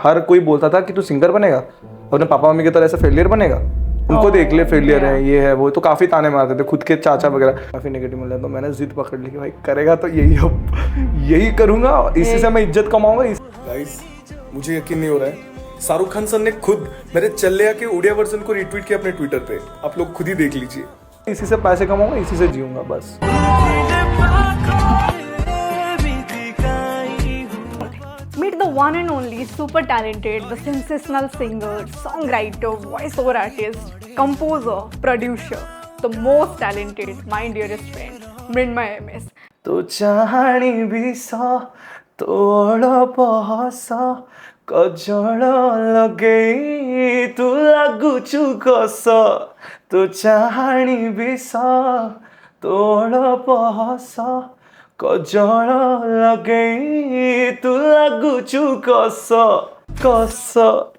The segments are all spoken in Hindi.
हर कोई बोलता था कि तू सिंगर बनेगा, अपने पापा मम्मी की तरह ऐसे फेलियर बनेगा, उनको देख ले फेलियर है, ये है वो, तो काफी ताने मारते थे खुद के चाचा वगैरह, काफी नेगेटिव मिल रहा। तो मैंने जिद पकड़ ली कि भाई करेगा तो यही, अब यही करूंगा, इसी से मैं इज्जत कमाऊंगा। गाइस मुझे यकीन नहीं हो रहा है, शाहरुख खान सर ने खुद मेरे चल्ले के उड़िया वर्जन को रीट्वीट किया अपने ट्विटर पे, आप लोग खुद ही देख लीजिए। इसी से पैसे कमाऊंगा, इसी से जीऊंगा बस। Meet the one and only, super talented, the sensational singer, songwriter, voiceover artist, composer, producer, the most talented, my dearest friend, Mrinmay MS. तो चाहणी बिसा तोड़ पहसा कजल लगे तू लगुचु कस, तो चाहणी बिसा तोड़ पहसा कजल लगे तू लगुचु कस कस।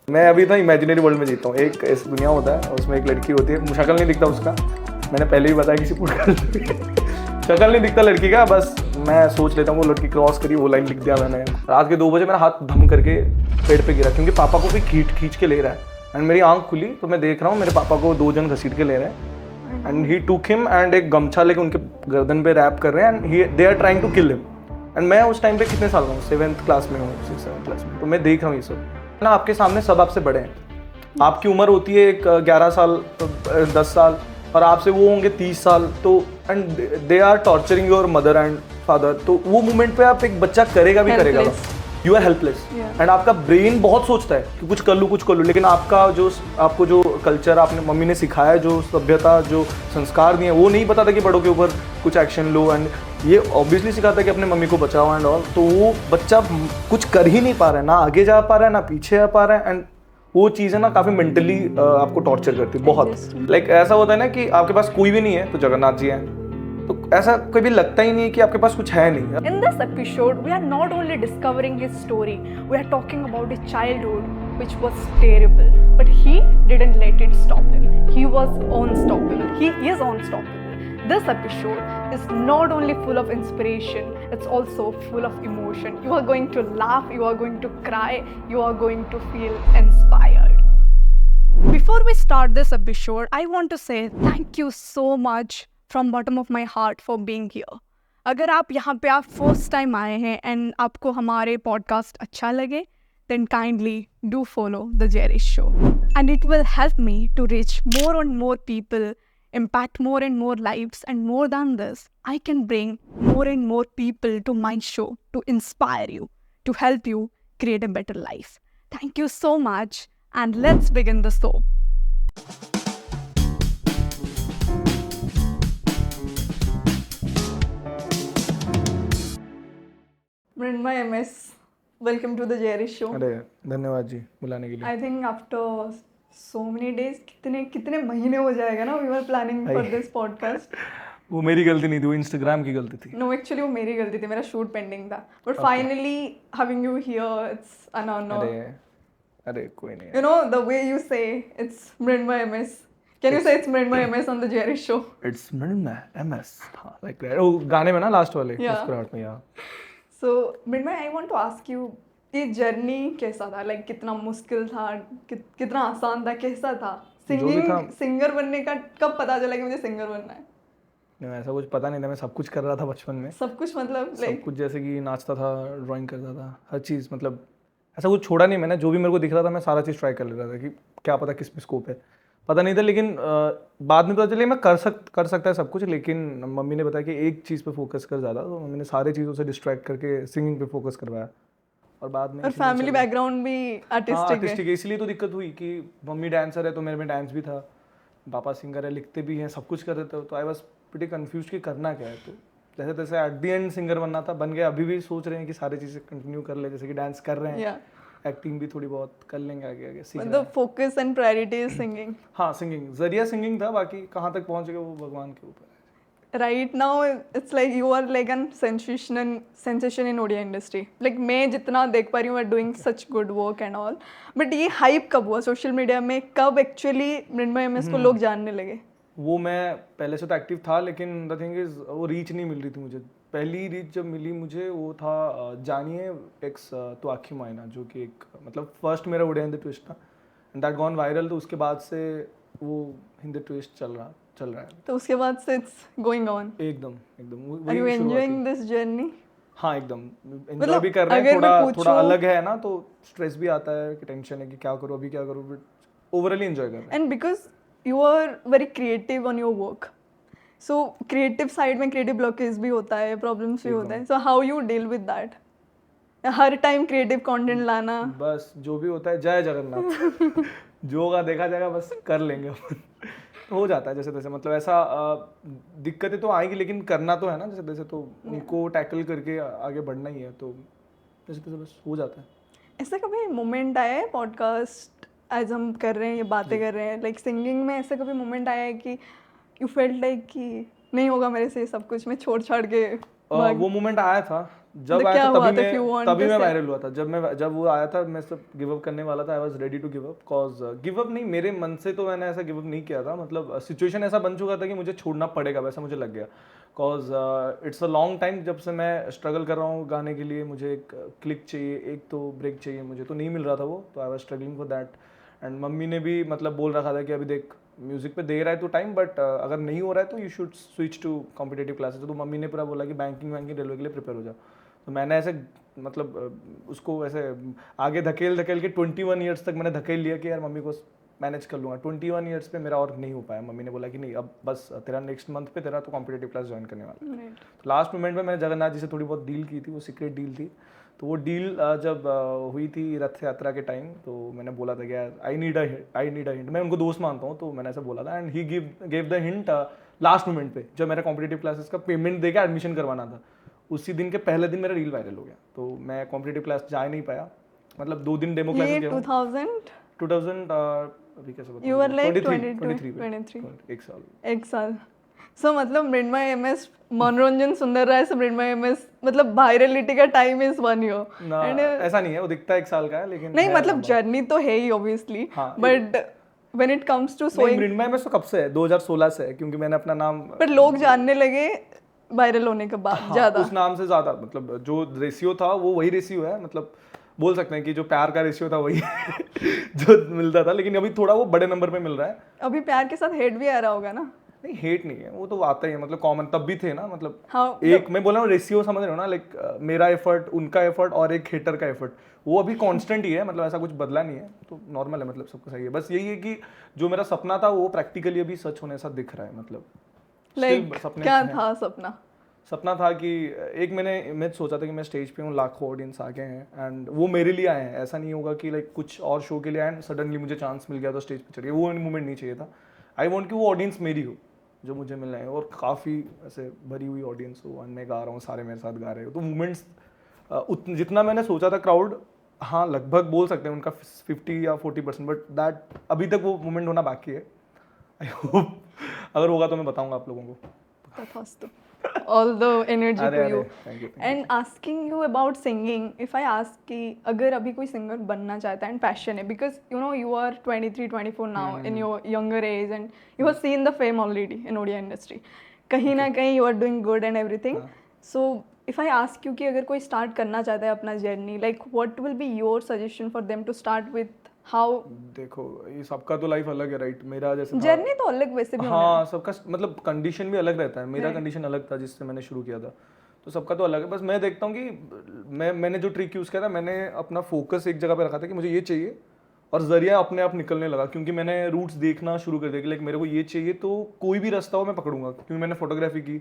मैं अभी तो इमेजिनरी वर्ल्ड में जीता हूँ। एक ऐसी दुनिया होता है, उसमें एक लड़की होती है, शक्ल नहीं दिखता उसका, मैंने पहले ही बताया किसी शक्ल नहीं दिखता लड़की का, बस मैं सोच लेता हूँ वो लड़की क्रॉस करी, वो लाइन लिख दिया मैंने। रात के 2 बजे मेरा हाथ धम करके पेड़ पे गिरा, क्योंकि पापा को भी खींच के ले रहा है, एंड मेरी आंख खुली तो मैं देख रहा हूँ मेरे पापा को 2 जन घसीट के ले रहे हैं, एंड ही टूक हिम, एंड एक गमछा लेके उनके गर्दन पे रैप कर रहे हैं, and they are trying to kill him. And मैं उस टाइम पे कितने साल का हूँ, 7th क्लास में हूँ, 6th-7th क्लास में, तो मैं देख रहा हूँ ये सब ना, आपके सामने सब आपसे बड़े हैं, आपकी उम्र होती है एक 11 साल 10 साल, और आपसे वो होंगे 30 साल, तो and they are torturing your mother and father, तो वो मोमेंट पे आप एक बच्चा करेगा भी करेगा, यू आर हेल्पलेस, एंड आपका ब्रेन बहुत सोचता है कि कुछ कर लूँ, लेकिन आपको जो कल्चर आपने मम्मी ने सिखाया है, जो सभ्यता जो संस्कार दिए, वो नहीं पता था कि बड़ों के ऊपर कुछ एक्शन लो, एंड ये ऑब्वियसली सिखाता है कि अपने मम्मी को बचाओ एंड ऑल, तो वो बच्चा कुछ कर ही नहीं पा रहा है, ना आगे जा पा रहा है ना पीछे आ पा रहा है, एंड वो चीज़ें ना काफ़ी मेंटली आपको टॉर्चर करती है बहुत। लाइक ऐसा होता है ना कि आपके पास कोई भी नहीं है तो जगन्नाथ जी हैं, तो ऐसा कभी लगता ही नहीं कि आपके पास कुछ है नहीं। In this episode, we are not only discovering his story, we are talking about his childhood, which was terrible, but he didn't let it stop him. He was unstoppable. He is unstoppable. This episode is not only full of inspiration, it's also full of emotion. You are going to laugh, you are going to cry, you are going to feel inspired. Before we start this episode, I want to say thank you so much from bottom of my heart for being here. अगर आप यहाँ पे आप फर्स्ट टाइम आए हैं एंड आपको हमारे पॉडकास्ट अच्छा लगे, then kindly do follow The Jerry Show. And it will help me to reach more and more people, impact more and more lives, and more than this, I can bring more and more people to my show to inspire you, to help you create a better life. Thank you so much, and let's begin the show. Mrinmay MS, welcome to The Jerry Show. अरे धन्यवाद जी बुलाने के लिए। I think after so many days, कितने महीने हो जाएगा ना, we were planning for this podcast. वो मेरी गलती नहीं थी, वो इंस्टाग्राम की गलती थी। No, actually वो मेरी गलती थी, मेरा शूट पेंडिंग था, but finally having you here, it's an honor. अरे कोई नहीं। You know the way you say it's Mrinmay MS. Can you say it's Mrinmay MS on The Jerry Show? It's Mrinmay MS, हाँ like that। वो गाने में ना लास्ट वाले मुस्कुराहट में यार। So Mrinmay, I want to ask you, ये जर्नी कैसा था, लाइक कितना मुश्किल था, कितना आसान था, कैसा था सिंगर बनने का? कब पता चला कि मुझे सिंगर बनना है? नहीं ऐसा कुछ पता नहीं था, मैं सब कुछ कर रहा था बचपन में, सब कुछ मतलब सब कुछ, जैसे कि नाचता था, ड्राइंग करता था, हर चीज़, मतलब ऐसा कुछ छोड़ा नहीं मैंने, जो भी मेरे को दिख रहा था मैं सारा चीज़ ट्राई कर ले रहा था, कि क्या पता किस में स्कोप है, पता नहीं था, लेकिन बाद में पता चला मैं कर सकता है सब कुछ, लेकिन मम्मी ने बताया कि एक चीज़ पे फोकस कर ज़्यादा, तो मम्मी ने सारी चीज़ों से डिस्ट्रैक्ट करके सिंगिंग पे फोकस करवाया, और बाद में और फैमिली बैकग्राउंड भी आर्टिस्टिक है, इसलिए तो दिक्कत हुई कि मम्मी डांसर है तो मेरे में डांस भी था, पापा सिंगर है, लिखते भी हैं, सब कुछ कर रहे थे, तो आई वाज प्रीटी कंफ्यूज कि करना क्या है, तो जैसे तैसे एट द एंड सिंगर बनना था, बन गया। अभी भी सोच रहे हैं कि सारी चीज़ें कंटिन्यू कर ले, जैसे कि डांस कर रहे हैं, एक्टिंग भी थोड़ी बहुत कर लेंगे आगे मतलब focus and priority is singing. हाँ सिंगिंग, जरिया सिंगिंग था, बाकी कहाँ तक पहुँच गए वो भगवान के ऊपर। Right now it's like you are like an sensation in Odia industry. Like मैं जितना देख पा रही हूँ, doing such good work and all. But ये hype कब हुआ सोशल मीडिया में, कब actually मृण्मय MS को लोग जानने लगे? वो मैं पहले से तो एक्टिव था, लेकिन द थिंग इज वो रीच नहीं मिल रही थी मुझे पहली रीच जब मिली मुझे वो था जानिए एक्स तो आखी मायना, जो कि एक मतलब फर्स्ट मेरा उड़े हिंदी ट्विस्ट था एंड दैट गॉन वायरल। तो उसके बाद से वो हिंदी ट्विस्ट चल रहा है तो उसके बाद से इट्स गोइंग ऑन। एकदम एकदम आर यू वही शुरुआत एंजॉयिंग दिस जर्नी? हाँ एकदम एंजॉय मतलब भी कर रहे हैं। अगर मैं थोड़ा पूछूं अलग है ना, तो स्ट्रेस भी आता है कि टेंशन है कि क्या करूँ अभी क्या करूँ, बट ओवरऑली एंजॉय कर रहे हैं। And because you are very creative on your work, so creative side में क्रिएटिव ब्लॉकेज भी होता है, प्रॉब्लम्स भी होता है, so how you deal with that? हर टाइम क्रिएटिव कंटेंट लाना? बस जो भी होता है जय जगन्नाथ जो होगा देखा जाएगा, बस कर लेंगे अपन। तो हो जाता है जैसे तैसे, मतलब ऐसा दिक्कतें तो आएंगी लेकिन करना तो है ना जैसे तैसे, तो उनको टैकल करके आगे बढ़ना ही है, तो जैसे तैसे बस हो जाता है। ऐसा कभी मोमेंट आया है पॉडकास्ट आज हम कर रहे हैं, ये बातें कर रहे हैं, लाइक सिंगिंग में ऐसा कभी मोमेंट आया है कि यू फेल्ट लाइक कि नहीं होगा मेरे से सब कुछ, मैं छोड़ छाड़ के वो मोमेंट आया था जब तो आया क्या था, हुआ तभी था? If you मैं want तभी to मैं say. वायरल हुआ था। जब वो आया था मैं सब गिव अप करने वाला था, I was ready to give up, cause give up नहीं, मेरे मन से तो मैंने ऐसा गिव अप नहीं किया था, मतलब सिचुएशन ऐसा बन चुका था कि मुझे छोड़ना पड़ेगा वैसा मुझे लग गया, cause it's a long time जब से मैं स्ट्रगल कर रहा हूँ गाने के लिए। मुझे एक क्लिक चाहिए, एक तो ब्रेक चाहिए, मुझे तो नहीं मिल रहा था वो, तो I was struggling for that. And mummy ने भी मतलब बोल रखा था कि अभी देख म्यूजिक पे दे रहा है तो टाइम, बट अगर नहीं हो रहा है तो you should switch to competitive classes. तो मम्मी ने पूरा बोला कि बैंकिंग रेलवे के लिए प्रिपेयर हो जाओ। तो मैंने ऐसे मतलब उसको ऐसे आगे धकेल के 21 ईयर्स तक मैंने धकेल लिया कि यार मम्मी को मैनेज कर लूँगा। 21 ईयर्स पे मेरा और नहीं हो पाया। मम्मी ने बोला कि नहीं अब बस तेरा नेक्स्ट मंथ पे तेरा तो कॉम्पिटेटिव क्लास ज्वाइन करने वाला है। तो लास्ट मोमेंट में मैंने जगन्नाथ जी से थोड़ी बहुत डील की थी, वो सीक्रेट डील थी। तो वो डील जब हुई थी रथ यात्रा के टाइम, तो मैंने बोला था कि यार आई नीड अ हिंट। मैं उनको दोस्त मानता हूँ, तो मैंने ऐसा बोला था and he gave the hint last moment पे, जब मेरा कॉम्पिटेटिव क्लासेस का पेमेंट दे के एडमिशन करवाना था। उसी दिन के पहले दिन मेरा रील वायरल हो गया, तो मैं कॉम्पिटेटिव क्लास जा नहीं पाया, मतलब 2 दिन डेमो क्लासेस गया हूँ। 2000 अभी कैसे बताऊं, You were like 23 एक साल। एक साल। सो मतलब मृण्मय एमएस मनोरंजन सुंदर राय से मृण्मय एमएस, मतलब वायरलिटी का टाइम इज 1 ईयर। ना ऐसा नहीं है, वो दिखता है 1 साल का है लेकिन नहीं है मतलब लंबा। जर्नी तो है ही ऑब्वियसली, हाँ, but when it comes to नहीं सोइंग, मृण्मय में तो कब से है, 2016 से है, क्योंकि मैंने अपना नाम पर लोग जानने लगे वायरल होने के बाद हाँ, ज्यादा। उस नाम से ज्यादा, मतलब जो रेशियो था वो वही रेशियो है, मतलब बोल सकते हैं कि जो प्यार का रेशियो था वही जो मिलता था, लेकिन अभी थोड़ा वो बड़े नंबर पे मिल रहा है। अभी प्यार के साथ हेट भी आ रहा होगा ना? नहीं हेट नहीं है, वो तो आता ही है, मतलब कॉमन तब भी थे ना, मतलब हाँ, एक मैं बोल रहा हूँ रेशियो समझ रहे हो ना, लाइक मेरा एफर्ट, उनका एफर्ट और एक हेटर का एफर्ट, वो अभी कांस्टेंट ही है, मतलब ऐसा कुछ बदला नहीं है, तो नॉर्मल है, मतलब सबको सही है। बस यही है कि जो मेरा सपना था वो प्रैक्टिकली अभी सच होने सा दिख रहा है, मतलब लाइक क्या था सपना? सपना था कि एक मैंने इमेज सोचा था कि मैं स्टेज पे हूँ, लाखों ऑडियंस आगे हैं एंड वो मेरे लिए आए हैं। ऐसा नहीं होगा कि लाइक कुछ और शो के लिए आए एंड सडनली मुझे चांस मिल गया तो स्टेज पे चढ़ गया, वो मोमेंट नहीं चाहिए था। आई वांट कि वो ऑडियंस मेरी हो जो मुझे मिल रहे हैं, और काफ़ी ऐसे भरी हुई ऑडियंस हो, मैं गा रहा हूँ, सारे मेरे साथ गा रहे हो, तो मोमेंट्स जितना मैंने सोचा था क्राउड, हाँ लगभग बोल सकते हैं उनका 50 या 40%, बट दैट अभी तक वो मोमेंट होना बाकी है। आई होप अगर होगा तो मैं बताऊंगा आप लोगों को। तथास्तु। All the energy अरे to अरे you. Thank you. And asking you about singing, if I ask कि अगर अभी कोई सिंगर बनना चाहता है and passion है, because you know you are 23-24 now in your younger age and you have seen the fame already in Odia industry. कहीं ना कहीं you are doing good and everything. So if I ask you कि अगर कोई start करना चाहता है अपना journey, like what will be your suggestion for them to start with? How? देखो ये सबका तो लाइफ अलग है, राइट? मेरा जैसे था, जर्नी तो अलग वैसे भी होना हाँ सबका मतलब कंडीशन भी अलग रहता है। मेरा कंडीशन अलग था जिससे मैंने शुरू किया था, तो सबका तो अलग है। बस मैं देखता हूँ कि मैंने जो ट्रिक यूज़ किया था, मैंने अपना फोकस एक जगह पे रखा था कि मुझे ये चाहिए, और जरिया अपने आप निकलने लगा, क्योंकि मैंने रूट्स देखना शुरू कर दिया कि लाइक मेरे को ये चाहिए तो कोई भी रास्ता हो मैं पकड़ूंगा, क्योंकि मैंने फोटोग्राफी की,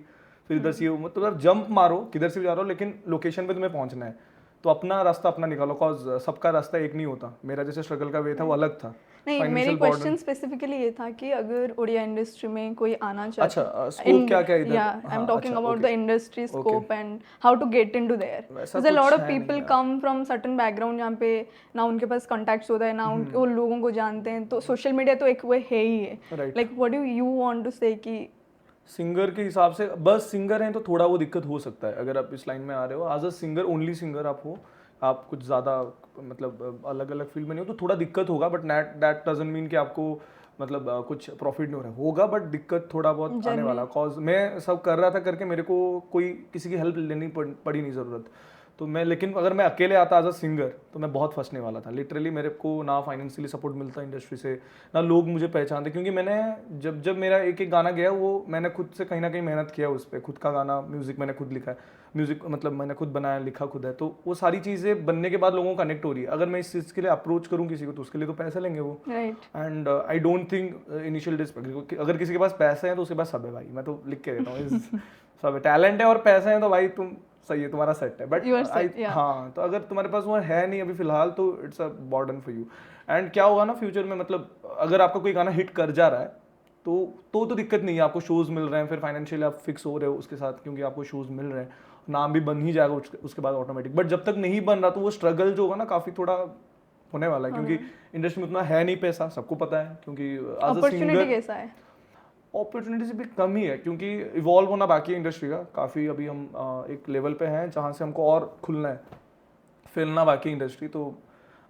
फिर इधर से मतलब जंप मारो किधर से भी जा रहा हो, लेकिन लोकेशन पे तुम्हें पहुंचना है, तो अपना रास्ता अपना निकालो, कॉज सबका रास्ता एक नहीं होता। मेरा जैसे स्ट्रगल का वे था वो अलग था। नहीं, मेरी क्वेश्चन स्पेसिफिकली ये था कि अगर ओडिया इंडस्ट्री में कोई आना चाहता है, अच्छा स्कोप क्या क्या इधर? या I am talking about the industry scope and how to get into there. There a lot of people come from certain background जहाँ पे ना उनके पास कॉन्टैक्ट्स होता है, ना वो लोगों को जानते हैं, तो सोशल मीडिया तो एक वे है ही है। Like what do you want to say कि सिंगर के हिसाब से, बस सिंगर हैं तो थोड़ा वो दिक्कत हो सकता है अगर आप इस लाइन में आ रहे हो as a singer, only singer आप हो, आप कुछ ज़्यादा मतलब अलग अलग फील्ड में नहीं हो तो थोड़ा दिक्कत होगा, बट दैट डजंट मीन कि आपको मतलब कुछ प्रॉफिट नहीं हो रहा है। होगा बट दिक्कत थोड़ा बहुत आने वाला, कॉज मैं सब कर रहा था करके मेरे को कोई किसी की हेल्प लेनी पड़ी नहीं ज़रूरत। तो मैं, लेकिन अगर मैं अकेले आता एज अ सिंगर तो मैं बहुत फंसने वाला था लिटरली। मेरे को ना फाइनेंशियली सपोर्ट मिलता इंडस्ट्री से, ना लोग मुझे पहचानते, क्योंकि मैंने जब जब मेरा एक एक गाना गया वो मैंने खुद से कहीं ना कहीं मेहनत किया उस पर। खुद का गाना, म्यूज़िक मैंने खुद लिखा है, म्यूज़िक मतलब मैंने खुद बनाया, लिखा खुद है। तो वो सारी चीज़ें बनने के बाद लोगों को कनेक्ट हो रही है। अगर मैं इस चीज़ के लिए अप्रोच करूँ किसी को तो उसके लिए तो पैसे लेंगे वो। And I don't think initial days अगर किसी के पास पैसे हैं तो उसके पास सब है भाई। मैं तो लिख के देता हूँ सब है, टैलेंट है और पैसे हैं तो भाई तुम सही है, तुम्हारा सेट है। बट हाँ, तो अगर तुम्हारे पास वो है नहीं अभी फिलहाल तो it's a burden for you. And क्या होगा ना फ्यूचर में, मतलब अगर आपका कोई गाना हिट कर जा रहा है तो दिक्कत नहीं है, आपको शोज मिल रहे हैं, फिर फाइनेंशियली आप फिक्स हो रहे हो उसके साथ क्योंकि आपको शोज मिल रहे हैं, नाम भी बन ही जाएगा उसके बाद ऑटोमेटिक। बट जब तक नहीं बन रहा तो वो स्ट्रगल जो होगा ना काफी थोड़ा होने वाला है, क्योंकि इंडस्ट्री में उतना है नहीं पैसा, सबको पता है। क्योंकि एज अ सिंगर कैसा है, अपॉर्चुनिटीज भी कम ही है, क्योंकि इवॉल्व होना बाकी है इंडस्ट्री का काफ़ी। अभी हम एक लेवल पे हैं जहाँ से हमको और खुलना है, फैलना बाकी इंडस्ट्री। तो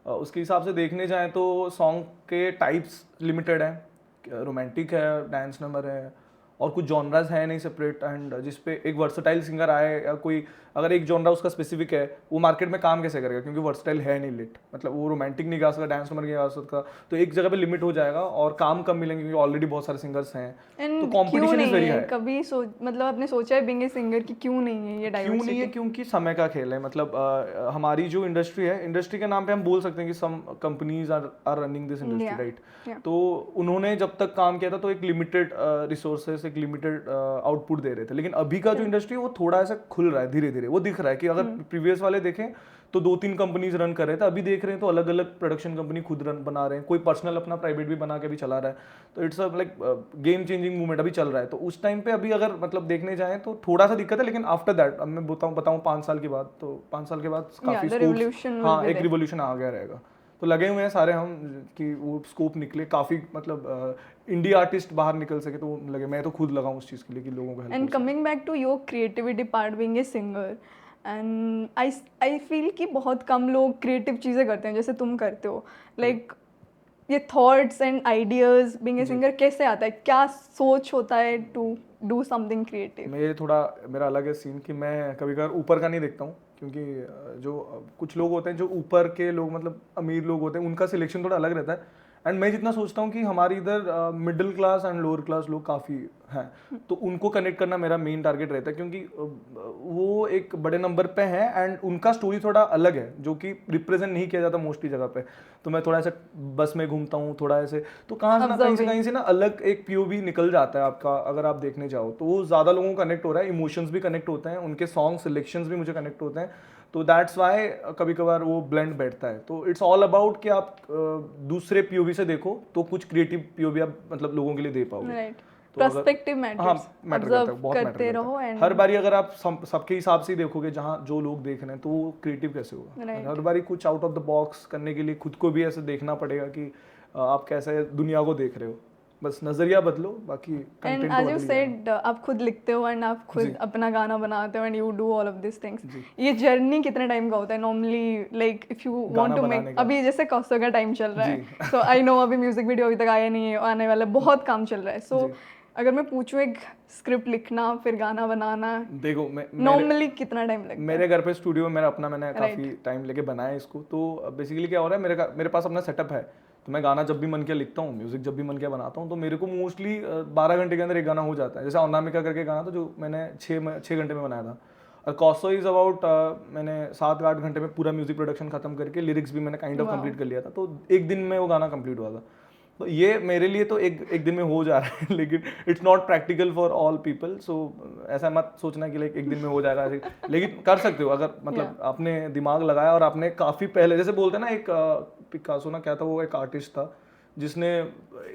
उसके हिसाब से देखने जाएं तो सॉन्ग के टाइप्स लिमिटेड हैं, रोमांटिक है, डांस नंबर है, और कुछ जॉनराज है नहीं सेपरेट। एंड जिसपे एक वर्सटाइल सिंगर आए या कोई, अगर एक जॉनरा उसका स्पेसिफिक है, वो मार्केट में काम कैसे करेगा, क्योंकि वर्सटाइल है नहीं लिट, मतलब वो रोमांटिक नहीं गा सकता, डांस नंबर नहीं गा सकता, तो एक जगह पे लिमिट हो जाएगा और काम कम मिलेंगे क्योंकि ऑलरेडी बहुत सारे सिंगर्स हैं। तो कंपटीशन इज वेरी हाई। कभी मतलब आपने सोचा है बीइंग ए सिंगर कि क्यों नहीं है ये डाइवर्सिटी? क्यों नहीं है, क्योंकि समय का खेल है। मतलब हमारी जो इंडस्ट्री है, इंडस्ट्री के नाम पे हम बोल सकते हैं कि some companies are running this industry, right. तो उन्होंने जब तक काम किया था तो एक लिमिटेड रिसोर्सेस, एक लिमिटेड आउटपुट दे रहे थे। लेकिन अभी का जो इंडस्ट्री है वो थोड़ा ऐसा खुल रहा है धीरे धीरे। वो दिख रहा है कि अगर प्रीवियस वाले देखें तो 2-3 कंपनीज रन कर रहे थे, अभी देख रहे हैं तो अलग अलग प्रोडक्शन कंपनी खुद रन बना रहे हैं, कोई पर्सनल अपना प्राइवेट भी बना के भी चला रहा है। तो it's a like game changing movement अभी चल रहा है। तो उस टाइम पे अभी अगर मतलब देखने जाएं तो थोड़ा सा दिक्कत है, लेकिन आफ्टर दैट अब मैं बताऊं 5 साल के बाद, तो 5 साल के बाद काफी स्कोप, हाँ एक रिवोल्यूशन आ गया रहेगा। तो लगे हुए हैं सारे हम कि वो स्कोप निकले काफी, मतलब इंडी आर्टिस्ट बाहर निकल सके, तो लगे। मैं तो खुद लगा उस चीज़ के लिए कि लोगों को help. And coming back to your creativity part being a singer, and I feel कि बहुत कम लोग क्रिएटिव चीज़ें करते हैं जैसे तुम करते हो। लाइक ये thoughts and ideas being a singer कैसे आता है, क्या सोच होता है टू डू समथिंग क्रिएटिव? मेरा अलग है सीन कि मैं कभी कभार ऊपर का नहीं देखता हूँ, क्योंकि जो कुछ लोग होते हैं, जो ऊपर के लोग मतलब अमीर लोग होते हैं, उनका सिलेक्शन थोड़ा अलग रहता है। एंड मैं जितना सोचता हूँ कि हमारी इधर middle class and lower class लोग काफ़ी हैं, तो उनको कनेक्ट करना मेरा मेन टारगेट रहता है, क्योंकि वो एक बड़े नंबर पे हैं एंड उनका स्टोरी थोड़ा अलग है जो कि रिप्रेजेंट नहीं किया जाता मोस्टली जगह पे। तो मैं थोड़ा ऐसे बस में घूमता हूँ थोड़ा ऐसे, तो कहीं से ना अलग एक पीओवी निकल जाता है आपका, अगर आप देखने जाओ तो वो ज़्यादा लोगों को कनेक्ट हो रहा है, इमोशंस भी कनेक्ट होते हैं, उनके सॉन्ग सिलेक्शंस भी मुझे कनेक्ट होते हैं। तो दैट्स वाई कभी कभार वो ब्लेंड बैठता है। तो इट्स ऑल अबाउट कि आप दूसरे पीओवी से देखो तो कुछ क्रिएटिव पीओवी आप मतलब लोगों के लिए दे पाओगे। Right, perspective matters. हाँ, मैटर करता है, बहुत करते रहो। एंड हर बारी अगर आप सबके हिसाब से देखोगे जहाँ जो लोग देख रहे हैं तो वो क्रिएटिव कैसे होगा। हर बारी कुछ आउट ऑफ द बॉक्स करने के लिए खुद को भी ऐसे देखना पड़ेगा कि आप कैसे दुनिया को देख रहे हो, बस नजरिया बदलो, बाकी content and as you said आप खुद लिखते हो एंड आप खुद अपना गाना बनाते हो and you do all of this things. ये जर्नी कितने टाइम का होता है normally? Like if you want to make, अभी जैसे कॉस्टो का टाइम चल रहा है, सो आई नो अभी म्यूजिक वीडियो अभी तक आया नहीं है, आने वाला बहुत काम चल रहा है। सो अगर मैं पूछूं एक स्क्रिप्ट लिखना फिर गाना बनाना, देखो नॉर्मली कितना टाइम लगता है? मेरे घर पे स्टूडियो मेरा अपना, मैंने काफी टाइम लेके बनाया इसको। तो बेसिकली क्या हो रहा है, मेरे पास अपना सेटअप है, तो मैं गाना जब भी मन किया लिखता हूँ, म्यूजिक जब भी मन किया बनाता हूँ। तो मेरे को मोस्टली 12 घंटे के अंदर एक गाना हो जाता है। जैसे अनामिका करके गाना था जो मैंने 6 घंटे में बनाया था, और कॉस्टो इज अबाउट मैंने 7-8 घंटे में पूरा म्यूजिक प्रोडक्शन खत्म करके लिरिक्स भी मैंने काइंड ऑफ कंप्लीट कर लिया था। तो एक दिन में वो गाना कंप्लीट हुआ था। तो ये मेरे लिए तो एक दिन में हो जा रहा है, लेकिन it's not practical for all people. So ऐसा मत सोचना कि लाइक एक दिन में हो जाएगा, लेकिन कर सकते हो अगर मतलब आपने दिमाग लगाया और आपने काफ़ी पहले, जैसे बोलते हैं ना, एक पिकासो ना क्या था, वो एक आर्टिस्ट था जिसने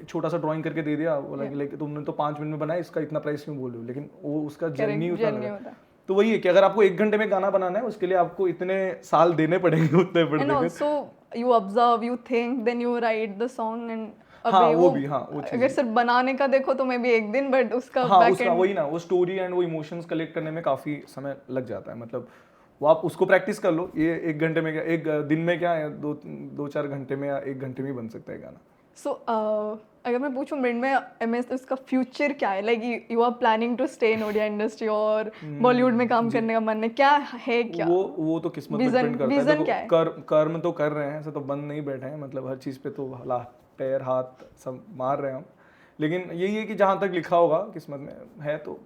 छोटा सा ड्राइंग करके दे दिया, बोला कि लाइक तुमने तो 5 मिनट में बनाया, इसका इतना प्राइस क्यों बोल रहे हो, लेकिन वो उसका जर्नी होता। तो वही है कि अगर आपको 1 घंटे में गाना बनाना है, उसके लिए आपको इतने साल देने पड़ेंगे, उतने पड़ेंगे। And also you observe, you think, then you write the song. And हाँ, वो भी, हाँ, वो अगर सिर्फ बनाने का देखो तो मैं भी एक दिन, बट उसका वही ना, वो स्टोरी एंड वो इमोशंस कलेक्ट करने में काफी समय लग जाता है। मतलब वो आप उसको प्रैक्टिस कर लो, ये 1 घंटे में क्या, एक दिन में क्या है, 2-4 घंटे में या 1 घंटे में बन सकता है गाना। सो अगर मैं पूछूं मिड में एमएस तो उसका फ्यूचर क्या है, like you are planning to stay in Odia industry और बॉलीवुड में काम करने का मन है, क्या है क्या वो तो किस्मत पे विजन डिपेंड करता है। विजन देखो, क्या है? कर्म तो कर रहे हैं, ऐसे तो बंद नहीं बैठे हैं, मतलब हर चीज़ पे तो पैर हाथ सब मार रहे हैं हम। लेकिन यही है कि जहाँ तक लिखा होगा किस्मत में है तो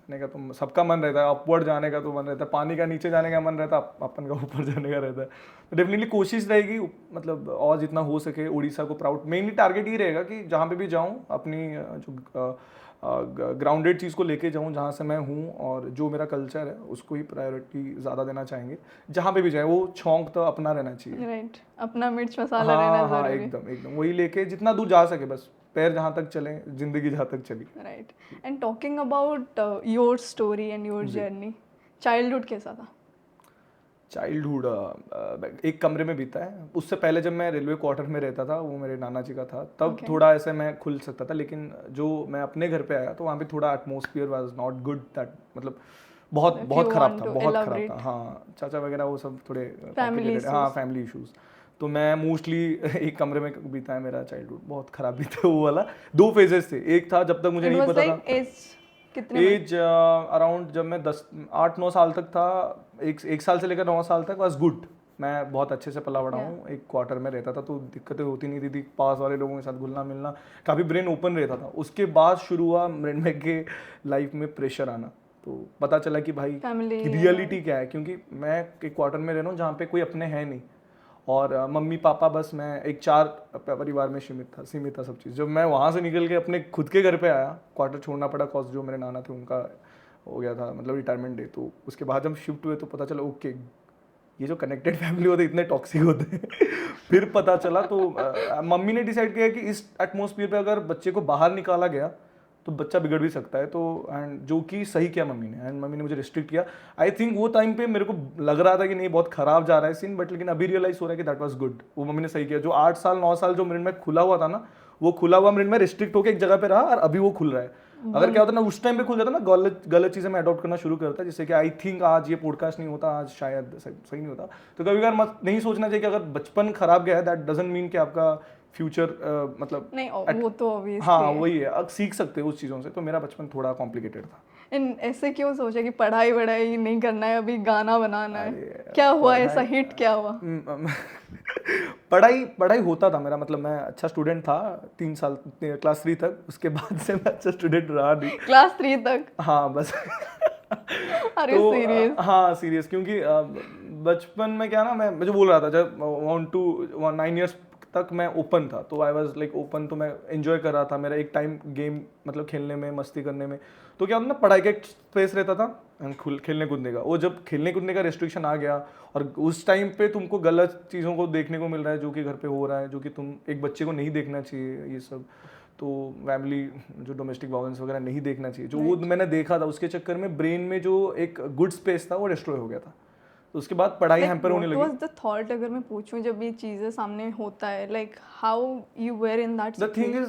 जाने का तो सबका मन रहता है, अपवर्ड जाने का तो मन रहता है, पानी का नीचे जाने का मन रहता है, अपन का ऊपर जाने का रहता है। तो डेफिनेटली कोशिश रहेगी, मतलब और जितना हो सके उड़ीसा को प्राउड, मेनली टारगेट ही रहेगा कि जहाँ पे भी जाऊँ अपनी जो ग्राउंडेड चीज़ को लेके जाऊँ जहाँ से मैं हूँ, और जो मेरा कल्चर है उसको ही प्रायोरिटी ज़्यादा देना चाहेंगे। जहाँ पे भी जाए वो छौंक तो अपना रहना चाहिए। राइट, अपना मिर्च मसाला हाँ रहना हाँ, जरूरी। एकदम एकदम वही लेके जितना दूर जा सके, बस पैर जहाँ तक चले, जिंदगी जहाँ तक चली। Right, and talking about your story and your journey, childhood कैसा था? चाइल्डहुड एक कमरे में बीता है। उससे पहले जब मैं रेलवे क्वार्टर में रहता था, वो मेरे नाना जी का था, तब थोड़ा ऐसे मैं खुल सकता था। लेकिन जो मैं अपने घर पे आया तो वहाँ पे थोड़ा atmosphere was not good, that मतलब बहुत खराब था, बहुत खराब था। हाँ, चाचा वगैरह वो सब थोड़े complicated, हाँ फैमिली इश्यूज। तो मैं मोस्टली एक कमरे में बीता है मेरा चाइल्डहुड, बहुत खराब बीता है वो वाला। 2 फेजेस थे, एक था जब तक मुझे नहीं पता था, एज अराउंड जब मैं 8-9 साल तक था, एक साल से लेकर 9 साल तक वाज गुड। मैं बहुत अच्छे से पला बड़ा हूँ, एक क्वार्टर में रहता था तो दिक्कतें होती नहीं थी, पास वाले लोगों के साथ घुलना मिलना, काफ़ी ब्रेन ओपन रहता था। उसके बाद शुरू हुआ मृण्मय के लाइफ में प्रेशर आना, तो पता चला कि भाई रियलिटी क्या है। क्योंकि मैं एक क्वार्टर में रह रहा हूँ जहाँ पे कोई अपने है नहीं, और मम्मी पापा बस, मैं एक 4 परिवार में सीमित था सब चीज़। जब मैं वहाँ से निकल के अपने खुद के घर पे आया, क्वार्टर छोड़ना पड़ा कॉज जो मेरे नाना थे उनका हो गया था, मतलब रिटायरमेंट डे। तो उसके बाद जब शिफ्ट हुए तो पता चला ओके, ये जो कनेक्टेड फैमिली होते इतने टॉक्सिक होते हैं। फिर पता चला तो मम्मी ने डिसाइड किया कि इस एटमोसफियर पे अगर बच्चे को बाहर निकाला गया तो बच्चा बिगड़ भी सकता है। तो एंड जो कि सही किया मम्मी ने, एंड मम्मी ने मुझे रिस्ट्रिक्ट किया। आई थिंक वो टाइम पे मेरे को लग रहा था कि नहीं बहुत खराब जा रहा है सीन, बट लेकिन अभी रियलाइज हो रहा है कि दैट वाज गुड, वो मम्मी ने सही किया। जो 8 साल 9 साल जो मृण्मय खुला हुआ था ना, वो खुला हुआ मृण्मय रिस्ट्रिक्ट होकर एक जगह पे रहा, और अभी वो खुल रहा है। अगर क्या होता ना उस टाइम पे खुल जाता ना, गलत चीज़ें मैं अडॉप्ट करना शुरू करता, जिससे कि आई थिंक आज ये पॉडकास्ट नहीं होता, आज शायद सही नहीं होता। तो कभी कभार मत नहीं सोचना चाहिए कि अगर बचपन खराब गया है दैट डजंट मीन कि आपका फ्यूचर मतलब नहीं, वो तो ऑब्वियसली हाँ वही है, अब सीख सकते हो उस चीज़ों से। तो मेरा बचपन थोड़ा कॉम्प्लिकेटेड था। इन ऐसे क्यों सोचा कि पढ़ाई वढ़ाई नहीं करना है, अभी गाना बनाना है? क्या हुआ, ऐसा हिट क्या हुआ? पढ़ाई होता था मेरा, मतलब मैं अच्छा स्टूडेंट था 3 साल, क्लास 3 तक। उसके बाद से मैं अच्छा स्टूडेंट रहा नहीं। क्लास 3 तक? हाँ बस। अरे सीरियस? हाँ सीरियस, क्योंकि बचपन में क्या ना, मैं मुझे बोल रहा था जब 9 ईयर्स तक मैं ओपन था, तो आई वाज लाइक ओपन, तो मैं एंजॉय कर रहा था। मेरा एक टाइम गेम मतलब खेलने में, मस्ती करने में, तो क्या होता ना, पढ़ाई का एक स्पेस रहता था, खेलने कूदने का। वो जब खेलने कूदने का रेस्ट्रिक्शन आ गया, और उस टाइम पे तुमको गलत चीज़ों को देखने को मिल रहा है जो कि घर पे हो रहा है, जो कि तुम एक बच्चे को नहीं देखना चाहिए, ये सब तो फैमिली जो डोमेस्टिक वायलेंस वगैरह नहीं देखना चाहिए, जो वो मैंने देखा था, उसके चक्कर में ब्रेन में जो एक गुड स्पेस था वो डिस्ट्रॉय हो गया था। तो उसके बाद पढ़ाई हैम्पर होने लगी। व्हाट वाज द थॉट, अगर मैं पूछूं, जब ये चीज़ें सामने होता है, like how you where in that the thing is,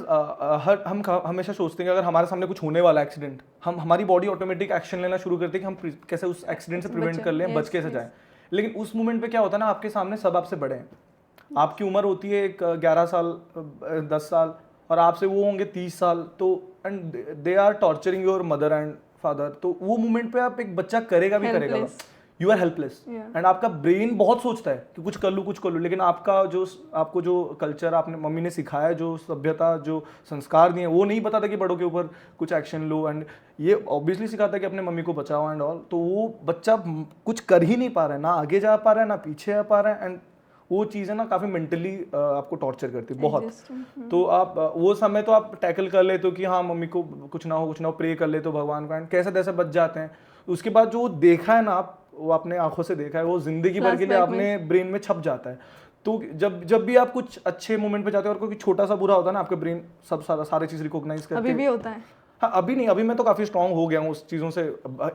हम हमेशा सोचते हैं कि अगर हमारे सामने कुछ होने वाला एक्सीडेंट, हमारी बॉडी ऑटोमेटिक एक्शन लेना शुरू करती है कि हम कैसे उस एक्सीडेंट से प्रिवेंट कर लें, बच कैसे जाएं। लेकिन उस मोमेंट पे क्या होता है ना, आपके सामने सब आपसे बड़े हैं, आपकी उम्र होती है एक 11 साल 10 साल, और आपसे वो होंगे 30 साल। तो and they are torturing your mother and father. तो वो मोमेंट पे आप, एक बच्चा करेगा भी करेगा, यू आर हेल्पलेस। एंड आपका ब्रेन बहुत सोचता है कि कुछ कर लूँ, लेकिन आपको जो कल्चर आपने मम्मी ने सिखाया, जो सभ्यता, जो संस्कार दिए, वो नहीं बताता कि बड़ों के ऊपर कुछ एक्शन लो। एंड ये ऑब्वियसली सिखाता है कि अपने मम्मी को बचाओ एंड ऑल। तो वो बच्चा कुछ कर ही नहीं पा रहा है, ना आगे जा पा रहा है, ना पीछे आ पा रहा है। एंड वो चीज़ें ना काफ़ी मेंटली आपको टॉर्चर करती है बहुत। तो आप वो समय तो आप टैकल कर लेते हो कि हाँ मम्मी को कुछ ना हो, प्रे कर लेते हो भगवान को, एंड कैसे तैसे बच जाते हैं। उसके बाद जो देखा है ना आप, वो अपने आंखों से देखा है, वो जिंदगी भर के लिए अपने ब्रेन में छप जाता है। तो जब भी आप कुछ अच्छे मोमेंट पे जाते हो और कोई छोटा सा बुरा होता है ना, आपके ब्रेन सब सारे चीज़ रिकॉग्नाइज करते हैं। अभी भी होता है? हाँ अभी नहीं, अभी मैं तो काफ़ी स्ट्रांग हो गया हूँ उस चीज़ों से।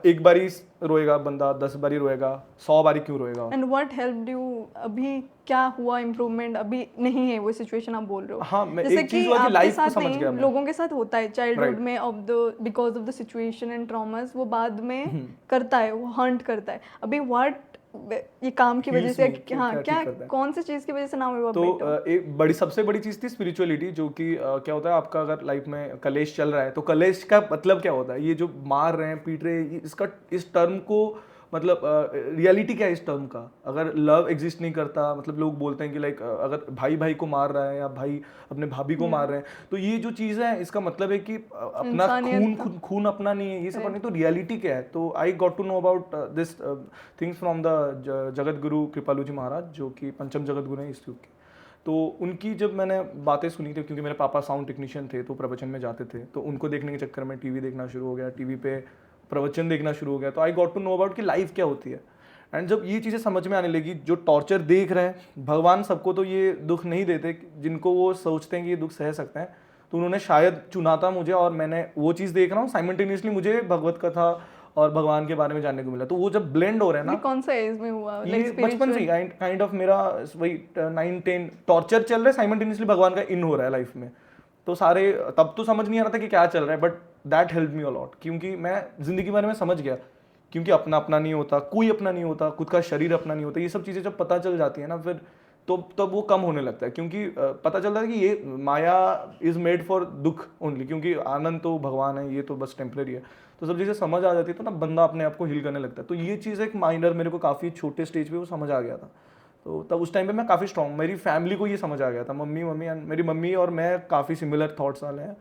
एक बारी रोएगा बंदा, 10 बारी रोएगा, 100 बारी क्यों रोएगा। And what helped you? अभी क्या हुआ इम्प्रूवमेंट? अभी नहीं है वो सिचुएशन आप बोल रहे हो? हाँ, मैं जैसे एक चीज़ कि हुआ कि आपके लाइफ को साथ समझ नहीं, गया मैं। लोगों के साथ होता है चाइल्डहुड में, because of the situation and traumas, वो बाद में करता है, वो हंट करता है। अभी व्हाट ये काम की वजह Heals से me, कि हाँ क्या क्या ठीक करता है। कौन सी चीज की वजह से ना हुआ तो बेटर? एक सबसे बड़ी चीज़ थी स्पिरिचुअलिटी, जो कि क्या होता है आपका अगर लाइफ में कलेश चल रहा है तो कलेश का मतलब क्या होता है, ये जो मार रहे हैं पीट रहे हैं, इसका इस टर्म को मतलब रियलिटी क्या है इस टर्म का। अगर लव एग्जिस्ट नहीं करता, मतलब लोग बोलते हैं कि लाइक अगर भाई भाई को मार रहा है या भाई अपने भाभी को मार रहे हैं, तो ये जो चीज़ है इसका मतलब है कि अपना इंसानियत खून खून अपना नहीं है, ये सब नहीं। तो रियलिटी क्या है, तो I got to know about this things from the Jagat Guru कृपालू जी महाराज, जो कि पंचम जगत गुरु हैं इस युग के। तो उनकी जब मैंने बातें सुनी थी, क्योंकि मेरे पापा साउंड टेक्नीशियन थे तो प्रवचन में जाते थे, तो उनको देखने के चक्कर में टीवी देखना शुरू हो गया, टीवी पे प्रवचन देखना शुरू हो गया, तो I got to know about कि लाइफ क्या होती है। एंड जब ये चीज़ें समझ में आने लगी, जो टॉर्चर देख रहे हैं, भगवान सबको तो ये दुख नहीं देते जिनको वो सोचते हैं कि ये दुख सह सकते हैं, तो उन्होंने शायद चुना था मुझे, और मैंने वो चीज़ देख रहा हूँ साइमल्टेनियसली, मुझे भगवत कथा और भगवान के बारे में जानने को मिला। तो वो जब ब्लेंड हो रहे हैं ये ना, कौन सा एज में हुआ? ये बचपन से काइंड ऑफ मेरा वही 9-10 टॉर्चर चल रहा है, साइमल्टेनियसली भगवान का इन हो रहा है लाइफ में। तो सारे तब तो समझ नहीं आ रहा था कि क्या चल रहा है, but that help me a lot, क्योंकि मैं जिंदगी के बारे में समझ गया। क्योंकि अपना अपना नहीं होता, कोई अपना नहीं होता, खुद का शरीर अपना नहीं होता, ये सब चीज़ें जब पता चल जाती है ना, फिर तो तब वो कम होने लगता है, क्योंकि पता चलता है कि ये माया इज मेड फॉर दुख ओनली, क्योंकि आनंद तो भगवान है, ये तो बस टेम्परेरी है। तो सब चीज़ें समझ आ जाती है तो ना बंदा अपने आप को हील करने लगता है। तो ये चीज़ एक माइनर मेरे को काफ़ी छोटे स्टेज पे वो समझ आ गया था। तो तब उस टाइम पे मैं काफ़ी स्ट्रॉन्ग, मेरी फैमिली को ये समझ आ गया था, मेरी मम्मी और मैं काफ़ी सिमिलर थॉट्स वाले हैं।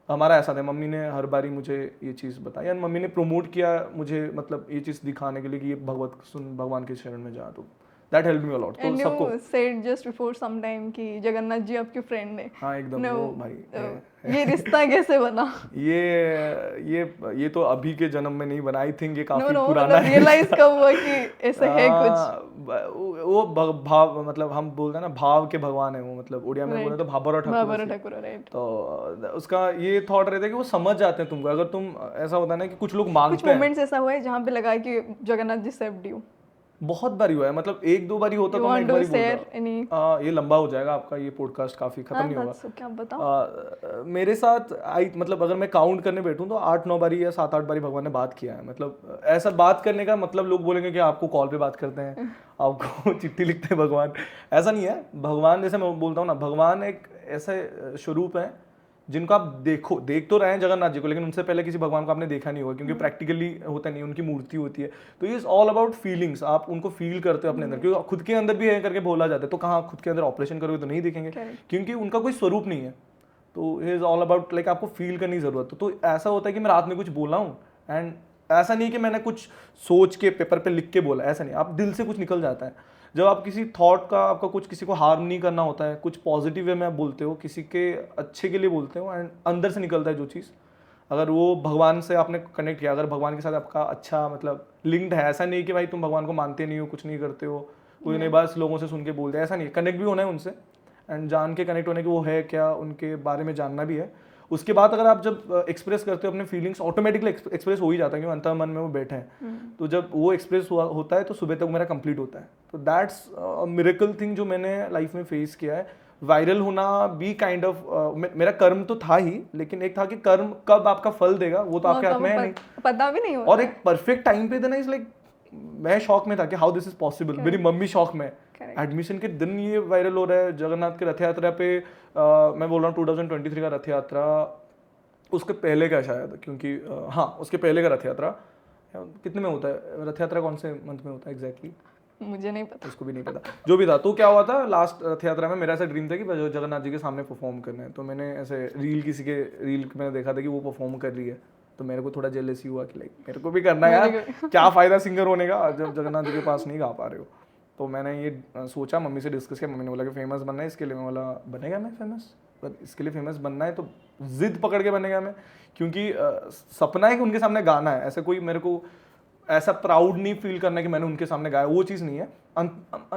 हमारा ऐसा था, मम्मी ने हर बारी मुझे ये चीज़ बताई, और मम्मी ने प्रमोट किया मुझे, मतलब ये चीज़ दिखाने के लिए कि ये भगवान के शरण में जा, तो that help me a lot. तो सबको said just before some time कि जगन्नाथ जी आपके फ्रेंड है। हाँ एकदम No, वो भाई ये रिश्ता कैसे बना? ये तो अभी के जन्म में नहीं बना, आई थिंक ये काफी नो पुराना है। रियलाइज कब हुआ कि ऐसे है कुछ? वो भाव, मतलब हम बोलते हैं ना भाव के भगवान है वो, मतलब उड़िया में बोले तो भाबरा ठाकुर। ठाकुर, राइट। तो उसका ये थॉट रहता है कि वो समझ जाते हैं तुमको। अगर तुम ऐसा होता है ना कि कुछ लोग मांगते कुछ हैं, मोमेंट्स ऐसा हुआ है जहाँ पे लगा कि जगन्नाथ जी सेव्ड यू? बहुत बारी हुआ है, मतलब एक दो बारी होता तो मैं एक बारी बोलता। ये लंबा हो जाएगा आपका ये पॉडकास्ट, काफी खत्म नहीं होगा। क्या बताओ? मेरे साथ मतलब अगर मैं काउंट करने बैठूं तो 8-9 बारी या 7-8 बारी भगवान ने बात किया है। मतलब ऐसा बात करने का मतलब लोग बोलेंगे कि आपको कॉल पे बात करते हैं, आपको चिट्ठी लिखते हैं भगवान, ऐसा नहीं है। भगवान, जैसे मैं बोलता हूँ ना, भगवान एक ऐसे स्वरूप है जिनको आप देख तो रहे हैं जगन्नाथ जी को, लेकिन उनसे पहले किसी भगवान को आपने देखा नहीं होगा, क्योंकि प्रैक्टिकली होता नहीं, उनकी मूर्ति होती है। तो ये इज ऑल अबाउट फीलिंग्स, आप उनको फील करते हो अपने अंदर, क्योंकि खुद के अंदर भी है करके बोला जाता है। तो कहाँ खुद के अंदर ऑपरेशन करोगे तो नहीं दिखेंगे, क्योंकि उनका कोई स्वरूप नहीं है। तो इज ऑल अबाउट लाइक आपको फील करने की जरूरत है। तो ऐसा होता है कि मैं रात में कुछ बोला हूँ, एंड ऐसा नहीं कि मैंने कुछ सोच के पेपर पे लिख के बोला, ऐसा नहीं, आप दिल से कुछ निकल जाता है। जब आप किसी थॉट का, आपका कुछ किसी को हार्म नहीं करना होता है, कुछ पॉजिटिव वे में आप बोलते हो, किसी के अच्छे के लिए बोलते हो, एंड अंदर से निकलता है जो चीज़, अगर वो भगवान से आपने कनेक्ट किया, अगर भगवान के साथ आपका अच्छा मतलब लिंक्ड है, ऐसा नहीं कि भाई तुम भगवान को मानते नहीं हो, कुछ नहीं करते हो, कोई नहीं बस लोगों से सुन के बोलते, ऐसा नहीं, कनेक्ट भी होना है उनसे, एंड जान के कनेक्ट होने की वो है क्या, उनके बारे में जानना भी है। उसके बाद अगर आप जब एक्सप्रेस करते हो अपने फीलिंग्स, ऑटोमेटिकली एक्सप्रेस हो ही जाता है, क्योंकि अंतर मन में वो बैठे हैं। तो जब वो एक्सप्रेस होता है तो सुबह तक मेरा कंप्लीट होता है। तो दैट्स मिरेकल थिंग जो मैंने लाइफ में फेस किया है। वायरल होना भी काइंड ऑफ मेरा कर्म तो था ही, लेकिन एक था कि कर्म कब आपका फल देगा वो तो आपके हाथ में है नहीं, पता भी नहीं होता। और एक परफेक्ट टाइम पे देना इज लाइक, मैं शॉक में था कि हाउ दिस इज पॉसिबल। मेरी मम्मी शॉक में, एडमिशन के दिन ये वायरल हो रहा है। जगन्नाथ के रथ यात्रा पे मैं बोल रहा हूँ 2023 का रथ यात्रा, उसके पहले का शायद, क्योंकि हाँ उसके पहले का रथ यात्रा कितने में होता है, रथ यात्रा कौन से मंथ में होता है एग्जैक्टली, मुझे नहीं पता, उसको भी नहीं पता, जो भी था। तो क्या हुआ था लास्ट रथ यात्रा में, मेरा ऐसा ड्रीम था कि जगन्नाथ जी के सामने परफॉर्म करना है। तो मैंने ऐसे किसी के रील मैंने देखा था कि वो परफॉर्म कर रही है, तो मेरे को थोड़ा जेलसी हुआ कि लाइक मेरे को भी करना है यार, क्या फ़ायदा सिंगर होने का जब जगन्नाथ जी के पास नहीं गा पा रहे हो। तो मैंने ये सोचा, मम्मी से डिस्कस किया, मम्मी ने बोला कि फेमस बनना है इसके लिए। मैं बोला बनेगा मैं फेमस, पर इसके लिए फेमस बनना है तो जिद पकड़ के बनेगा मैं, क्योंकि सपना है कि उनके सामने गाना है। ऐसे कोई मेरे को ऐसा प्राउड नहीं फील करना कि मैंने उनके सामने गाया, वो चीज़ नहीं है।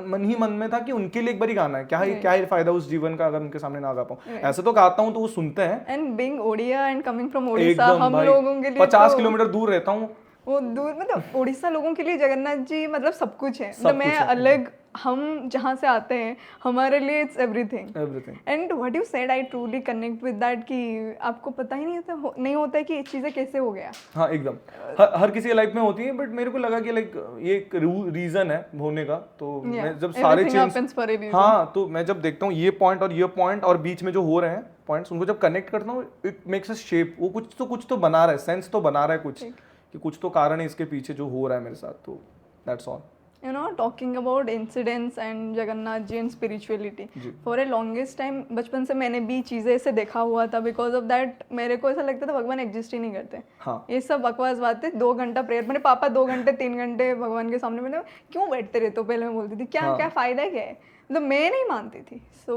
मन ही मन में था कि उनके लिए एक बार ही गाना है, क्या ही फायदा उस जीवन का अगर उनके सामने ना गा पाऊँ। ऐसे तो गाता हूँ तो वो सुनते हैं, and being Odia and coming from Odisha, हम लोगों के लिए 50 किलोमीटर दूर रहता हूँ, वो दूर, मतलब उड़ीसा लोगों के लिए जगन्नाथ जी मतलब सब कुछ है। मतलब मैं अलग हम जहाँ से आते हैं हमारे लिए it's everything everything. And what you said I truly connect with that कि आपको पता ही नहीं होता है कि ये चीज़ें कैसे हो गया। हाँ एकदम, हर किसी की लाइफ में होती है, बट मेरे को लगा कि लाइक ये एक रीजन है होने का। तो मैं जब सारे चेंज, हाँ तो मैं जब देखता हूँ ये पॉइंट और बीच में जो हो रहे हैं पॉइंट्स, उनको जब कनेक्ट करता हूँ, इट मेक्स अ शेप। वो कुछ तो बना रहा है, सेंस तो बना रहा है कुछ, कि कुछ तो कारण है इसके पीछे जो हो रहा है मेरे साथ। तो that's all. You know, talking about incidents and Jagannath ji and spirituality, for a longest time बचपन से मैंने भी चीज़ें ऐसे देखा हुआ था, because of that मेरे को ऐसा लगता था भगवान एग्जिस्ट ही नहीं करते। हाँ। ये सब बकवास बातें। 2 घंटा प्रेयर, मेरे पापा 2 घंटे 3 घंटे भगवान के सामने, मैंने क्यों बैठते रहते हो, पहले मैं बोलती थी क्या क्या फ़ायदा क्या है, मतलब मैं नहीं मानती थी। सो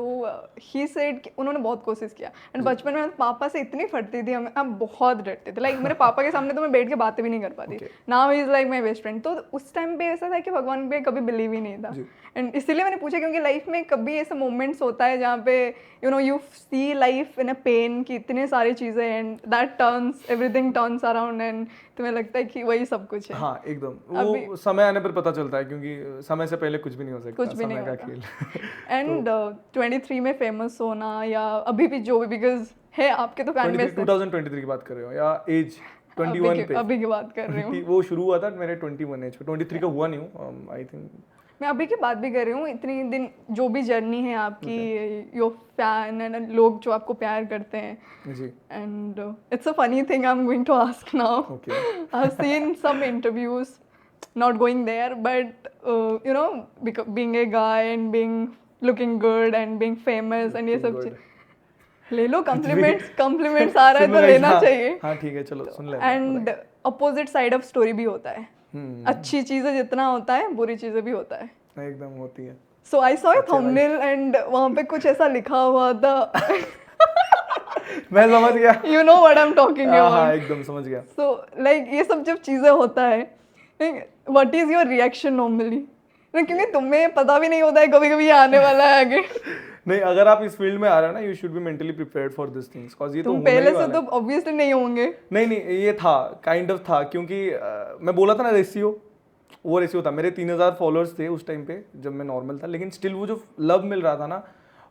ही सेड कि उन्होंने बहुत कोशिश किया। एंड बचपन में पापा से इतनी फटती थी, हम बहुत डरते थे। लाइक मेरे पापा के सामने तो मैं बैठ के बातें भी नहीं कर पाती। Now he is like my best friend. तो उस टाइम पे ऐसा था कि भगवान पे कभी बिलीव ही नहीं था। एंड इसीलिए मैंने पूछा, क्योंकि लाइफ में कभी ऐसे मोमेंट्स होता है जहाँ पे you know you see life in a pain, कि इतने सारी चीज़ें and that turns, everything turns around, and तुम्हें लगता है कि वही सब कुछ है। हाँ एकदम, वो समय आने पर पता चलता है, क्योंकि समय से पहले कुछ भी नहीं हो सकता, कुछ भी नहीं समय का खेल। एंड 23 में फेमस होना या अभी भी जो भी, बिकॉज है आपके तो फैन बेस। 2023 की बात कर रहे हो या एज 21 पे? अभी की बात कर रही हूँ। वो शुरू हुआ था मेरे 21 एज पे, 23 का हुआ नहीं हूँ आई थिंक। मैं अभी की बात भी कर रही हूँ। इतनी दिन जो भी जर्नी है आपकी, योर फैन एंड लोग जो आपको प्यार करते हैं जी। And it's a funny thing I am going to ask now. I have seen some interviews, not going there, but you know, being a guy and being looking good and being famous and ये सब चीज ले लो, कॉम्प्लीमेंट्स आ रहा है तो लेना चाहिए। हाँ ठीक है, चलो सुन ले। And opposite side of story भी होता है। अच्छी चीजें जितना होता है, बुरी चीजें भी होता है, एकदम होती है। So I saw a thumbnail and वहाँ पे कुछ ऐसा लिखा हुआ था। मैं समझ गया, you know what I'm talking about। हाँ एकदम समझ गया। so like ये सब जब चीजें होता है, what is your reaction normally? क्योंकि तुम्हें पता भी नहीं होता है कभी कभी ये आने वाला है आगे। नहीं, अगर आप इस फील्ड में आ रहे हो ना, you should be mentally prepared for this things, because ये तो पहले से तो ऑब्वियसली नहीं होंगे। नहीं, ये था काइंड ऑफ था, क्योंकि मैं बोला था ना रेशियो, वो रेशियो था। मेरे 3000 फॉलोअर्स थे उस टाइम पे जब मैं नॉर्मल था, लेकिन स्टिल वो जो लव मिल रहा था ना,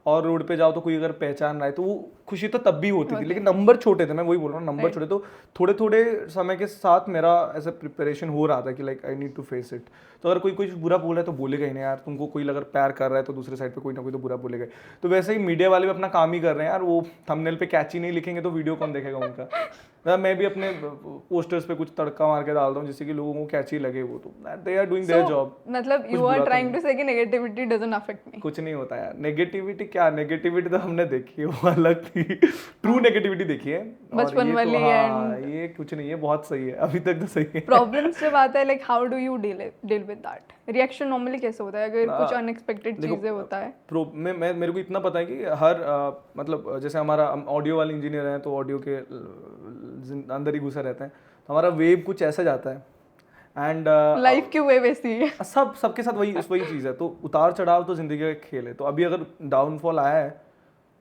और रोड पे जाओ तो कोई अगर पहचान रहा है तो वो खुशी तो तब भी होती थी, लेकिन नंबर छोटे थे। मैं वही बोल रहा हूँ, नंबर छोटे। तो थोड़े थोड़े समय के साथ मेरा ऐसा प्रिपरेशन हो रहा था कि like I need to face it. तो अगर कोई बुरा बोल रहा है तो बोलेगा ही नहीं यार, तुमको कोई अगर प्यार कर रहा है तो दूसरे साइड पे कोई ना कोई तो बुरा बोलेगा। तो वैसे ही मीडिया वाले भी अपना काम ही कर रहे हैं यार, वो थंबनेल पे कैची नहीं लिखेंगे तो वीडियो कौन देखेगा उनका। मैं भी अपने पोस्टर्स पे कुछ तड़का मार के डालता हूँ जिससे कि लोगों को कैची लगे, वो तो they are doing their job. मतलब you are trying to say कि नेगेटिविटी डजंट अफेक्ट मी। कुछ नहीं होता यार, नेगेटिविटी क्या, नेगेटिविटी तो हमने देखी है, वो अलग थी। ट्रू नेगेटिविटी देखी है बचपन वाली। हाँ, ये कुछ नहीं है, बहुत सही है, अभी तक तो सही है। प्रॉब्लम्स जब आता है, like how do you deal with that? Reaction normally कैसे होता है अगर कुछ अनएक्सपेक्टेड चीजें होता है? मेरे को इतना पता है कि हर मतलब जैसे हमारा ऑडियो वाले इंजीनियर हैं तो ऑडियो के अंदर ही घुसा रहता है, तो हमारा वेव कुछ ऐसा जाता है। एंड लाइफ की वेव ऐसी है, सबके साथ वही चीज़ है। तो उतार चढ़ाव तो जिंदगी का एक खेल है। तो अभी अगर डाउनफॉल आया है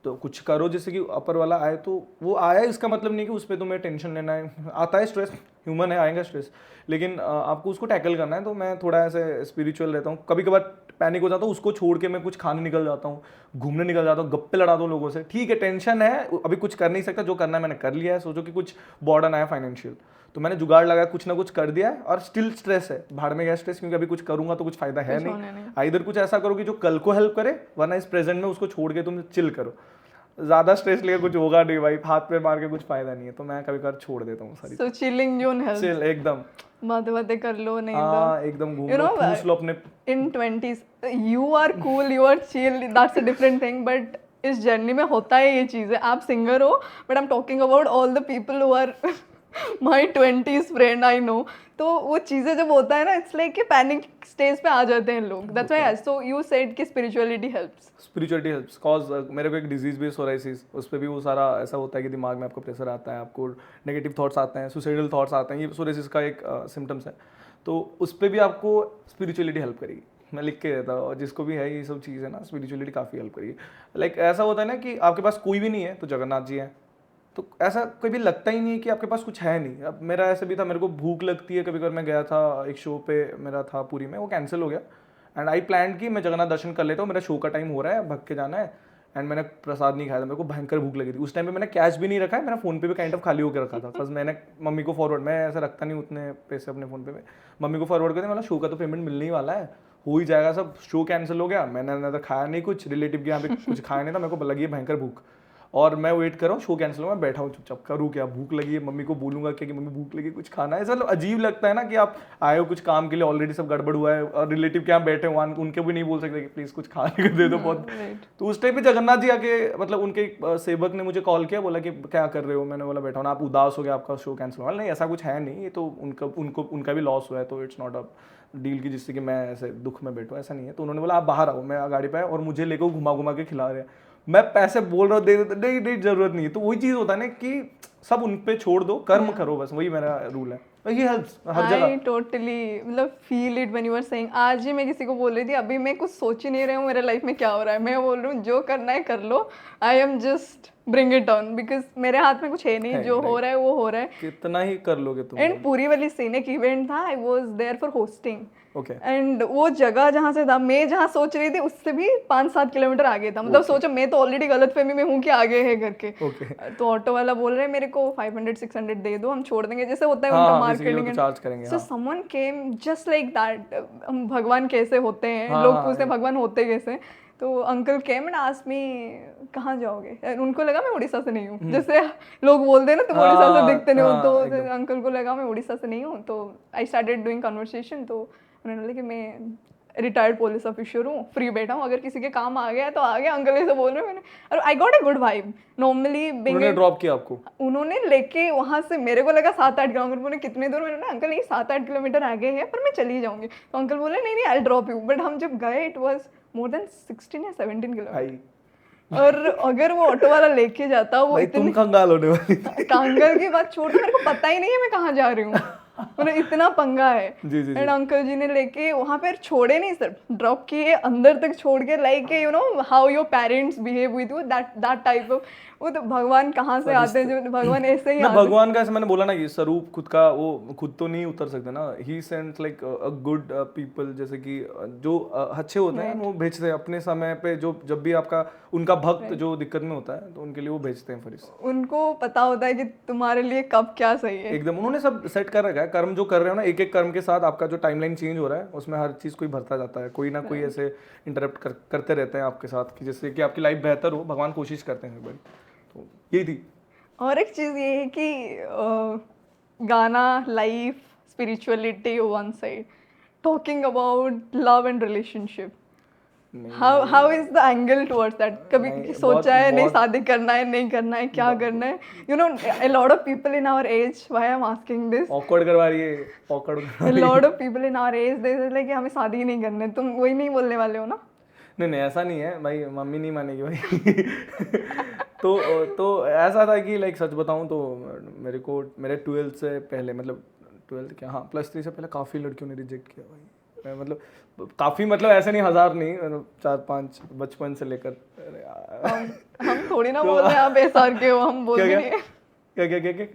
तो कुछ करो, जैसे कि अपर वाला आए तो वो आया, इसका मतलब नहीं कि उस पर तुम्हें टेंशन लेना है। आता है स्ट्रेस, ह्यूमन है, आएगा स्ट्रेस, लेकिन आपको उसको टैकल करना है। तो मैं थोड़ा ऐसे स्पिरिचुअल रहता हूँ। कभी कभार पैनिक हो जाता हूँ, उसको छोड़ के मैं कुछ खाने निकल जाता हूँ, घूमने निकल जाता हूँ, गप्पे लड़ाता हूँ लोगों से। ठीक है, टेंशन है, अभी कुछ कर नहीं सकता, जो करना है मैंने कर लिया है। सोचो कि कुछ बॉर्डन आया फाइनेंशियल, तो मैंने जुगाड़ लगाया, कुछ ना कुछ कर दिया है, और स्टिल स्ट्रेस है, भाड़ में गया स्ट्रेस, क्योंकि अभी कुछ करूंगा तो कुछ फायदा है नहीं। इधर कुछ ऐसा करो कि जो कल को हेल्प करे, वरना इस प्रेजेंट में उसको छोड़ के तुम चिल करो। ज्यादा स्ट्रेस लेकर कुछ होगा नहीं भाई, हाथ पे मार के कुछ फायदा नहीं है। तो मैं कभी कभार छोड़ देता हूँ सारी। सो चिलिंग जोन हेल्प्स। चिल एकदम, बातें कर लो, नहीं तो एकदम घूम लो, ठूस लो अपने। In 20s you are cool, you are chill, that's a different thing. But इस जर्नी में होता है ये चीज़ें। आप सिंगर हो, but I am talking about all the people who are my 20s friend, I know. तो वो चीज़ें जब होता है ना, इट्स लाइक कि पैनिक स्टेज पे आ जाते हैं लोग। That's why so you said कि spirituality helps. Spirituality helps cause मेरे को एक डिजीज भी है, सोराइसिस। उस पर भी वो सारा ऐसा होता है कि दिमाग में आपको प्रेशर आता है, आपको नेगेटिव थॉट्स आते हैं, सुसाइडल थॉट्स आते हैं। ये सोराइसिस का एक सिम्टम्स है। तो उस पर भी आपको स्पिरिचुअलिटी हेल्प करेगी। मैं लिख के देता हूँ, और जिसको भी है ये सब चीज़ है ना, स्पिरिचुअलिटी काफ़ी हेल्प करेगी। लाइक ऐसा होता है ना कि आपके पास कोई भी नहीं है तो जगन्नाथ जी हैं। तो ऐसा कभी लगता ही नहीं है कि आपके पास कुछ है नहीं। अब मेरा ऐसा भी था, मेरे को भूख लगती है कभी कभी। मैं गया था एक शो पे, मेरा था पुरी में, वो कैंसिल हो गया। एंड आई प्लान कि मैं जगन्नाथ दर्शन कर लेता हूँ, मेरा शो का टाइम हो रहा है, भग के जाना है। एंड मैंने प्रसाद नहीं खाया था, मेरे को भयंकर भूख लगी थी उस टाइम पे। मैंने कैश भी नहीं रखा है, मेरा फोन पे भी काइंड ऑफ खाली होकर रखा था। बस मैंने मम्मी को फॉरवर्ड, मैं ऐसा रखता नहीं उतने पैसे अपने फोन पे में, मम्मी को फॉरवर्ड कर दिया। मतलब शो का तो पेमेंट मिलने ही वाला है, हो ही जाएगा सब। शो कैंसिल हो गया, मैंने ना तो खाया नहीं कुछ, रिलेटिव के यहाँ पे कुछ खाया नहीं था, मेरे को लगी है भयंकर भूख। और मैं वेट कर रहा हूँ, शो कैंसिल हुआ, मैं बैठा हूँ चुपचाप, करूँ क्या, भूख लगी है, मम्मी को बोलूंगा क्या कि मम्मी भूख लगी, कुछ खाना है। ऐसा अजीब लगता है ना कि आप आए हो कुछ काम के लिए, ऑलरेडी सब गड़बड़ हुआ है, और रिलेटिव के यहाँ बैठे हो, उनके भी नहीं बोल सकते कि प्लीज कुछ खाने को दे दो बहुत। तो उस टाइम पे जगन्नाथ जी आके, मतलब उनके सेवक ने मुझे कॉल किया, बोला कि क्या कर रहे हो। मैंने बोला बैठा हूँ ना, आप उदास हो गया, आपका शो कैंसिल हुआ। नहीं ऐसा कुछ है नहीं, ये तो उनका भी लॉस हुआ है, तो इट्स नॉट अ डील की जिससे कि मैं ऐसे दुख में बैठूँ, ऐसा नहीं है। तो उन्होंने बोला आप बाहर आओ, मैं गाड़ी पे आया और मुझे लेकर घुमा घुमा के खिला रहे हैं। मैं पैसे बोल रहा हूँ दे दे, नहीं जरूरत नहीं है। तो वही चीज़ होता है ना कि सब उन पे छोड़ दो, कर्म करो बस, वही मेरा रूल है। ये हेल्प्स हर जगह। आई टोटली मतलब feel it when you are saying. आज ही मैं किसी को बोल रही थी, अभी मैं कुछ सोच ही नहीं रही हूँ मेरे लाइफ में क्या हो रहा है, मैं बोल रही हूँ जो करना है कर लो, I am just bring it on, because मेरे हाथ में कुछ है नहीं, जो हो रहा है वो हो रहा है, कितना ही कर लोगे तुम। एंड पूरी वाली सीन एक इवेंट था, I was there for hosting, okay. And वो जगह जहाँ से था, मैं जहाँ सोच रही थी उससे भी 5-7 किलोमीटर आगे था। मतलब सोचो, मैं तो ऑलरेडी गलतफहमी में हूँ कि आगे है घर के। तो ऑटो वाला बोल रहे मेरे को 500-600 दे दो, हम छोड़ देंगे, जैसे होता है उनका मार्केटिंग। चार्ज करेंगे। So someone came just like that, भगवान कैसे होते हैं, लोग पूछते हैं भगवान होते कैसे। तो uncle came and asked me कहाँ जाओगे, उनको लगा मैं उड़ीसा से नहीं हूँ, जैसे लोग बोलते हैं ना तुम उड़ीसा से दिखते नहीं हो, तो अंकल को लगा मैं उड़ीसा से नहीं हूँ। तो आई स्टार्टेड डूइंग कन्वर्सेशन। तो उन्होंने बोला कि मैं रिटायर्ड पुलिस ऑफिसर हूँ, फ्री बैठा हूँ, अगर किसी के काम आ गया तो आ गया। अंकल ऐसे बोल रहे हैं, मैंने और I got a good vibe. Normally उन्होंने ड्रॉप किया आपको? उन्होंने लेके वहाँ से, मेरे को लगा 7-8 किलोमीटर, बोले कितने दूर, मैंने बोला अंकल ये 7-8 किलोमीटर आगे है पर मैं चली जाऊंगी। तो अंकल बोले नहीं आई ड्रॉप यू, बट हम जब गए इट वॉज मोर देन 16 या 17 किलोमीटर। और अगर वो ऑटो वाला लेके जाता, वो तुम कंगाल होने वाली। कंगाल की बात छोड़, मेरे को पता ही नहीं है मैं कहाँ जा रही हूँ, मतलब इतना पंगा है। एंड अंकल जी ने लेके वहाँ पे छोड़े नहीं सर, ड्रॉप किए अंदर तक छोड़ के, like you know how your parents behave with you, that type of. वो तो भगवान कहाँ से आते हैं, जो भगवान ऐसे ही आते हैं। भगवान का, ऐसे मैंने बोला ना कि स्वरूप खुद का, वो खुद तो नहीं उतर सकते ना, he sends like a good people, जैसे कि जो अच्छे होते हैं वो भेजते हैं अपने समय पे, जो जब भी आपका उनका भक्त जो दिक्कत में होता है तो उनके लिए वो भेजते हैं फरिश्ते। उनको पता होता है कि तुम्हारे लिए कब क्या सही है, एकदम उन्होंने सब सेट कर रखा है। कर्म जो कर रहे हो ना, एक एक कर्म के साथ आपका जो टाइमलाइन चेंज हो रहा है, उसमें हर चीज़ कोई भरता जाता है, कोई ना कोई ऐसे इंटरप्ट करते रहते हैं आपके साथ कि जिससे कि आपकी लाइफ बेहतर हो। भगवान कोशिश करते हैं भाई, तो यही थी। और एक चीज़ ये है कि गाना, life, spirituality one side, talking about love and relationship, how is the angle towards that? कभी सोचा है नहीं शादी करना है, नहीं करना है, क्या करना है? You know, a lot of people in our age, why I'm asking this? Awkward करवा रही है, awkward। A lot of people in our age, they say like कि हमें शादी ही नहीं करना है। तुम वही नहीं बोलने वाले हो ना? नहीं ऐसा नहीं है भाई, मम्मी नहीं मानेगी भाई। तो ऐसा था कि लाइक सच बताऊं तो मेरे 12th से पहले, मतलब 12th क्या, हाँ +3 से पहले काफ़ी लड़कियों ने रिजेक्ट किया भाई। मैं मतलब काफ़ी, मतलब ऐसे नहीं, 1000 नहीं, 4-5 बचपन से लेकर। हम थोड़ी ना बोल रहे हैं आप SR के हो, हम बोल भी नहीं। क्या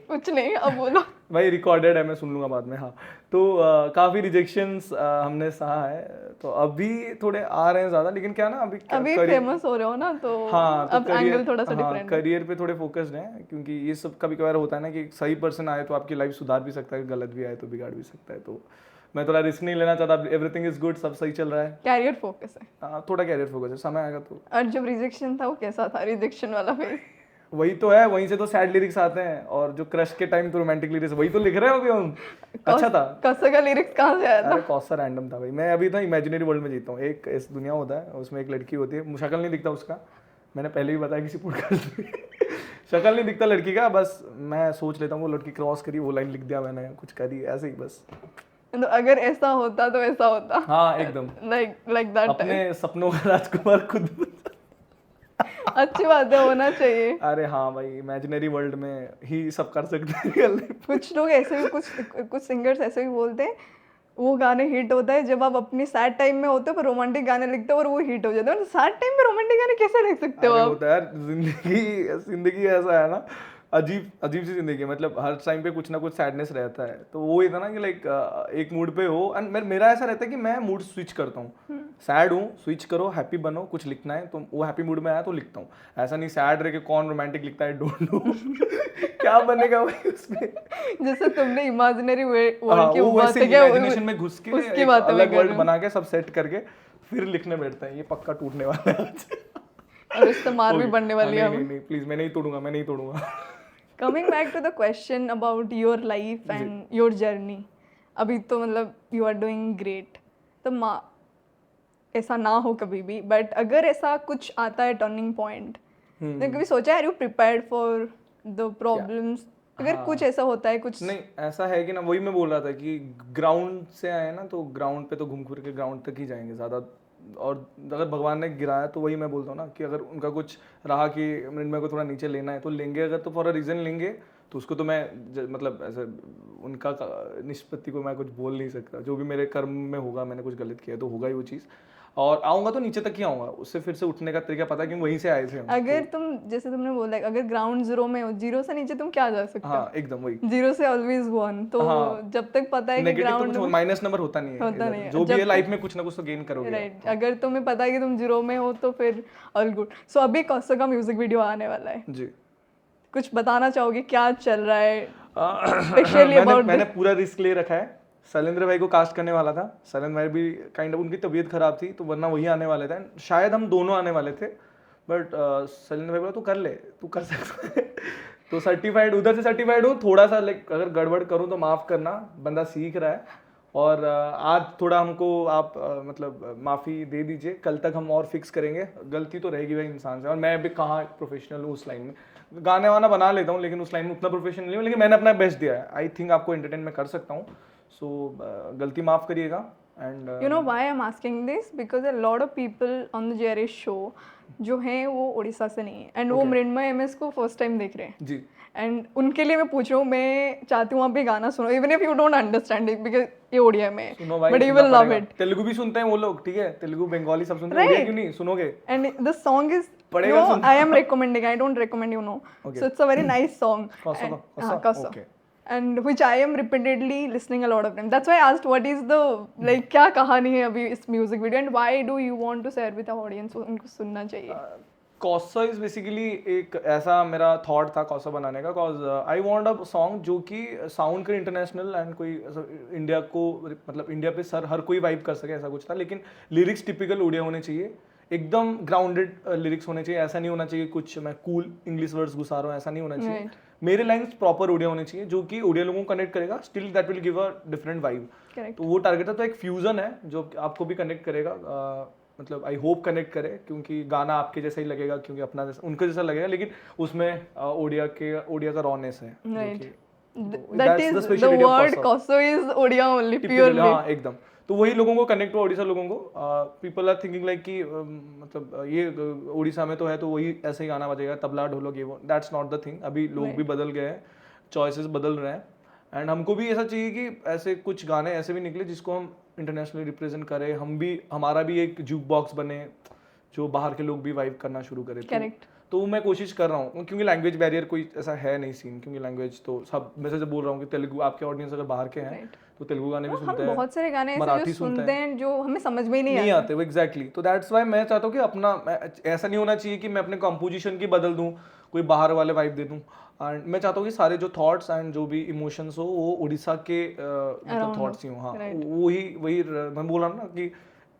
कुछ नहीं, अब बोलो भाई, रिकॉर्डेड है, मैं सुन लूंगा बाद में। हाँ, तो काफ़ी रिजेक्शंस हमने सहा है, तो अभी थोड़े आ रहे हैं ज़्यादा, लेकिन क्या ना अभी फेमस हो रहे हो ना, तो हाँ, तो अब एंगल थोड़ा सा डिफरेंट है। करियर पे थोड़े फोकस्ड हैं, क्योंकि ये सब कभी कभार होता है ना कि सही पर्सन आए तो आपकी लाइफ सुधार भी सकता है, गलत भी आए तो बिगाड़ भी सकता है। तो मैं थोड़ा रिस्क नहीं लेना चाहता, एवरीथिंग इज गुड, सब सही चल रहा है, कैरियर फोकस है। हाँ, थोड़ा कैरियर फोकस है, समय आएगा तो। और जब रिजेक्शन था वो कैसा था, रिजेक्शन वाला फेज? वही तो है, वहीं से तो सैड लिरिक्स आते हैं, और जो क्रश के टाइम तो रोमांटिक लिरिक्स, वही तो लिख रहे हो अभी हम। अच्छा था। कौसा का लिरिक्स कहाँ से आया था? अरे कौसा रैंडम था भाई, मैं अभी तो इमेजिनरी वर्ल्ड में जीता हूँ। एक इस दुनिया होता है, उसमें एक लड़की होती है, शक्ल नहीं दिखता उसका, मैंने पहले भी बताया किसी पॉडकास्ट में। शक्ल नहीं दिखता लड़की का, बस मैं सोच लेता हूँ वो लड़की क्रॉस करी, वो लाइन लिख दिया मैंने, कुछ करी, ऐसे ही बस। तो अगर ऐसा होता तो ऐसा होता। हाँ एकदम, लाइक दैट, अपने सपनों का राजकुमार खुद। अच्छी बात है, होना चाहिए। अरे हाँ भाई, इमेजिनरी वर्ल्ड में ही सब कर सकते हैं। कुछ लोग ऐसे भी, कुछ सिंगर्स ऐसे भी बोलते हैं, वो गाने हिट होता है जब आप अपनी सैड टाइम में होते हो, पर रोमांटिक गाने लिखते हो और वो हिट हो जाते हैं। सैड टाइम में रोमांटिक गाने कैसे लिख सकते हो आप? होता है यार, जिंदगी ऐसा है ना, अजीब अजीब सी जिंदगी है, मतलब हर टाइम पे कुछ ना कुछ सैडनेस रहता है। तो वो था ना कि लाइक एक मूड पे हो, एंड मेरा ऐसा रहता है कि मैं मूड स्विच करता हूँ। सैड हूँ, स्विच करो, हैप्पी बनो, कुछ लिखना है तो वो हैप्पी मूड में आया तो लिखता हूँ। ऐसा नहीं सैड रह के कौन रोमांटिक लिखता है, डोंट नो क्या बनेगा भाई उसमें। जैसे तुमने इमेजिनरी हाँ, वर्ल्ड की वो बात वैसे है क्या, इमेजिनेशन में घुस के उसकी एक बात मैं अलग कर वर्ल्ड रही हूँ। बना के सब सेट करके फिर लिखने बैठता है। ये पक्का टूटने वाला है आज। और उससे मार भी Okay. पड़ने वाली है नहीं हमें। नहीं प्लीज, मैं नहीं तोड़ूंगा, मैं नहीं तोड़ूंगा। Coming back to the question about your life and your journey, अभी तो मतलब यू आर डूइंग ग्रेट, तो ऐसा ना हो कभी भी, बट अगर ऐसा कुछ आता है टर्निंग पॉइंट, तो कभी सोचा है you prepared for the problems, अगर हाँ। कुछ ऐसा होता है कुछ? नहीं ऐसा है कि ना, वही मैं बोल रहा था कि ग्राउंड से आए ना तो ग्राउंड पे तो घूम फिर के ग्राउंड तक ही जाएंगे ज़्यादा। और अगर भगवान ने गिराया तो वही मैं बोलता हूँ ना कि अगर उनका कुछ रहा कि मेरे को थोड़ा नीचे लेना है तो लेंगे, अगर तो फॉर अ रीज़न लेंगे तो उसको तो मैं मतलब ऐसे उनका निष्पत्ति को मैं कुछ बोल नहीं सकता। जो भी मेरे कर्म में होगा, मैंने कुछ गलत किया तो होगा ही वो चीज़। और आऊँगा तो नीचे तक ही आऊँगा, उससे फिर से उठने का तरीका पता है कि वहीं से आए थे हम। अगर तुम जैसे तुमने बोला अगर ग्राउंड जीरो में हो, जीरो से नीचे तुम क्या जा सकते हो? हाँ एकदम वही। जीरो से ऑलवेज वन, तो हाँ। जब तक पता है कि नेगेटिव तो ग्राउंड कुछ माइनस नंबर होता नहीं है होता इधर। नहीं है। जो भी जब है लाइफ में कुछ ना कुछ तो गेन करोगे राइट, अगर तुम्हें पता है कि तुम जीरो में हो तो फिर ऑल गुड। सो अभी कौसो का म्यूजिक वीडियो आने वाला है, जी। कुछ बताना चाहोगे क्या चल रहा है स्पेशली अबाउट मैंने पूरा रिस्क ले रखा है। शैलेंद्र भाई को कास्ट करने वाला था, शैलेंद्र भाई भी काइंड ऑफ उनकी तबीयत खराब थी तो वरना वही आने वाले थे, शायद हम दोनों आने वाले थे, बट शैलेंद्र भाई बोला तू कर ले, तू कर सकता है। तो सर्टिफाइड, उधर से सर्टिफाइड हूँ, थोड़ा सा लाइक अगर गड़बड़ करूँ तो माफ़ करना, बंदा सीख रहा है। और आज थोड़ा हमको आप मतलब माफ़ी दे दीजिए, कल तक हम और फिक्स करेंगे। गलती तो रहेगी भाई इंसान से, और मैं भी कहाँ प्रोफेशनल हूँ उस लाइन में, गाने वाना बना लेता हूँ लेकिन उस लाइन में उतना प्रोफेशनल नहीं हूँ, लेकिन मैंने अपना बेस्ट दिया है। आई थिंक आपको एंटरटेन में कर सकता हूँ, सो गलती माफ़ करिएगा। And you know why I am asking this, because a lot of people on the JRS show जो हैं वो उड़ीसा से नहीं है, एंड वो मृण्मय एमएस को फर्स्ट टाइम देख रहे हैं जी, एंड उनके लिए मैं पूछ रहा हूँ, मैं चाहती हूँ आप भी गाना सुनो, even if you don't understand it because ये ओडिया में है, सुनो भाई, बट यू सुनना विल लव पड़ेगा। इट। तेलुगु भी सुनते हैं वो लोग, ठीक है, तेलुगु बंगाली सब सुनते हैं, उड़िया क्यों नहीं सुनोगे? And the song is, पड़ेगा no, सुनना। I am recommending, I don't recommend, you know. Okay. So it's a very nice song. Kosa, And- Kosa? Kosa. Okay. And which I am repeatedly listening a lot of time. That's why I asked what is the, like, क्या कहानी है अभी इस music video and why do you want to share with the audience? उनको सुनना चाहिए। कौसा इज बेसिकली एक ऐसा मेरा थॉट था कौसा बनाने का, cause I want a song जो कि साउंड करे इंटरनेशनल एंड कोई इंडिया को, मतलब इंडिया पे सर हर कोई वाइब कर सके, ऐसा कुछ था। लेकिन लिरिक्स टिपिकल उड़िया होने चाहिए, एकदम ग्राउंडेड लिरिक्स होने चाहिए। ऐसा नहीं होना चाहिए कुछ मैं कूल इंग्लिश वर्ड्स घुसा रहा हूँ, ऐसा नहीं होना चाहिए। Right. मेरे लाइन्स प्रॉपर उड़िया होने चाहिए जो कि उड़िया लोगों को कनेक्ट करेगा, still that will give a different vibe. Correct. तो वो टारगेट है, तो एक फ्यूजन है जो आपको भी कनेक्ट करेगा, मतलब आई होप कनेक्ट करे, क्योंकि गाना आपके जैसा ही लगेगा, क्योंकि अपना जैसा उनके जैसा लगेगा, लेकिन उसमें ओडिया का रॉनेस है। Right. तो That that's the is the speciality of word Kosa. Koso is Odia only, Typical, purely. हाँ एकदम। तो वही लोगों को कनेक्ट हुआ, उड़ीसा लोगों को। पीपल आर थिंकिंग लाइक कि मतलब ये उड़ीसा में तो है तो वही ऐसे ही गाना बजेगा, तबला ढोलक ये वो, दैट्स नॉट द थिंग। अभी लोग भी बदल गए हैं, चॉइसेस बदल रहे हैं, एंड हमको भी ऐसा चाहिए कि ऐसे कुछ गाने ऐसे भी निकले जिसको हम इंटरनेशनली रिप्रेजेंट करें, हम भी, हमारा भी एक जूक बॉक्स बने जो बाहर के लोग भी वाइब करना शुरू करें। Correct. तो मैं कोशिश कर रहा हूँ, क्योंकि लैंग्वेज बैरियर कोई ऐसा है नहीं सीन, क्योंकि लैंग्वेज तो सब, मैं से बोल रहा हूँ कि तेलुगु, आपके ऑडियंस अगर बाहर के हैं तो तेलुगु गाने भी हम सुनते हैं, बहुत सारे गाने ऐसे मराठी जो सुनते हैं जो हमें समझ में ही नहीं नहीं आते। आते वो एग्जैक्टली। तो दैट्स वाई मैं चाहता हूँ कि अपना, ऐसा नहीं होना चाहिए कि मैं अपने कंपोजिशन की बदल दूँ, कोई बाहर वाले वाइब दे दूँ। एंड मैं चाहता हूँ कि सारे जो थॉट्स एंड जो भी इमोशंस हो वो उड़ीसा के मतलब थॉट्स ही हो। हाँ, वही मैं बोल रहा हूँ ना कि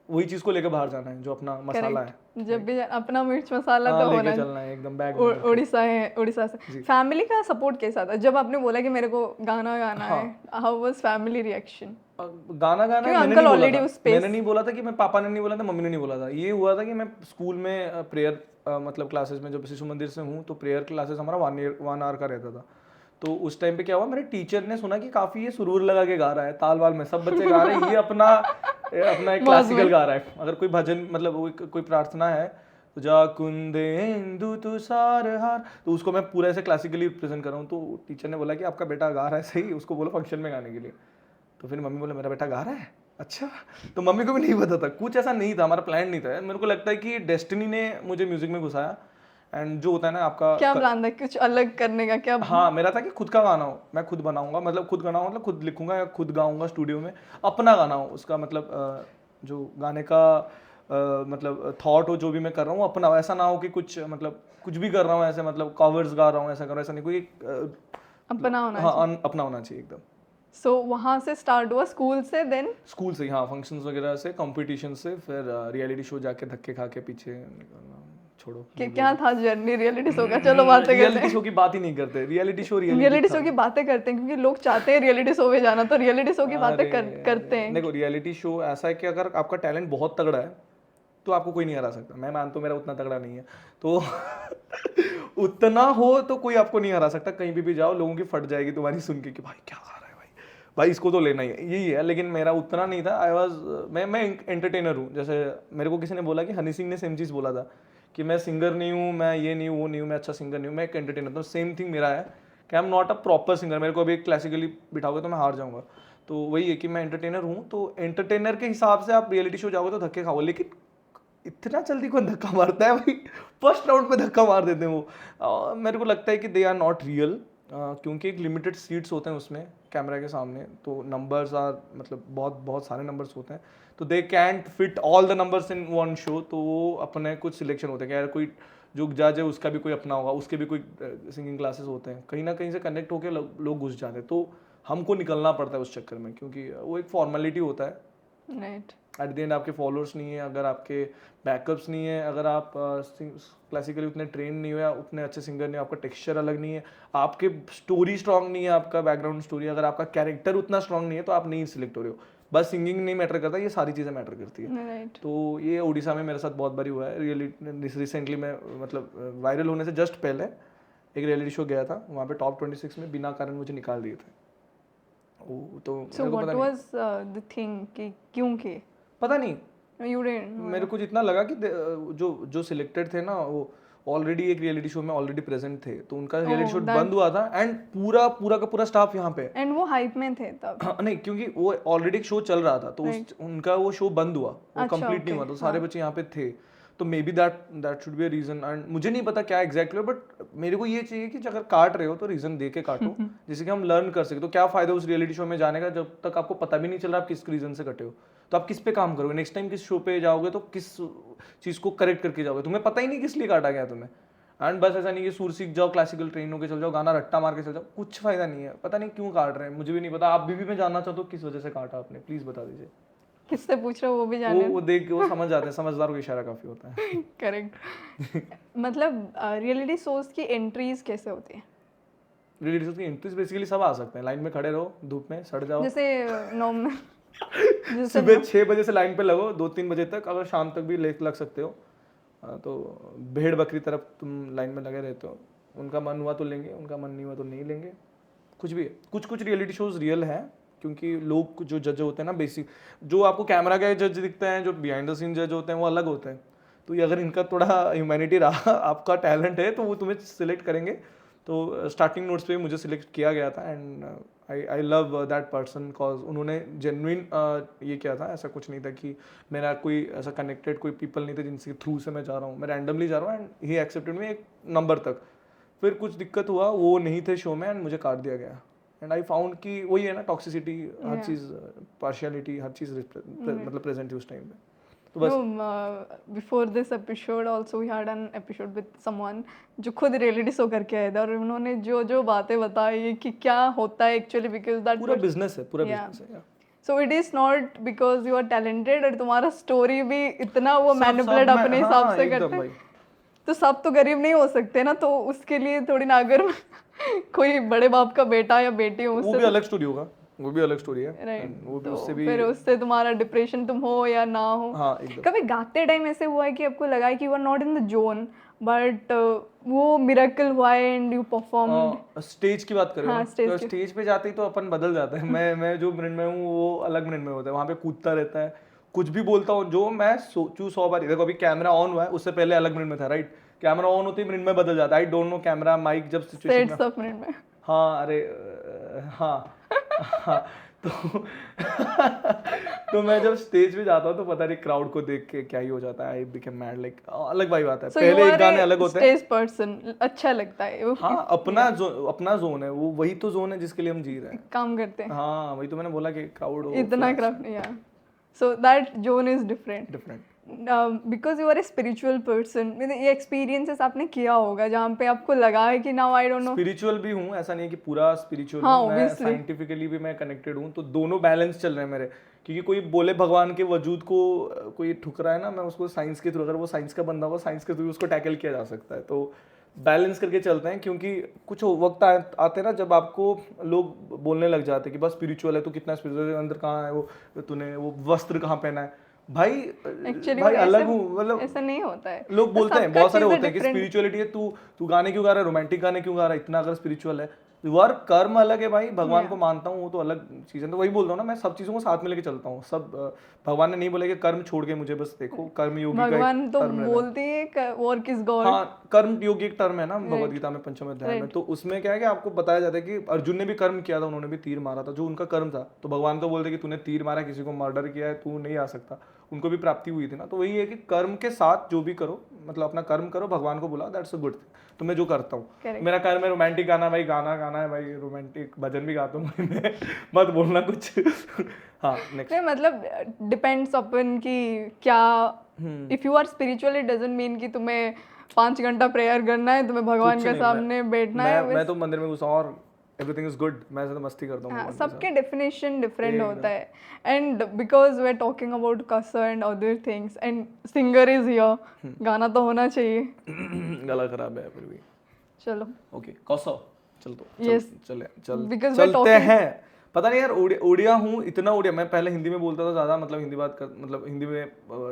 वही चीज को लेकर बाहर जाना है, जो अपना मसाला है, जब भी अपना मिर्च मसाला तो लेके होना चलना है एकदम बैग। उड़ीसा है, उड़ीसा से। फैमिली का सपोर्ट कैसा था जब आपने बोला कि मेरे को गाना गाना है? How was family reaction? गाना मैंने नहीं बोला था कि मैं, पापा ने नहीं बोला था, मम्मी ने नहीं बोला था। ये हुआ था कि मैं स्कूल में प्रेयर मतलब क्लासेस में, जब शिशु मंदिर से हूँ तो प्रेयर क्लासेस हमारा 1 आवर का रहता था। तो उस टाइम पे क्या हुआ, मेरे टीचर ने सुना कि काफी ये सुरूर लगा के गा रहा है, ताल वाल में सब बच्चे गा रहे हैं, ये अपना एक क्लासिकल गा रहा है। अगर कोई भजन मतलब कोई प्रार्थना है तो जा कुंदेंदु तुषार हार, तो उसको मैं पूरा ऐसे क्लासिकली रिप्रेजेंट कर रहा हूँ। तो टीचर ने बोला कि आपका बेटा गा रहा है सही, उसको बोलो फंक्शन में गाने के लिए। तो फिर मम्मी बोले मेरा बेटा गा रहा है, अच्छा। तो मम्मी को भी नहीं पता था, कुछ ऐसा नहीं था, हमारा प्लान नहीं था। मेरे को लगता है कि डेस्टिनी ने मुझे म्यूजिक में घुसाया, एंड जो होता है ना आपका क्या प्लान था कुछ अलग करने का क्या? हाँ मेरा था कि खुद का गाना हो, मैं खुद बनाऊंगा, मतलब खुद गाना हो मतलब खुद लिखूंगा या खुद गाऊंगा स्टूडियो में, अपना गाना हो, उसका मतलब जो गाने का मतलब थॉट हो, जो भी मैं कर रहा हूँ अपना हो, ऐसा ना हो कि कुछ मतलब कुछ भी कर रहा हूँ ऐसे, मतलब कवर्स गा रहा हूँ ऐसा कर रहा हूँ, ऐसा नहीं, कोई अपना होना हाँ चाहिए। अपना होना चाहिए एकदम। सो वहाँ से स्टार्ट हुआ स्कूल से, देन स्कूल से ही, हाँ फंक्शंस वगैरह से, कंपटीशन से, फिर रियलिटी शो जाके धक्के खा के पीछे निकलना, छोड़ो क्या था जर्नी रियलिटी शो का? चलो बातें करते रियलिटी हैं। शो की बात ही नहीं करते, रियलिटी शो रियलिटी था। शो की बातें करते हैं क्योंकि लोग चाहते हैं रियलिटी शो में जाना, तो रियलिटी शो की बातें करते हैं। देखो रियलिटी शो ऐसा है कि अगर आपका टैलेंट बहुत तगड़ा है तो आपको कोई नहीं हरा सकता। मैं मानता हूँ मेरा उतना तगड़ा नहीं है, तो उतना हो तो कोई आपको नहीं हरा सकता। कहीं भी जाओ लोगों की फट जाएगी तुम्हारी सुन के कि भाई क्या गा रहा है भाई, भाई इसको तो लेना ही है, यही है। लेकिन मेरा उतना नहीं था। आई वाज मैं एंटरटेनर हूँ। जैसे मेरे को किसी ने बोला कि हनी सिंह ने सेम चीज़ बोला था कि मैं सिंगर नहीं हूँ, मैं ये नहीं हूँ, वो नहीं हूँ, मैं अच्छा सिंगर नहीं हूँ, मैं एक एंटरटेनर हूँ। सेम थिंग मेरा है कि I am not a proper singer. मेरे को अभी क्लासिकली बिठाओगे तो मैं हार जाऊंगा। तो वही है कि मैं एंटरटेनर हूँ, तो एंटरटेनर के हिसाब से आप रियलिटी शो जाओगे तो धक्के खाओगे। लेकिन इतना जल्दी कौन धक्का मारता है भाई, फर्स्ट राउंड पे धक्का मार देते हैं वो। मेरे को लगता है कि दे आर नॉट रियल, क्योंकि एक लिमिटेड सीट्स होते हैं उसमें कैमरा के सामने, तो नंबर्स आर मतलब बहुत बहुत सारे नंबर्स होते हैं, तो they can't fit all the numbers in one show. तो वो अपने कुछ सिलेक्शन होते हैं कि यार कोई जो जज है उसका भी कोई अपना होगा, उसके भी कोई सिंगिंग क्लासेस होते हैं, कहीं ना कहीं से कनेक्ट होकर लोग घुस जाते हैं। तो हमको निकलना पड़ता है उस चक्कर में, क्योंकि वो एक फॉर्मेलिटी होता है। राइट। एट द एंड आपके फॉलोअर्स नहीं है, अगर आपके बैकअप्स नहीं है, अगर आप क्लासिकली उतने ट्रेन नहीं हो या उतने अच्छे सिंगर नहीं हो, आपका टेक्सचर अलग नहीं है, आपके स्टोरी स्ट्रांग नहीं है, आपका बैकग्राउंड स्टोरी, अगर आपका कैरेक्टर उतना स्ट्रांग नहीं है, तो आप नहीं सिलेक्ट हो रहे हो। बस सिंगिंग नहीं मैटर करता, ये सारी चीज़ें मैटर करती है। राइट। तो ये उड़ीसा में मेरे साथ बहुत बारी हुआ है। रिसेंटली मैं मतलब वायरल होने से जस्ट पहले एक रियलिटी शो गया था, वहाँ पे टॉप 26 में बिना कारण मुझे निकाल दिए थे। तो so what was the thing कि क्यों के पता नहीं, यू डिडंट? मेरे को जितना लगा कि जो सिलेक्टेड थे ना वो ऑलरेडी एक रियलिटी शो में ऑलरेडी प्रेजेंट थे, तो उनका रियलिटी शो बंद हुआ था। एंड पूरा पूरा का पूरा स्टाफ यहाँ पे, एंड वो हाइप में थे तब। हाँ, नहीं क्योंकि वो ऑलरेडी एक शो चल रहा था, तो उनका वो शो बंद हुआ, वो कंप्लीट नहीं हुआ, तो सारे बच्चे यहाँ पे थे। तो maybe that should be a reason. And मुझे नहीं पता क्या एग्जैक्टली, बट मेरे को ये चाहिए कि अगर काट रहे हो तो रीजन दे के काटो, जिससे कि हम लर्न कर सके। तो क्या फायदा उस रियलिटी शो में जाने का जब तक आपको पता भी नहीं चल रहा आप किस रीजन से कटे हो। तो आप किस पे काम करोगे, नेक्स्ट टाइम किस शो पे जाओगे तो किस चीज़ को करेक्ट करके जाओगे, तुम्हें पता ही नहीं किस लिए काटा गया तुम्हें। एंड बस ऐसा नहीं कि सुर सीख जाओ, क्लासिकल ट्रेन होकर चल जाओ, गाना रट्टा मार के चल जाओ, कुछ फायदा नहीं है। पता नहीं क्यों काट रहे हैं, मुझे भी नहीं पता। आप भी मैं जानना चाहता हूँ किस वजह से काटा आपने, प्लीज बता दीजिए। किससे पूछ रहे हो वो भी जाने? वो देख के वो समझ जाते हैं, समझदार को इशारा काफी होता है। करेक्ट। मतलब रियलिटी शोज की एंट्रीज कैसे होती है? रियलिटी शो की एंट्रीज बेसिकली सब आ सकते हैं। लाइन में खड़े रहो, धूप में सड़ जाओ, जैसे नॉर्मल सुबह 6 बजे से लाइन पे लगो 2-3 बजे तक, अगर शाम तक भी लग सकते हो। तो भेड़ बकरी तरफ तुम लाइन में लगे रहते हो, उनका मन हुआ तो लेंगे, उनका मन नहीं हुआ तो नहीं लेंगे, कुछ भी है। कुछ रियलिटी शोज रियल है, क्योंकि लोग जो जज होते हैं ना, बेसिक जो आपको कैमरा के जज दिखते हैं, जो बिहाइंड द सीन जज होते हैं वो अलग होते हैं। तो ये अगर इनका थोड़ा ह्यूमैनिटी रहा, आपका टैलेंट है, तो वो तुम्हें सिलेक्ट करेंगे। तो स्टार्टिंग नोट्स पे मुझे सिलेक्ट किया गया था, and I love that person cause उन्होंने जेन्युइन ये किया था। ऐसा कुछ नहीं था कि मेरा कोई ऐसा कनेक्टेड कोई पीपल नहीं थे जिनके थ्रू से मैं जा रहा हूँ, मैं रैंडमली जा रहा हूँ, एंड ही एक्सेप्टेड मी एक नंबर तक। फिर कुछ दिक्कत हुआ, वो नहीं थे शो में, एंड मुझे काट दिया गया। एंड आई फाउंड कि वही है ना, टॉक्सिसिटी, हर चीज़, पार्शियलिटी, हर चीज़ मतलब प्रेजेंट थी उस टाइम पे। तो बस before this episode also we had an episode with someone जो खुद रियलिटी शो करके आए थे, और उन्होंने जो बातें बताई कि क्या होता है एक्चुअली, बिकॉज दैट पूरा बिजनेस है, पूरा बिजनेस है। So it is not because you are talented, और तुम्हारा स्टोरी भी इतना वो मैनिपुलेट अपने हिसाब से करते हैं, तो सब तो गरीब नहीं हो सकते ना। तो उसके लिए थोड़ी ना, अगर कोई बड़े बाप का बेटा या बेटी हो, वो भी अलग स्टोरी होगा, वो भी अलग स्टोरी है। राइट। वो भी तो उससे भी फिर उससे तुम्हारा डिप्रेशन तुम हो या ना हो। हाँ, एकदम। कभी गाते टाइम ऐसे हुआ है कि आपको लगा है कि you are not in the zone, but वो मिरेकल हुआ है एंड यू परफॉर्म्ड? स्टेज की बात करें, हाँ, तो स्टेज पे जाते ही तो अपन बदल जाते हैं। मैं जो मिनट में हूँ वो अलग मिनट में होता है, वहाँ पे कूदता रहता है, कुछ भी बोलता हूँ जो मैं सोचूं 100 बार। देखो अभी कैमरा ऑन हुआ है, उससे पहले अलग मिनट में था, राइट? कैमरा ऑन होते ही मिनट में बदल जाता है। I don't know camera mike जब सिचुएशन सब मिनट में। हाँ, अरे हाँ हाँ, तो तो मैं जब स्टेज पे जाता हूँ तो पता नहीं क्राउड को देख के क्या ही हो जाता है, आई बिकम मैड, लाइक अलग वाइब आता है। So पहले you एक are गाने a अलग होते हैं। stage person, अच्छा लगता है वो। हाँ, अपना जोन है वो, वही तो जोन है जिसके लिए हम जी रहे हैं। काम करते हैं हाँ, वही तो मैंने बोला कि क्राउड हो, इतना क्राउड, या so that zone is different. Different. Because you are a spiritual person, ये एक्सपीरियंसेस आपने किया होगा जहाँ पे आपको लगा है कि now I don't know. Spiritual भी हूँ, ऐसा नहीं है कि पूरा स्पिरिचुअल हाँ, हूँ, मैं obviously। साइंटिफिकली भी मैं कनेक्टेड हूँ, तो दोनों बैलेंस चल रहे हैं मेरे। क्योंकि कोई बोले भगवान के वजूद को कोई ठुकरा है ना, मैं उसको साइंस के थ्रू, अगर वो साइंस का बंदा होगा साइंस के थ्रू उसको टैकल किया जा सकता है। तो बैलेंस करके चलते हैं, क्योंकि कुछ वक्त आते हैं ना जब आपको लोग बोलने लग जाते हैं कि बस स्पिरिचुअल है तो कितना स्पिरिचुअल है, अंदर कहाँ है वो, तूने वो वस्त्र कहाँ पहना है भाई। एक्चुअली भाई अलग हूँ, मतलब ऐसा नहीं होता है। लोग बोलते हैं, सबका बहुत सारे चीज़ें होते हैं कि different। स्पिरिचुअलिटी है, तू गाने क्यों गा रहा है, रोमांटिक गाने क्यों गा रहा है, इतना अगर स्पिरिचुअल है। वर्क कर्म अलग है भाई, भगवान को मानता हूँ वो तो अलग चीज़ है। तो वही बोल रहा हूँ ना, मैं सब चीज़ों को साथ में लेके चलता हूँ। सब भगवान ने नहीं बोला कि कर्म छोड़ के मुझे बस देखो, कर्म योगी का भगवान एक तो टर्म रहता है। बोलते हैं वर्क इज गॉड। हाँ, कर्म योगी एक टर्म है ना भगवत गीता में पंचम अध्याय में, तो उसमें क्या है कि आपको बताया जाता है कि अर्जुन ने भी कर्म किया था, उन्होंने भी तीर मारा था, जो उनका कर्म था। तो भगवान तो बोलते कि तूने तीर मारा, किसी को मर्डर किया है, तू नहीं आ सकता। उनको भी प्राप्ति हुई थी ना। तो वही है कि कर्म के साथ जो भी करो, मतलब अपना कर्म करो, भगवान को बुलाओ, दैट्स अ गुड थिंग। तो मैं जो करता हूँ, मेरा कर्म है रोमांटिक गाना, भाई गाना गाना है भाई, रोमांटिक भजन भी गाता हूँ मैं मत बोलना कुछ। हाँ, नेक्स्ट। नहीं मतलब डिपेंड्स अपन कि क्या, if you are spiritual it doesn't mean कि तुम्हें 5 घंटा प्रेयर करना है, तुम्हें भगवान कुछ के नहीं, सामने बैठना है। मैं तो मंदिर में घुसा और एवरीथिंग इज गुड, मैं तो मस्ती करता हूँ हाँ, भगवान के सबके डेफिनेशन डिफरेंट होता है। And because we are talking about कसर and other things and singer is here, गाना तो होना चाहिए। साथ। गला खराब है फिर भी। चलो ओके, कौसो चल तो Yes, चल because we're चलते talking- हैं। पता नहीं यार, उड़िया हूँ, इतना उड़िया। मैं पहले हिंदी में बोलता था ज़्यादा, मतलब हिंदी बात कर, मतलब हिंदी में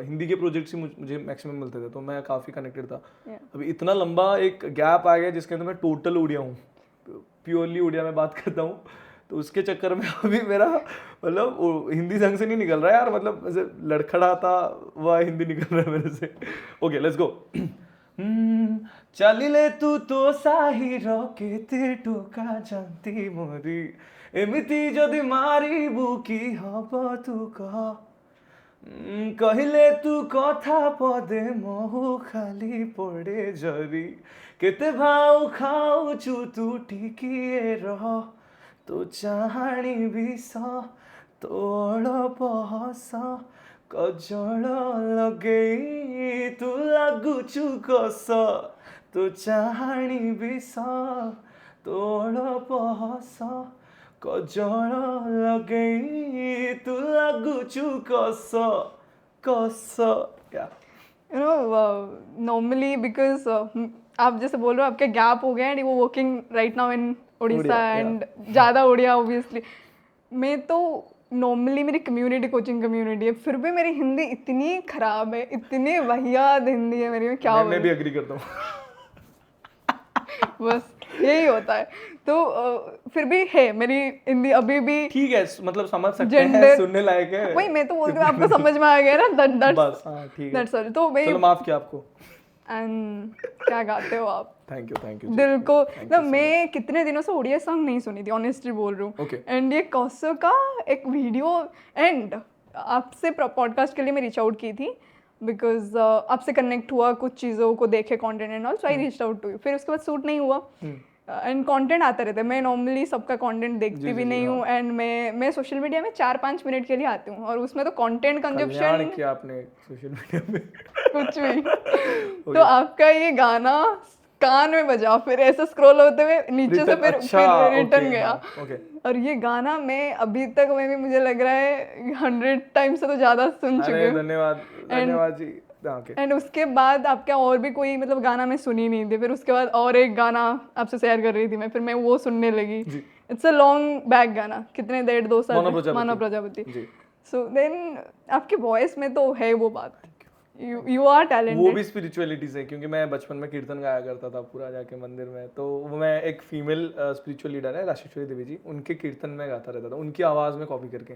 हिंदी के प्रोजेक्ट्स ही मुझे मैक्सिमम मिलते थे, तो मैं काफ़ी कनेक्टेड था। अभी इतना लंबा एक गैप आ गया जिसके अंदर मैं टोटल उड़िया हूँ, प्योरली उड़िया में बात करता हूँ। तो उसके चक्कर में अभी मेरा मतलब हिंदी ढंग से नहीं निकल रहा है यार, मतलब ऐसे लड़खड़ाता वह हिंदी निकल रहा है मेरे से। Okay, let's go. ଚାଲିଲେ ତୁ ତୋ ସାହିର କେତେ ଟୋକା ଯାନ୍ତି ମୋରି, ଏମିତି ଯଦି ମାରିବୁ କି ହବ ତୁ କହ, କହିଲେ ତୁ କଥା ପଦେ ମହୁ ଖାଲି ପଡ଼େ ଜରି, କେତେ ଭାଉ ଖାଉଛୁ ତୁ ଟିକିଏ ରହ, ତୋ ଚାହାଣି ବିଷ ତୋଳ ପହସ, କଜଳ ଲଗେଇ ତୁ ଲାଗୁଛୁ କଷ, ତୋ ଚାହାଣି ବିଷ ତୋଳ ପହସ, କଜଳ ଲଗେଇ ତୁ ଲାଗୁଛୁ କଷ କଷ। यू नो नॉर्मली बिकॉज आप जैसे बोल रहे हो आपके गैप हो गए एंड वो working right now in Orissa and ज़्यादा उड़िया ऑब्वियसली। मैं तो नॉर्मली मेरी कम्युनिटी कोचिंग कम्युनिटी है, फिर भी मेरी हिंदी इतनी खराब है, इतनी वाहियात हिंदी है मेरी, में क्या मैं भी एग्री करता हूँ। बस यही होता है। तो फिर भी है मेरी हिंदी अभी भी ठीक है, मतलब समझ सकते Gender- हैं, सुनने लायक है। वही मैं तो बोल रही हूँ, आपको समझ में आ गया ना, बस हाँ, ठीक है, दैट्स ऑल। तो मैं चलो माफ किया आपको। एंड क्या गाते हो आप, थैंक यू दिल को। मतलब मैं कितने दिनों से उड़िया सॉन्ग नहीं सुनी थी, ऑनेस्टली बोल रही हूँ। Okay. एंड ये कौसो का एक वीडियो, एंड आपसे पॉडकास्ट के लिए मैं रीच आउट की थी बिकॉज आपसे कनेक्ट हुआ, कुछ चीज़ों को देखे content and all, so I reach out to you. फिर उसके बाद सूट नहीं हुआ एंड कंटेंट आते रहते हैं। मैं नॉर्मली सबका कंटेंट देखती भी नहीं हूँ एंड मैं सोशल मीडिया में 4-5 मिनट के लिए आती हूँ और उसमें तो कंटेंट कंजप्शन किया आपने सोशल मीडिया में कुछ भी। तो आपका ये गाना कान में बजा, फिर ऐसे स्क्रॉल होते हुए नीचे से फिर रिटर्न गया। और ये गाना मैं अभी तक में भी मुझे लग रहा है 100 टाइम से तो ज़्यादा सुन चुकी हूँ। धन्यवाद जी। एंड उसके बाद आपका और भी कोई मतलब गाना मैं सुनी नहीं थी, फिर उसके बाद और एक गाना आपसे शेयर कर रही थी मैं, फिर मैं वो सुनने लगी। इट्स अ लॉन्ग बैक गाना, कितने 1.5-2 साल, मानव प्रजापति। सो देन आपकी वॉइस में तो है वो बात, यू आर टैलेंटेड। वो भी स्पिरिचुअलिटी से, क्योंकि मैं बचपन में कीर्तन गाया करता था पूरा जाके मंदिर में। तो मैं एक फीमेल स्पिरिचुअल लीडर है राशेश्वरी देवी जी, उनके कीर्तन में गाता रहता था, उनकी आवाज़ में कॉपी करके।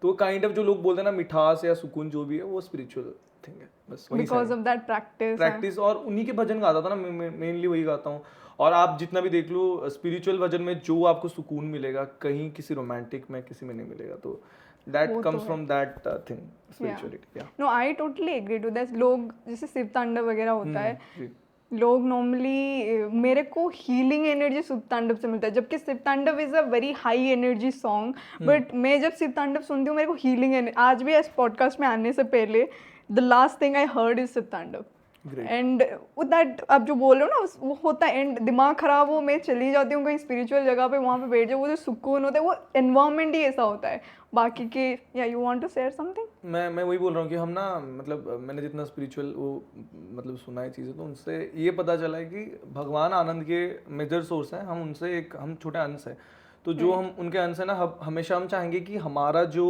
तो काइंड ऑफ जो लोग बोलते हैं ना मिठास या सुकून जो भी है, वो स्पिरिचुअल थिंग है, बस वही बिकॉज ऑफ दैट प्रैक्टिस। और उन्हीं के भजन गाता था ना, मेनली वही गाता हूँ। और आप जितना भी देख लो स्पिरिचुअल वर्जन में जो आपको सुकून मिलेगा कहीं किसी रोमांटिक में किसी में नहीं मिलेगा, तो that comes from that thing spirituality. No I totally agree to that. लोग जैसे शिव तांडव वगैरह होता है, लोग नॉर्मली मेरे को हीलिंग एनर्जी शिव तांडव से मिलता है, जबकि शिव तांडव is a very high energy song, but मैं जब शिव तांडव सुनती हूँ मेरे को हीलिंग एनर्जी, आज भी इस पॉडकास्ट में आने से पहले the last thing I heard is Shiv Tandav. And that आप जो बोल रहे हो ना वो होता है, एंड दिमाग खराब हो मैं चली जाती हूँ कहीं स्पिरिचुअल जगह पे, वहाँ पे बैठ जाओ, वो जो सुकून होता है वो एनवायरनमेंट ही ऐसा होता है। बाकी के या you want to share something? मैं वही बोल रहा हूँ कि हम ना मतलब मैंने जितना स्पिरिचुअल वो मतलब सुना है चीज़ें, तो उनसे ये पता चला है कि भगवान आनंद के मेजर सोर्स हैं, हम उनसे एक हम छोटे अंश हैं, तो जो हम उनके अंश है ना, हमेशा हम चाहेंगे कि हमारा जो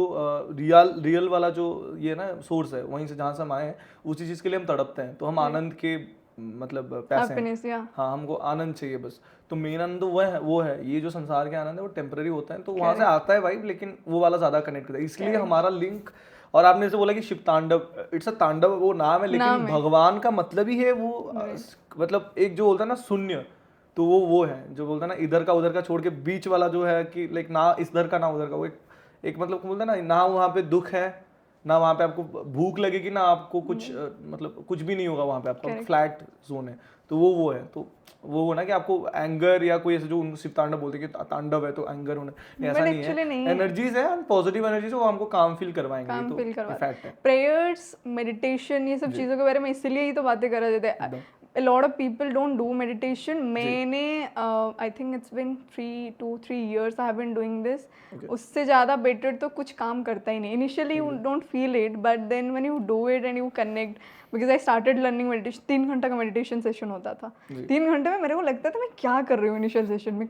रियल वाला जो ये ना सोर्स है, वहीं से जहाँ से हम आए हैं उसी चीज़ के लिए हम तड़पते हैं, तो हम आनंद के मतलब पैसे हैं, हाँ हमको आनंद चाहिए बस। तो मेन आनंद तो वो है, ये जो संसार के आनंद है वो टेम्पररी होता है, तो वहाँ से आता है वाइब, लेकिन वो वाला ज़्यादा कनेक्ट करता है, इसलिए हमारा लिंक। और आपने जैसे बोला कि शिव तांडव, इट्स अ तांडव, वो नाम है, लेकिन भगवान का मतलब ही है वो मतलब एक जो बोलता है ना शून्य, तो वो है जो बोलता है ना इधर का उधर का छोड़ के बीच वाला जो है कि लाइक ना इधर का ना उधर का, वो एक मतलब बोलता है ना वहाँ पे दुख है ना वहाँ पे आपको भूख लगेगी ना आपको कुछ मतलब कुछ भी नहीं होगा वहाँ पे, आपका फ्लैट जोन है, तो वो है। तो वो ना कि आपको एंगर या कोई ऐसे जो शिव तांडव बोलते हैं कि तांडव है तो एंगर होना, ऐसा नहीं है, एनर्जीज है, पॉजिटिव एनर्जीज, वो हमको काम फील करवाएंगे, तो इफेक्ट है। प्रेयर्स, मेडिटेशन, ये सब चीज़ों के बारे में इसीलिए ही तो बातें करा जाते हैं। A lot of people don't do meditation. मैंने I think it's been 3 years I have been doing this. उससे ज़्यादा better तो कुछ काम करता ही नहीं. Initially you don't feel it, but then when you do it and you connect, because I started learning meditation, 3 घंटा का meditation session होता था. 3 घंटे में मेरे को लगता था मैं क्या कर रही हूँ initial session में,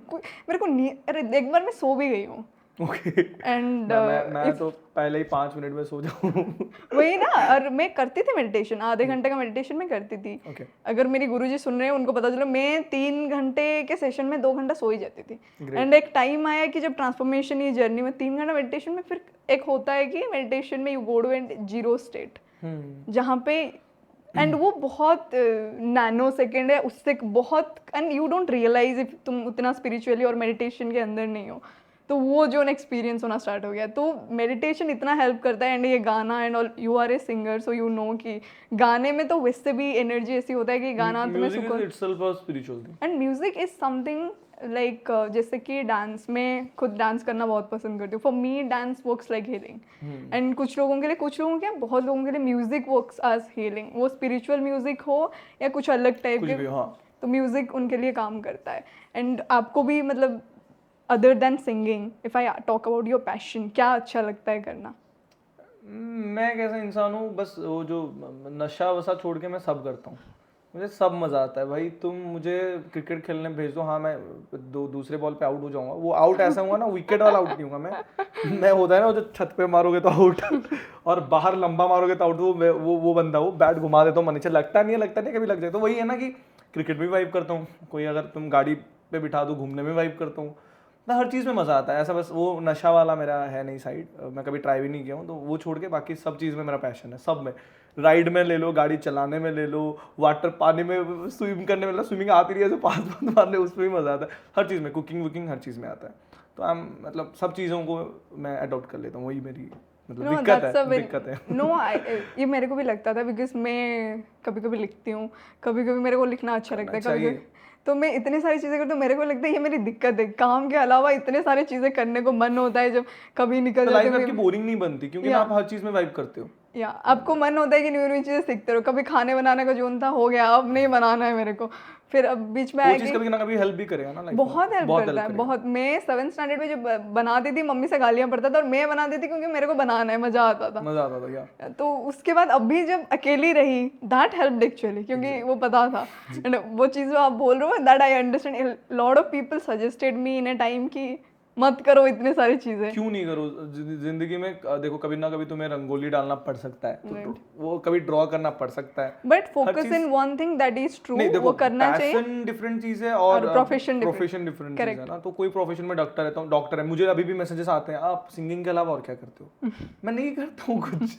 मेरे को अरे एक बार मैं सो भी गई हूँ. एंड मैं तो पहले ही 5 मिनट में सो जाऊँ वही ना, और मैं करती थी मेडिटेशन, आधे घंटे का मेडिटेशन मैं करती थी। अगर मेरी गुरुजी सुन रहे हैं उनको पता चलो, मैं 3 घंटे के सेशन में 2 घंटा सो ही जाती थी। एंड एक टाइम आया कि जब ट्रांसफॉर्मेशन ये जर्नी में 3 घंटा मेडिटेशन में, फिर एक होता है कि मेडिटेशन में you go to and zero state, जहाँ पे एंड वो बहुत नैनो सेकेंड है, उससे बहुत, and you don't realise if तुम उतना स्पिरिचुअली और मेडिटेशन के अंदर नहीं हो, तो वो जो एक्सपीरियंस होना स्टार्ट हो गया। तो मेडिटेशन इतना हेल्प करता है, एंड ये गाना and all, you are a singer so you know कि गाने में तो वैसे भी एनर्जी ऐसी होता है कि गाना तुम्हें सुकून, and music is something like जैसे कि डांस, मैं खुद डांस करना बहुत पसंद करती हूँ, for me dance works like healing, and कुछ लोगों के लिए, कुछ लोगों के, बहुत लोगों के लिए म्यूजिक वर्क्स एज हीलिंग, वो स्पिरिचुअल म्यूजिक हो या कुछ अलग टाइप के, तो म्यूजिक उनके लिए काम करता है। एंड आपको भी मतलब other than singing, if I talk about your passion, क्या अच्छा लगता है करना? मैं एक ऐसा इंसान हूँ, बस वो जो नशा वशा छोड़ के मैं सब करता हूँ, मुझे सब मज़ा आता है भाई। तुम मुझे क्रिकेट खेलने भेज दो, हाँ मैं दूसरे बॉल पे आउट हो जाऊंगा, वो आउट ऐसा हुआ ना, विकेट वाला आउट नहीं होगा मैं होता है ना वो जो छत पे मारोगे तो आउट और बाहर लंबा मारोगे तो आउट, वो बंदा वो बैट घुमा देता हूँ, मन लगता नहीं कभी लग जाए, तो वही है ना कि क्रिकेट में भी वाइब करता हूँ, कोई अगर तुम गाड़ी पे बिठा दो घूमने में वाइब करता हूँ, ना हर चीज़ में मज़ा आता है। ऐसा बस वो नशा वाला मेरा है नहीं साइड, मैं कभी ट्राई भी नहीं किया हूँ, तो वो छोड़ के बाकी सब चीज़ में मेरा पैशन है, सब में, राइड में ले लो, गाड़ी चलाने में ले लो, वाटर पानी में स्विम करने में, स्विमिंग आती रही है, पास मारने उसमें भी मज़ा आता है, हर चीज़ में, कुकिंग वुकिंग हर चीज़ में आता है, तो आई मतलब सब चीज़ों को मैं अडॉप्ट कर लेता हूँ, वही मेरी मतलब दिक्कत है। नो ये मेरे को भी लगता था, बिकॉज मैं कभी कभी लिखती हूँ, कभी कभी मेरे को लिखना अच्छा लगता है, कभी तो मैं इतनी सारी चीज़ें करती हूँ, मेरे को लगता है ये मेरी दिक्कत है, काम के अलावा इतने सारी चीज़ें करने को मन होता है, जब कभी निकल जाते हैं, आपकी बोरिंग नहीं बनती क्योंकि आप हर चीज़ में वाइब करते हो, या आपको मन होता है कि नई नई चीज़ें सीखते रहो। कभी खाने बनाने का जोन था, हो गया, अब नहीं बनाना है मेरे को, फिर अब बीच में आएगी, कभी ना कभी हेल्प भी करेगा ना, बहुत हेल्प करता है, बहुत। मैं 7th स्टैंडर्ड में जब बनाती थी, मम्मी से गालियाँ पड़ता था, और मैं बनाती थी क्योंकि मेरे को बनाना है, मजा आता था क्या। तो उसके बाद अभी जब अकेली रही, दैट हेल्प्ड एक्चुअली, क्योंकि वो पता था, एंड वो चीज़ जो आप बोल रहे हो, that I understand, lot of people suggested me in a time कि मत करो इतने सारी चीजें। क्यों नहीं करो जिंदगी में, देखो कभी ना कभी तुम्हें रंगोली डालना पड़ सकता है, तो वो कभी ड्रॉ करना पड़ सकता है, but focus in one thing that is true, वो करना चाहिए। पैशन डिफरेंट चीज है और प्रोफेशन डिफरेंट चीज है ना। तो कोई प्रोफेशन में डॉक्टर है, मुझे अभी भी मैसेजेस आते हैं, आप सिंगिंग के अलावा और क्या करते हो मैं नहीं करता हूँ कुछ,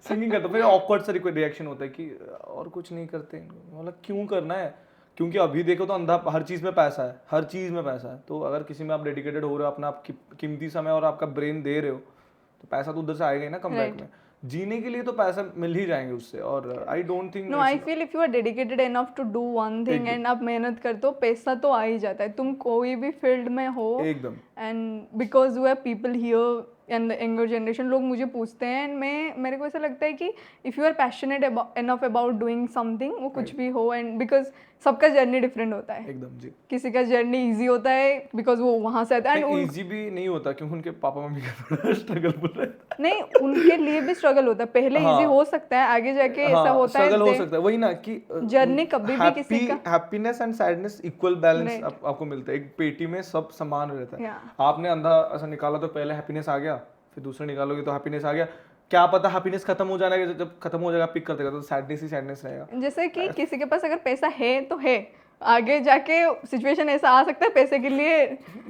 सिंगिंग करता हूँ, फिर ऑकवर्ड सा रिएक्शन होता है कि और कुछ नहीं करते, मतलब क्यों करना है, क्योंकि अभी देखो तो अंधा हर चीज़ में पैसा है, हर चीज़ में पैसा है। तो अगर किसी में आप डेडिकेटेड हो रहे हो, अपना आप कीमती समय और आपका ब्रेन दे रहे हो, तो पैसा तो उधर से आएगा ही ना कम बैक में। जीने के लिए तो पैसा मिल ही जाएंगे उससे। और I don't think no, I feel if you are dedicated enough to do one thing and आप मेहनत करते हो, पैसा तो आ ही जाता है, तुम कोई भी फील्ड में हो। एकदम। And because you have people here and the younger generation, लोग मुझे पूछते हैं एंड मेरे को ऐसा लगता है कि if you are passionate enough about doing something, वो कुछ भी हो, एंड बिकॉज सबका जर्नी डिफरेंट होता है। एकदम जी। किसी का जर्नी इजी होता है बिकॉज वो वहाँ से आता है, एंड इजी भी नहीं होता क्योंकि उनके पापा मम्मी का थोड़ा स्ट्रगल बोल रहे हैं। नहीं, उनके लिए भी स्ट्रगल होता है, पहले इजी हो सकता है, आगे जाके ऐसा होता है, स्ट्रगल हो सकता है। वही ना कि जर्नी कभी भी किसी का happiness and sadness equal balance आपको मिलता है। एक पेटी में सब समान रहता है। आपने अंधा ऐसा निकाला तो पहले हैप्पीनेस आ गया, फिर दूसरा निकालोगे तो हैप्पीनेस आ गया। क्या पता हैप्पीनेस खत्म हो जाने के, जब खत्म हो जाएगा पिक करते तो सैडनेस ही सैडनेस रहेगा। जैसे कि किसी के पास अगर पैसा है तो है, आगे जाके सिचुएशन ऐसा आ सकता है पैसे के लिए।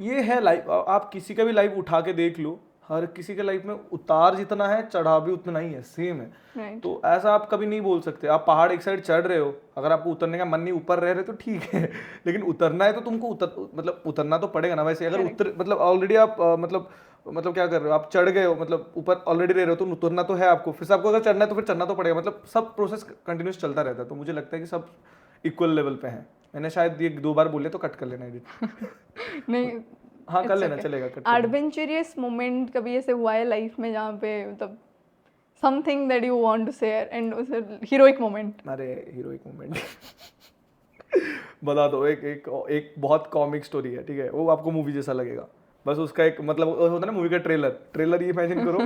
ये है लाइफ। आप किसी का भी लाइफ उठा के देख लो, हर किसी के लाइफ में उतार जितना है चढ़ाव भी उतना ही है, सेम है। तो ऐसा आप कभी नहीं बोल सकते। आप पहाड़ एक साइड चढ़ रहे हो, अगर आपको उतरने का मन नहीं, ऊपर रह रहे तो ठीक है, लेकिन उतरना है तो तुमको मतलब उतरना तो पड़ेगा ना। वैसे अगर मतलब ऑलरेडी आप मतलब क्या कर रहे हो, आप चढ़ गए हो, मतलब ऊपर ऑलरेडी रह रहे हो, तो उतरना तो है आपको, फिर से आपको अगर चढ़ना है तो फिर चढ़ना तो पड़ेगा। मतलब सब प्रोसेस कंटिन्यूस चलता रहता है। तो मुझे लगता है कि सब इक्वल लेवल पे हैं। मैंने शायद ये 2 बार बोले तो कट कर लेना एडिट। नहीं, हाँ कर लेना, चलेगा कट। एडवेंचरस मोमेंट कभी ऐसे हुआ है लाइफ में जहाँ पे मतलब something that you want to share and heroic moment? अरे हीरोइक मोमेंट बता दो। एक बहुत कॉमिक स्टोरी है, ठीक है, वो आपको मूवी जैसा लगेगा। बस उसका एक मतलब होता है ना मूवी का ट्रेलर ये इमेजिन करो।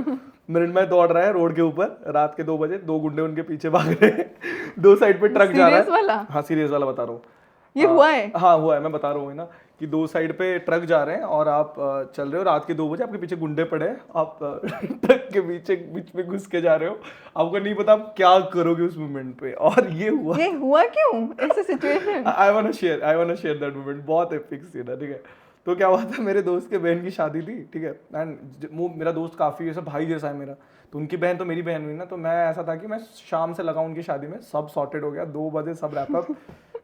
मृण्मय दौड़ रहा है रोड के ऊपर रात के 2 बजे, 2 गुंडे उनके पीछे भाग रहे हैं, 2 साइड पे ट्रक जा रहा है। वाला? हाँ सीरियस वाला बता रहा हूँ। ये हुआ है? हाँ हुआ है, मैं बता रहा हूँ ना कि 2 साइड पे ट्रक जा रहे हैं और आप चल रहे हो रात के 2 बजे, आपके पीछे गुंडे पड़े हैं, आप ट्रक के बीच में घुस के जा रहे हो, आपको नहीं पता आप क्या करोगे उस मोमेंट पे। और ये हुआ क्यों ऐसे situation? I want to share that moment. बहुत एपिक सीन है, ठीक है। तो क्या हुआ था, मेरे दोस्त के बहन की शादी थी, ठीक है, एंड वो मेरा दोस्त काफ़ी ऐसा भाई जैसा है मेरा, तो उनकी बहन तो मेरी बहन हुई ना। तो मैं ऐसा था कि मैं शाम से लगा उनकी शादी में, सब सॉर्टेड हो गया, 2 बजे सब रैप अप।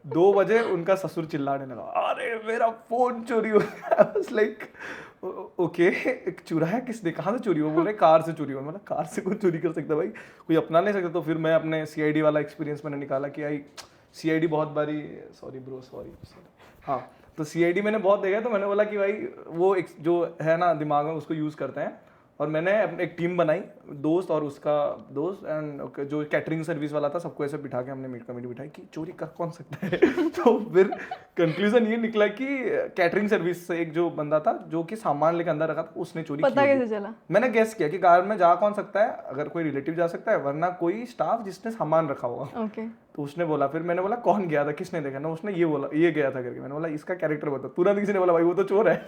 2 बजे उनका ससुर चिल्लाने लगा, अरे मेरा फोन चोरी हो गया। आई वाज लाइक ओके, चुराया किसने, कहाँ से चोरी हुआ? बोल रहे कार से चोरी हुआ। मतलब कार से कोई चोरी कर सकता भाई, कोई अपना नहीं सकता। तो फिर मैं अपने CID वाला एक्सपीरियंस मैंने निकाला कि आई CID बहुत बारी, सॉरी हाँ, तो CID मैंने बहुत देखा है। तो मैंने बोला कि भाई वो जो है ना दिमाग में, उसको यूज़ करते हैं। और मैंने एक टीम बनाई, दोस्त और उसका दोस्त एंड जो कैटरिंग सर्विस वाला था, सबको ऐसे बिठा के हमने मीट कमेटी बिठाई कि चोरी कर कौन सकता है। तो फिर कंक्लूजन ये निकला कि कैटरिंग सर्विस से एक जो बंदा था जो कि सामान लेकर अंदर रखा था, उसने चोरी की। पता कैसे चला? मैंने गेस किया कि कार में जा कौन सकता है, अगर कोई रिलेटिव जा सकता है, वरना कोई स्टाफ जिसने सामान रखा होगा। ओके। तो उसने बोला, फिर मैंने बोला कौन गया था, किसने देखा ना, उसने ये बोला ये गया था करके। मैंने बोला इसका कैरेक्टर बता। तुरंत किसी ने बोला भाई वो तो चोर है।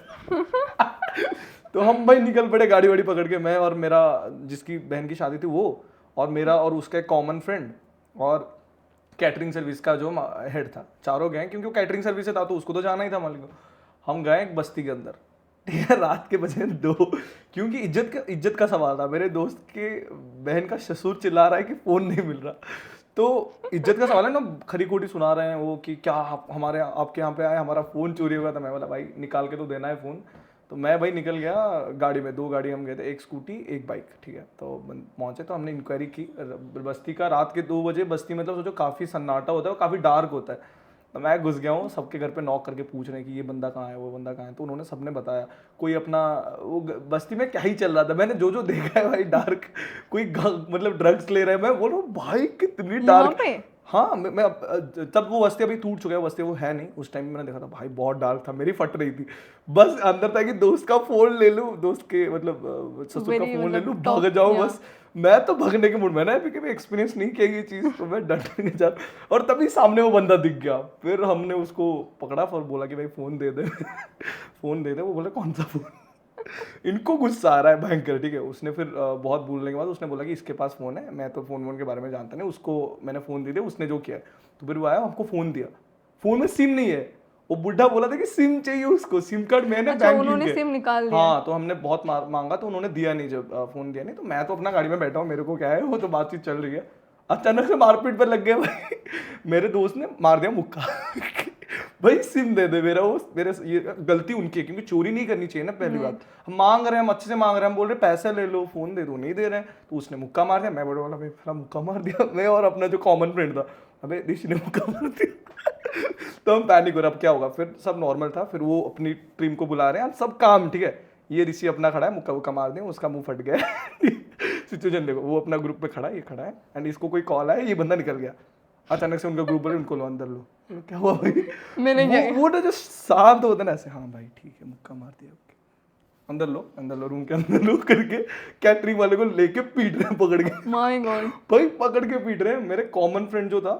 तो हम भाई निकल पड़े गाड़ी वाड़ी पकड़ के, मैं और मेरा जिसकी बहन की शादी थी वो, और मेरा और उसका एक कॉमन फ्रेंड, और कैटरिंग सर्विस का जो हेड था। चारों गए, क्योंकि वो कैटरिंग सर्विस से था तो उसको तो जाना ही था मालिक को। हम गए एक बस्ती के अंदर, ठीक है, रात के बजे 2, क्योंकि इज्जत का सवाल था। मेरे दोस्त के बहन का ससुर चिल्ला रहा है कि फ़ोन नहीं मिल रहा। तो इज्जत का सवाल है ना, खरी खोटी सुना रहे हैं वो कि क्या हमारे आपके यहाँ पे आए, हमारा फ़ोन चोरी हुआ था। मैं बोला भाई निकाल के तो देना है फ़ोन। तो मैं भाई निकल गया गाड़ी में, 2 गाड़ी हम गए थे, एक स्कूटी एक बाइक, ठीक है। तो पहुंचे तो हमने इंक्वायरी की बस्ती का। रात के 2 बजे बस्ती मतलब सोचो काफ़ी सन्नाटा होता है और काफ़ी डार्क होता है। तो मैं घुस गया हूँ, सबके घर पे नॉक करके पूछ रहे हैं कि ये बंदा कहाँ है, वो बंदा कहाँ है। तो उन्होंने सबने बताया, कोई अपना वो बस्ती में क्या ही चल रहा था। मैंने जो देखा है भाई डार्क, कोई मतलब ड्रग्स ले रहे हैं। मैं बोल रहा हूँ भाई कितनी डार्क। हाँ मैं तब वो बस्ती अभी टूट चुका है, बस्ती वो है नहीं। उस टाइम मैंने देखा था भाई बहुत डार्क था, मेरी फट रही थी। बस अंदर था कि दोस्त का फोन ले लूँ, दोस्त के मतलब ससुर का फोन ले लूँ, भाग जाऊँ बस। मैं तो भागने के मूड में ना, कभी एक्सपीरियंस नहीं किया ये चीज़, तो मैं डर के जा। और तभी सामने वो बंदा दिख गया। फिर हमने उसको पकड़ा और बोला कि भाई फ़ोन दे दे। फ़ोन दे दे। वो बोले कौन सा फ़ोन? इनको गुस्सा आ रहा है भयंकर, ठीक है। उसने फिर बहुत बोलने के बाद उसने बोला कि इसके पास फ़ोन है, मैं तो फ़ोन के बारे में जानता नहीं, उसको मैंने फ़ोन दे दिया, उसने जो किया। तो फिर वो आया, हमको फ़ोन दिया, फ़ोन में सिम नहीं है। वो बुढ़ा बोला था कि सिम चाहिए उसको, सिम कार्ड मैंने बैंक उन्होंने सिम निकाल दिया। हाँ, तो हमने बहुत मांगा तो उन्होंने दिया नहीं, जब फ़ोन दिया नहीं। तो मैं तो अपना गाड़ी में बैठा हूँ, मेरे को क्या है, वो तो बातचीत चल रही है। अचानक से मारपीट पर लग गए भाई। मेरे दोस्त ने मार दिया मुक्का। भाई सिम दे दे मेरा, वो मेरे ये गलती उनकी है क्योंकि चोरी नहीं करनी चाहिए ना पहली बात। हम मांग रहे हैं, हम अच्छे से मांग रहे हैं, हम बोल रहे हैं पैसे ले लो, फोन दे दो, नहीं दे रहे हैं, तो उसने मुक्का मार दिया। मैं बोले वाला भाई फिर मुक्का मार दिया मैं और अपना जो कॉमन फ्रेंड था, अबे ऋषि ने मुक्का मार दिया तो हम पैनिक हो रहे अब क्या होगा। फिर सब नॉर्मल था, फिर वो अपनी टीम को बुला रहे हैं, सब काम ठीक है, ये ऋषि अपना खड़ा है, मुक्का वुक्का मार दिया, उसका मुंह फट गया सिचुएशन देखो, वो अपना ग्रुप में खड़ा है, ये खड़ा है एंड इसको कोई कॉल आया, ये बंदा निकल गया, अचानक से उनका ग्रुप बोले उनको लो अंदर लो, क्या हुआ भाई? वो ना जो शांत होता है ना ऐसे, हाँ भाई ठीक है मुक्का मार दिया, ओके अंदर लो रूम के अंदर लो करके कैटरिंग वाले को लेके पीट रहे हैं पकड़ के। माय गॉड भाई पकड़ के पीट रहे हैं। मेरे कॉमन फ्रेंड जो था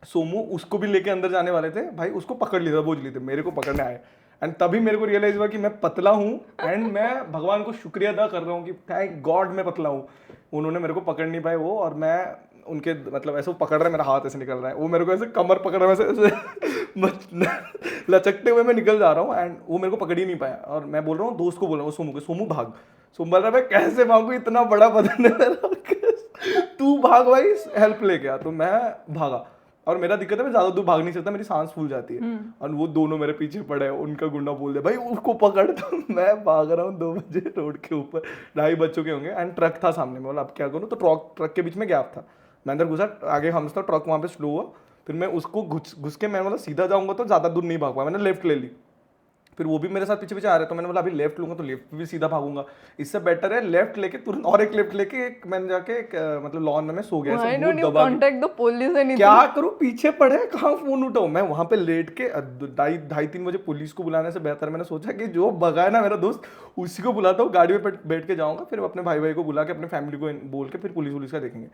सोमू, उसको भी लेके अंदर जाने वाले थे, भाई उसको पकड़ लिया था, बोझ लिए थे, मेरे को पकड़ने आए एंड तभी मेरे को रियलाइज हुआ कि मैं पतला हूँ एंड मैं भगवान को शुक्रिया अदा कर रहा हूँ कि थैंक गॉड मैं पतला हूँ। उन्होंने मेरे को पकड़ नहीं पाए वो, और मैं उनके मतलब ऐसे पकड़ रहे हैं, मेरा हाथ ऐसे निकल रहा है, वो मेरे को ऐसे कमर पकड़ रहा है ऐसे लचकते हुए मैं निकल जा रहा हूँ एंड वो मेरे को पकड़ ही नहीं पाया। और मैं बोल रहा हूँ दोस्त को बोल रहा हूँ सोमू को, सोमू भाग। सोमू बोल रहा है मैं कैसे भागू, इतना बड़ा बदन है मेरा तू भाग भाई हेल्प लेके आ। तो मैं भागा, और मेरा दिक्कत है मैं ज्यादा दूर भाग नहीं सकता, मेरी सांस फूल जाती है, और वो दोनों मेरे पीछे पड़े हैं, उनका गुंडा बोल दिया भाई उसको पकड़। तो मैं भाग रहा हूँ 2 बजे रोड के ऊपर, 2:30 बज चुके होंगे एंड ट्रक था सामने में, बोला अब क्या करूँ, तो ट्रक के बीच में गैप था, मैं अंदर घुसा, आगे हम था, ट्रक वहाँ पे स्लो हुआ, फिर मैं उसको घुस के मैं बोला सीधा जाऊंगा तो ज्यादा दूर नहीं भाग पाया, मैंने लेफ्ट ले ली, फिर वो भी मेरे साथ पीछे पीछे आ रहे, तो मैंने बोला अभी लेफ्ट लूंगा तो लेफ्ट भी सीधा भागूंगा, इससे बेटर है लेफ्ट लेके तुरंत और एक लेफ्ट लेके एक मैंने जाके एक मतलब लॉन में सो गया, why don't you contact the police anything? क्या करूं, पीछे पड़े कहाँ फोन उठाऊं, मैं वहां पे लेट के 2:30-3 बजे पुलिस को बुलाने से बेहतर मैंने सोचा कि जो भगा है ना मेरा दोस्त उसी को बुलाता हूँ, गाड़ी में बैठ के जाऊंगा, फिर अपने भाई को बुला के अपने फैमिली को बोल के फिर पुलिस का देखेंगे।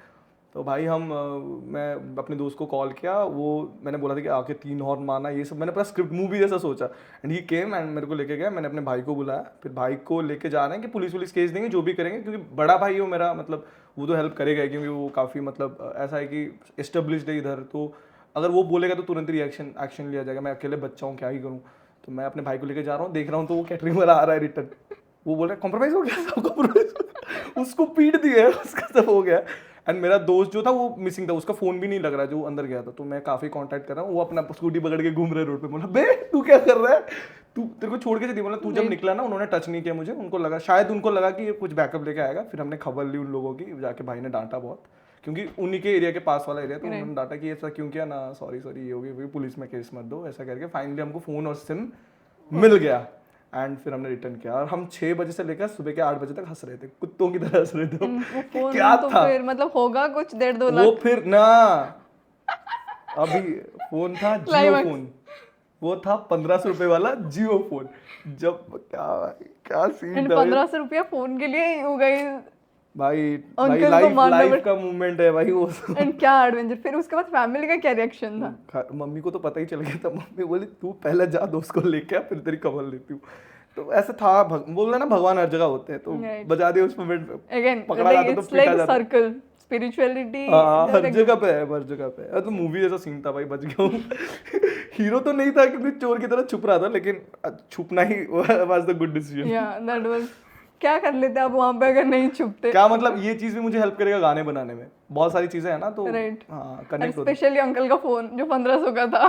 तो भाई मैं अपने दोस्त को कॉल किया, वो मैंने बोला था कि आके 3 हॉर्न मारना, ये सब मैंने पूरा स्क्रिप्ट मूवी जैसा सोचा एंड ही केम एंड मेरे को लेके गया, मैंने अपने भाई को बुलाया, फिर भाई को लेके जा रहे हैं कि पुलिस केस देंगे जो भी करेंगे, क्योंकि बड़ा भाई हो मेरा, मतलब वो तो हेल्प करेगा ही, क्योंकि वो काफ़ी मतलब ऐसा है कि एस्टेब्लिश्ड है इधर, तो अगर वो बोलेगा तो तुरंत ही एक्शन लिया जाएगा, मैं अकेले बच्चा हूँ क्या ही करूँ। तो मैं अपने भाई को लेके जा रहा हूँ, देख रहा हूँ तो वो कैटरिंग वाला आ रहा है रिटर्न, वो बोल रहा है कॉम्प्रोमाइज़ हो गया, सब कॉम्प्रोमाइज़ उसको पीट दिया, उसका सब हो गया एंड मेरा दोस्त जो था वो मिसिंग था, उसका फोन भी नहीं लग रहा जो अंदर गया था, तो मैं काफी कांटेक्ट कर रहा हूँ, वो अपना स्कूटी पकड़ के घूम रहे रोड पे, बोला बे तू क्या कर रहा है, तू तेरे को छोड़ के चली, बोला तू जब निकला ना उन्होंने टच नहीं किया मुझे, उनको लगा शायद उनको लगा कि ये कुछ बैकअप लेके आएगा, फिर हमने खबर ली उन लोगों की, जाके भाई ने डांटा बहुत, क्योंकि उन्हीं के एरिया के पास वाला एरिया, तो उन्होंने डांटा कि ऐसा क्यों किया ना, सॉरी ये हो गई, पुलिस में केस मत दो ऐसा करके, फाइनली हमको फोन और सिम मिल गया एंड फिर हमने रिटर्न किया, और हम 6 बजे से लेकर सुबह के 8 बजे तक हंस रहे थे, कुत्तों की तरह हंस रहे थे फोन क्या तो था फिर मतलब होगा कुछ 1.5-2 लाख वो, फिर ना अभी फोन था जियो फोन, वो था 1500 रुपए वाला जियो फोन, जब क्या सीन था 1500 रुपया फोन के लिए हो गई भाई अंकल लाइफ का मूवमेंट है भाई वो एंड क्या एडवेंचर। फिर उसके बाद फैमिली का क्या रिएक्शन था? मम्मी को तो पता ही चल गया था, मम्मी बोली तू पहले जा दोस्त को लेके आ फिर तेरी खबर लेती हूँ, तो ऐसा था बोल रहे ना भगवान हर जगह होते हैं, तो बजा दिया उस मोमेंट अगेन पकड़ा जाता तो पीटा जाता, सर्कल स्पिरिचुअलिटी हर जगह पे है, हर जगह पे है, तो मूवी जैसा सीन था भाई, बच गया हूँ हीरो तो नहीं था क्योंकि चोर की तरह छुप रहा था, लेकिन छुपना ही was the good decision. Yeah that was, क्या कर लेते आप वहां पे अगर नहीं छुपते? क्या मतलब ये चीज भी मुझे हेल्प करेगा गाने बनाने में, बहुत सारी चीजें है ना, तो राइट हाँ कनेक्ट स्पेशली अंकल का फोन जो 1500 का था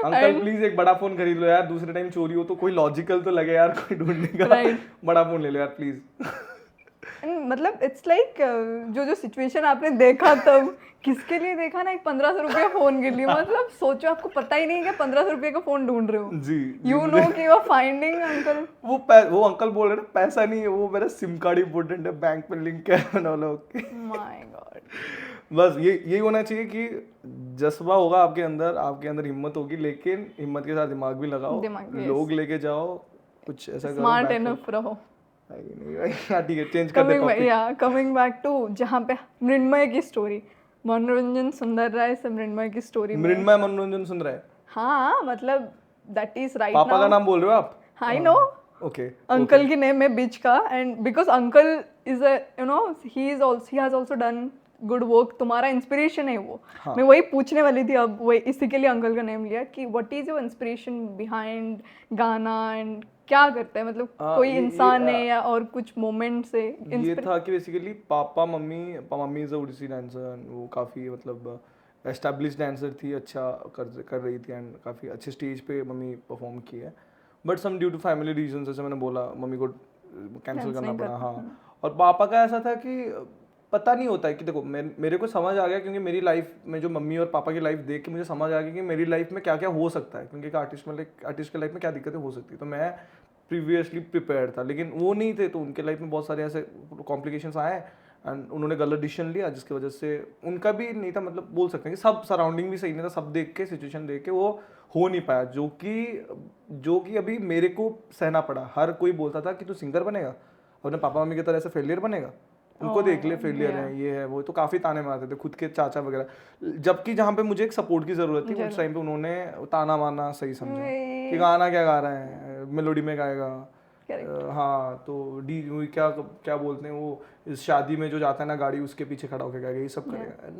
अंकल प्लीज एक बड़ा फोन खरीद लो यार, दूसरे टाइम चोरी हो तो कोई लॉजिकल तो लगे यार, कोई ढूंढने का बड़ा फोन ले लो यार प्लीज मतलब इट्स लाइक जो सिचुएशन आपने देखा तब किसके लिए देखा ना, एक 1500 रुपया फोन के लिए, मतलब सोचो आपको पता ही नहीं कि 1500 रुपये का फोन ढूंढ रहे हो जी, यू नो कि यू आर फाइंडिंग अंकल। वो अंकल बोल रहे ना पैसा नहीं है, वो मेरा सिम कार्ड इंपॉर्टेंट है, बैंक में लिंक है ओके माय गॉड। बस यही होना चाहिए कि जज्बा होगा आपके अंदर हिम्मत होगी, लेकिन हिम्मत के साथ दिमाग भी लगाओ, लोग लेके जाओ, कुछ ऐसा करो, स्मार्ट इनफ रहो। ठीक है चेंज कर दे टॉपिक। कमिंग बैक टू जहाँ पे मृण्मय की स्टोरी, मनोरंजन सुंदर राय से मृण्मय की स्टोरी, मृण्मय मनोरंजन सुन रहा है, हाँ मतलब दैट इज राइट। पापा का नाम बोल रहे हो आप? आई नो, ओके अंकल की नेम है बीच का, and because uncle is a you know he has also done good work, तुम्हारा इंस्पिरेशन है वो। हाँ. मैं वही पूछने वाली थी, अब वही इसी के लिए अंकल का नेम लिया कि what is your inspiration behind गाना, एंड क्या करते हैं, मतलब कोई इंसान है या और कुछ मोमेंट से? ये था कि basically papa mummy is a Odissi dancer, वो काफ़ी मतलब एस्टैब्लिश डांसर थी, अच्छा कर रही थी एंड काफ़ी अच्छे स्टेज पे मम्मी परफॉर्म की है। But some due to family reason, जैसे मैंने बोला, मम्मी को कैंसिल करना पड़ा। हाँ, और पापा का ऐसा था कि पता नहीं होता है कि देखो मेरे को समझ आ गया, क्योंकि मेरी लाइफ में जो मम्मी और पापा की लाइफ देख के मुझे समझ आ गया कि मेरी लाइफ में क्या क्या हो सकता है, क्योंकि एक आर्टिस्ट की लाइफ में क्या दिक्कतें हो सकती है। तो मैं प्रीवियसली प्रिपेयर था, लेकिन वो नहीं थे, तो उनके लाइफ में बहुत सारे ऐसे कॉम्प्लिकेशंस आए एंड उन्होंने गलत डिसीजन लिया, जिसकी वजह से उनका भी नहीं था, मतलब बोल सकते हैं कि सब सराउंडिंग भी सही नहीं था, सब देख के सिचुएशन देख के वो हो नहीं पाया, जो कि अभी मेरे को सहना पड़ा। हर कोई बोलता था कि तू सिंगर बनेगा, अपने पापा मम्मी की तरह ऐसे फेलियर बनेगा, उनको देख ले फेलियर है, ये है वो, तो काफ़ी ताने मारते थे खुद के चाचा वगैरह। जबकि जहाँ पे मुझे एक सपोर्ट की ज़रूरत थी उस टाइम पे उन्होंने ताना मारना सही समझा कि गाना क्या गा रहा है, मेलोडी में गाएगा। हाँ, तो डी क्या क्या बोलते हैं वो, इस शादी में जो जाता है ना गाड़ी, उसके पीछे खड़ा होकर गाएगा, ये सब करेगा।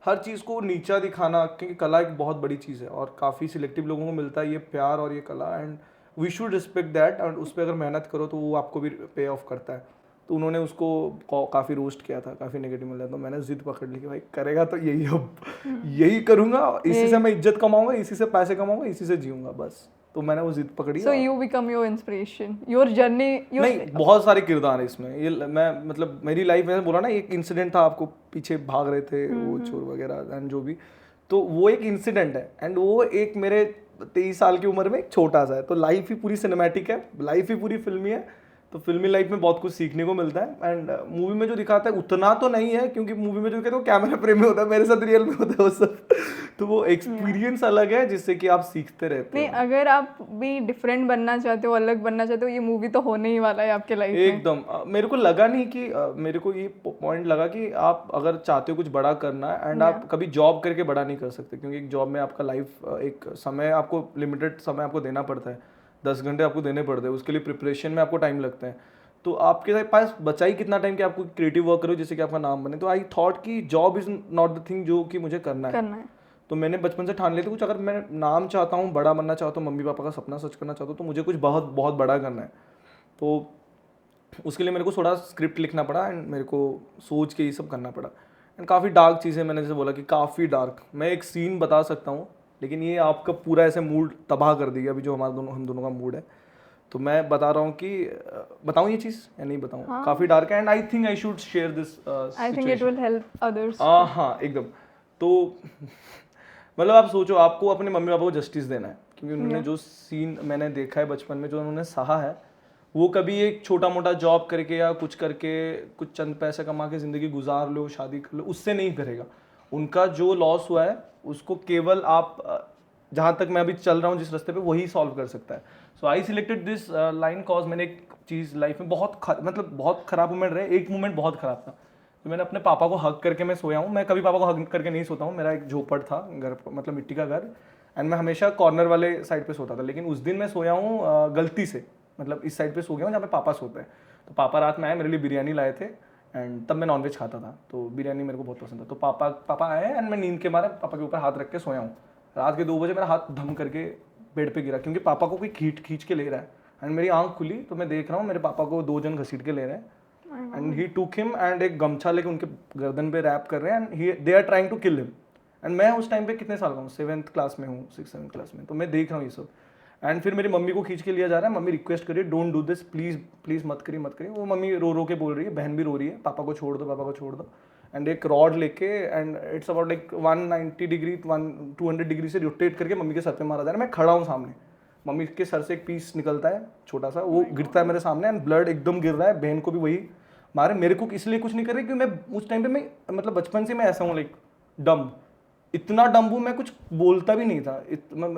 हर चीज़ को नीचा दिखाना, क्योंकि कला एक बहुत बड़ी चीज़ है और काफ़ी सिलेक्टिव लोगों को मिलता है ये प्यार और ये कला, and we should respect that. And उस पर अगर मेहनत करो तो वो आपको भी पे ऑफ करता है। तो उन्होंने उसको काफ़ी रोस्ट किया था, काफ़ी नेगेटिव मिला, तो मैंने जिद पकड़ ली कि भाई करेगा तो यही, अब यही करूँगा, इसी से मैं इज्जत कमाऊंगा, इसी से पैसे कमाऊंगा, इसी से जीऊँगा बस। तो मैंने वो जिद पकड़ी। So you become your inspiration, your journey. नहीं, बहुत सारे किरदार है इसमें। ये मैं मतलब मेरी लाइफ में बोला ना, एक इंसिडेंट था, आपको पीछे भाग रहे थे वो चोर वगैरह एंड जो भी, तो वो एक इंसिडेंट है एंड वो एक मेरे 23 साल की उम्र में एक छोटा सा है। तो लाइफ ही पूरी सिनेमैटिक है, लाइफ ही पूरी फिल्मी है। तो फिल्मी लाइफ में बहुत कुछ सीखने को मिलता है एंड मूवी में जो दिखाता है उतना तो नहीं है, क्योंकि मूवी में जो कहते हैं वो कैमरा फ्रेम में होता है, मेरे साथ रियल में होता है वो सब। तो वो एक्सपीरियंस अलग है जिससे कि आप सीखते रहते नहीं, अगर आप भी डिफरेंट बनना चाहते हो, अलग बनना चाहते हो, ये मूवी तो होने ही वाला है आपके लाइफ में। एकदम। मेरे को लगा नहीं कि मेरे को ये पॉइंट लगा कि आप अगर चाहते हो कुछ बड़ा करना है एंड आप कभी जॉब करके बड़ा नहीं कर सकते, क्योंकि एक जॉब में आपका लाइफ एक समय, आपको लिमिटेड समय आपको देना पड़ता है, 10 घंटे आपको देने पड़ते हैं, उसके लिए प्रिपरेशन में आपको टाइम लगता है। तो आपके पास बचा ही कितना टाइम कि आपको क्रिएटिव वर्क करो जिससे कि आपका नाम बने। तो आई थॉट कि job is not the thing जो कि मुझे करना है। तो मैंने बचपन से ठान लिया था कुछ, अगर मैं नाम चाहता हूँ, बड़ा बनना चाहता हूँ, मम्मी पापा का सपना सच करना चाहता हूँ, तो मुझे कुछ बहुत बहुत बड़ा करना है। तो उसके लिए मेरे को थोड़ा स्क्रिप्ट लिखना पड़ा एंड मेरे को सोच के ये सब करना पड़ा। एंड काफ़ी डार्क चीज़ें, मैंने जैसे बोला कि काफ़ी डार्क। मैं एक सीन बता सकता हूँ, लेकिन ये आपका पूरा ऐसे मूड तबाह कर देगा अभी जो हम दोनों का मूड है। तो मैं बता रहा हूँ कि बताऊँ ये चीज़ या नहीं बताऊँ? हाँ। काफ़ी डार्क है and I think I should share this. I think it will help others. हाँ, एकदम। तो मतलब आप सोचो, आपको अपने मम्मी पापा को जस्टिस देना है, क्योंकि उन्होंने जो सीन मैंने देखा है बचपन में, जो उन्होंने सहा है, वो कभी एक छोटा मोटा जॉब करके या कुछ करके कुछ चंद पैसे कमा के ज़िंदगी गुजार लो, शादी कर लो, उससे नहीं करेगा। उनका जो लॉस हुआ है उसको केवल आप, जहाँ तक मैं अभी चल रहा हूँ जिस रास्ते पे, वही सॉल्व कर सकता है। So I selected this line cause मैंने एक चीज़ लाइफ में बहुत ख़राब मोमेंट रहे। एक मोमेंट बहुत ख़राब था, तो मैंने अपने पापा को हग करके मैं सोया हूँ। मैं कभी पापा को हग करके नहीं सोता हूँ, मेरा एक झोपड़ था घर, मतलब मिट्टी का घर, एंड मैं हमेशा कॉर्नर वाले साइड पे सोता था। लेकिन उस दिन मैं सोया हूँ गलती से, मतलब इस साइड पे सो गया हूँ जहाँ पे पापा सोते हैं। तो पापा रात में आए, मेरे लिए बिरयानी लाए थे एंड तब मैं नॉनवेज खाता था, तो बिरयानी मेरे को बहुत पसंद था। तो पापा आए एंड मैं नींद के मारे पापा के ऊपर हाथ रख के सोया हूँ। रात के 2 बजे मेरा हाथ धम करके बेड पे गिरा, क्योंकि पापा को कोई खींच के ले रहा है। एंड मेरी आंख खुली तो मैं देख रहा हूँ मेरे पापा को 2 जन घसीट के ले रहे हैं एंड ही टूक हिम एंड एक गमछा लेके उनके गर्दन पे रैप कर रहे हैं and they are trying to kill him. And मैं उस टाइम पे कितने साल का हूँ, 7th क्लास में हूँ, 6th-7th क्लास में। तो मैं देख रहा हूँ ये सब एंड फिर मेरी मम्मी को खींच के लिया जा रहा है। मम्मी रिक्वेस्ट करिए, डोंट डू दिस, प्लीज़ मत करिए। वो मम्मी रो के बोल रही है, बहन भी रो रही है, पापा को छोड़ दो। एंड एक रॉड लेके and it's about like 190 degree 200 degree से रोटेट करके मम्मी के सर पे मारा जा रहा है। मैं खड़ा हूँ सामने, मम्मी के सर से एक पीस निकलता है छोटा सा, वो गिरता है मेरे सामने एंड ब्लड एकदम गिर रहा है। बहन को भी वही मारे, मेरे को इसलिए कुछ नहीं कर रही क्योंकि मैं उस टाइम पे मैं मतलब बचपन से मैं ऐसा हूँ, लाइक डम, इतना डम हूँ, मैं कुछ बोलता भी नहीं था,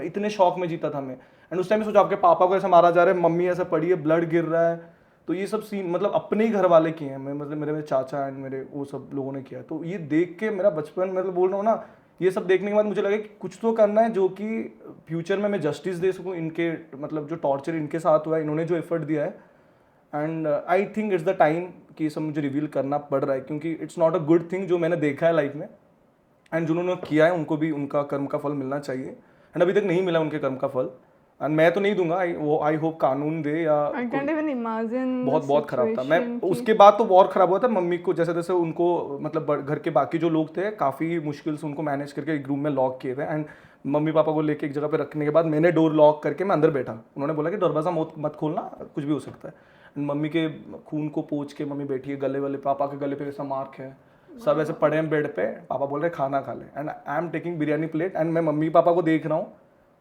इतने शौक में जीता था मैं। एंड उस टाइम में सोचा आपके पापा को ऐसा मारा जा रहा है, मम्मी ऐसा पड़ी है, ब्लड गिर रहा है। तो ये सब सीन मतलब अपने ही घर वाले किए हैं, मतलब मेरे चाचा एंड मेरे वो सब लोगों ने किया। तो ये देख के मेरा बचपन, मतलब बोल रहा हूँ ना, ये सब देखने के बाद मुझे लगा कि कुछ तो करना है जो कि फ्यूचर में मैं जस्टिस दे सकूँ इनके, मतलब जो टॉर्चर इनके साथ हुआ है, इन्होंने जो एफर्ट दिया है। And I think it's the time कि ये सब मुझे रिवील करना पड़ रहा है, क्योंकि it's not a good thing जो मैंने देखा है लाइफ में। एंड जिन्होंने किया है उनको भी उनका कर्म का फल मिलना चाहिए, एंड अभी तक नहीं मिला उनके कर्म का फल। एंड मैं तो नहीं दूंगा, आई होप कानून दे या I can't even imagine the बहुत खराब था। मैं situation कि- उसके बाद तो बहुत खराब हुआ था मम्मी को, जैसे जैसे उनको मतलब घर के बाकी जो लोग थे काफ़ी मुश्किल से उनको मैनेज करके एक रूम में लॉक किए थे, एंड मम्मी पापा को लेके एक जगह पे रखने के बाद मैंने डोर लॉक करके मैं अंदर बैठा। उन्होंने बोला कि दरवाज़ा मत खोलना, कुछ भी हो सकता है। एंड मम्मी के खून को पोंछ के मम्मी बैठी है, गले वाले पापा के गले पे ऐसा मार्क है, सब ऐसे पड़े हैं बेड पे, पापा बोल रहे खाना खा ले, and I am taking biryani plate, and मैं मम्मी पापा को देख रहा हूँ,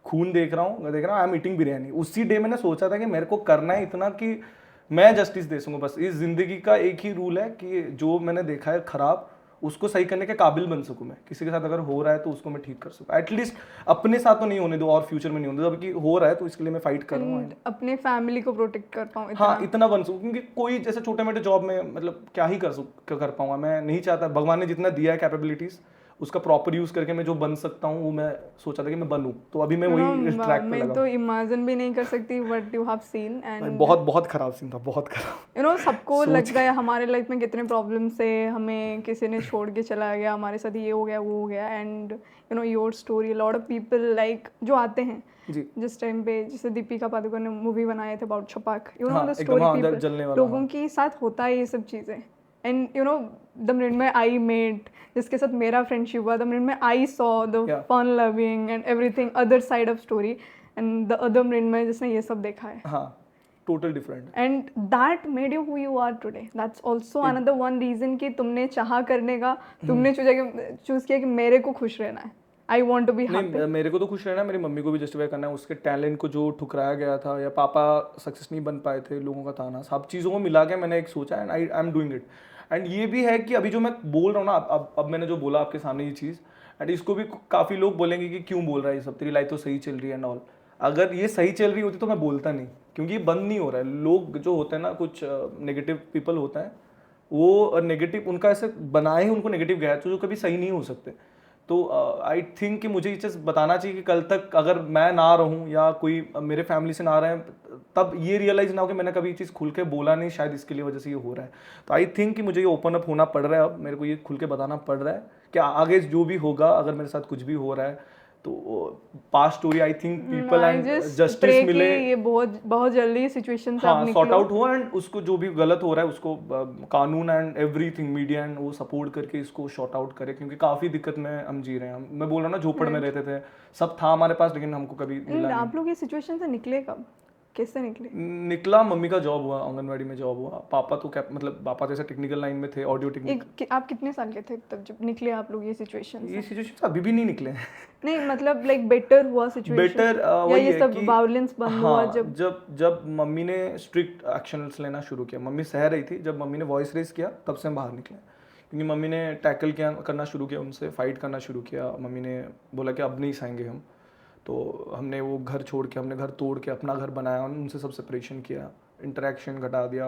खून देख रहा हूँ, आई एम ईटिंग बिरयानी। उसी डे मैंने सोचा था कि मेरे को करना है इतना कि मैं जस्टिस दे सकूँ। बस इस जिंदगी का एक ही रूल है कि जो मैंने देखा है खराब, उसको सही करने के काबिल बन सकूँ मैं। किसी के साथ अगर हो रहा है तो उसको मैं ठीक कर सकूँ, एटलीस्ट अपने साथ तो नहीं होने दो और फ्यूचर में नहीं होने दो। अभी हो रहा है तो इसके लिए मैं फाइट कर रहा हूँ, And अपने फैमिली को प्रोटेक्ट कर पाऊँ हाँ इतना बन सकूँ। क्योंकि कोई जैसे छोटे मोटे जॉब में मतलब क्या ही कर पाऊंगा, मैं नहीं चाहता। भगवान ने जितना दिया है कैपेबिलिटीज, उसका प्रॉपर यूज करके मैं जो बन सकता हूँ वो मैं सोचा था कि मैं बनूँ, तो अभी मैं वही ट्रैक पे मैं लगा तो इमेजिन भी नहीं कर सकती what you have seen. And बहुत खराब सीन था, बहुत खराब। सबको लगता है हमारे लाइफ में कितने प्रॉब्लम्स है, हमें किसी ने छोड़ के चला गया, हमारे साथ ये हो गया वो हो गया, and your story lot of people like जो आते हैं जी जिस टाइम पे, जैसे दीपिका पादुकोण ने मूवी बनाए थे अबाउट छपाक, हाँ, द एकदम, स्टोरी हाँ, पीपल, जलने वाला, लोगों के साथ होता है ये सब चीज़ें। And the Mrinmay I met, जिसके साथ मेरा फ्रेंडशिप हुआ, the Mrinmay I saw the Yeah. Fun loving and everything other side of story, and the other Mrinmay जिसने ये सब देखा है, हाँ total different. And that made you who you are today. That's also another one reason कि तुमने चाहा करने का, तुमने चूज किया कि मेरे को खुश रहना है, I want to be happy. नहीं मेरे को तो खुश रहना है, मेरी मम्मी को भी जस्टिफाई करना है। उसके टैलेंट को जो ठुकराया गया था, या पापा सक्सेस नहीं बन पाए थे, लोगों का ताना, सब चीज़ों को मिला के मैंने एक सोचा, and I am doing it. And ये भी है कि अभी जो मैं बोल रहा हूँ ना, अब मैंने जो बोला आपके सामने ये चीज़, एंड इसको भी काफ़ी लोग बोलेंगे कि क्यों बोल रहा है ये सब, तेरी लाइफ तो सही चल रही है एंड ऑल। अगर ये सही चल रही होती तो मैं बोलता नहीं, क्योंकि ये बंद नहीं हो रहा है। लोग जो होते हैं ना, कुछ नेगेटिव पीपल होता है, वो नेगेटिव उनका ऐसे बनाए ही उनको नेगेटिव गया, तो जो कभी सही नहीं हो सकते। तो आई थिंक कि मुझे ये चीज़ बताना चाहिए कि कल तक अगर मैं ना रहूं या कोई मेरे फैमिली से ना रहे, तब ये रियलाइज़ ना हो कि मैंने कभी ये चीज़ खुल के बोला नहीं, शायद इसके लिए वजह से ये हो रहा है। तो आई थिंक कि मुझे ये ओपन अप होना पड़ रहा है, अब मेरे को ये खुल के बताना पड़ रहा है कि आगे जो भी होगा, अगर मेरे साथ कुछ भी हो रहा है तो past story, I think people and justice मिले, ये बहुत जल्दी सिचुएशन से हाँ सॉर्ट आउट हो, एंड उसको जो भी गलत हो रहा है उसको कानून एंड एवरीथिंग मीडिया एंड वो सपोर्ट करके इसको शॉर्ट आउट करे। क्योंकि काफी दिक्कत में हम जी रहे हैं। मैं बोल रहा हूँ ना, झोपड़ में रहते थे, सब था हमारे पास, लेकिन हमको कभी मिला नहीं। आप लोग ये सिचुएशन से निकले कब, कैसे निकले? निकला, मम्मी का जॉब हुआ, आंगनवाड़ी में जॉब हुआ। पापा तो क्या मतलब, पापा जैसे टेक्निकल लाइन में थे, ऑडियो टेक्निक। आप कितने साल के थे तब जब निकले आप लोग ये सिचुएशन से? ये सिचुएशन अभी भी नहीं निकले हैं। नहीं मतलब लाइक बेटर हुआ सिचुएशन, बेटर या ये सब वायलेंस बंद हुआ जब मम्मी ने स्ट्रिक्ट एक्शंस लेना शुरू किया। मम्मी सह रही थी, जब मम्मी ने वॉइस रेज किया तब से हम बाहर निकले। क्योंकि मम्मी ने टैकल करना शुरू किया, उनसे फाइट करना शुरू किया। मम्मी ने बोला कि अब नहीं सहेंगे हम, तो हमने वो घर छोड़ के, हमने घर तोड़ के अपना घर बनाया, उनसे सब सेपरेशन किया, इंटरेक्शन घटा दिया,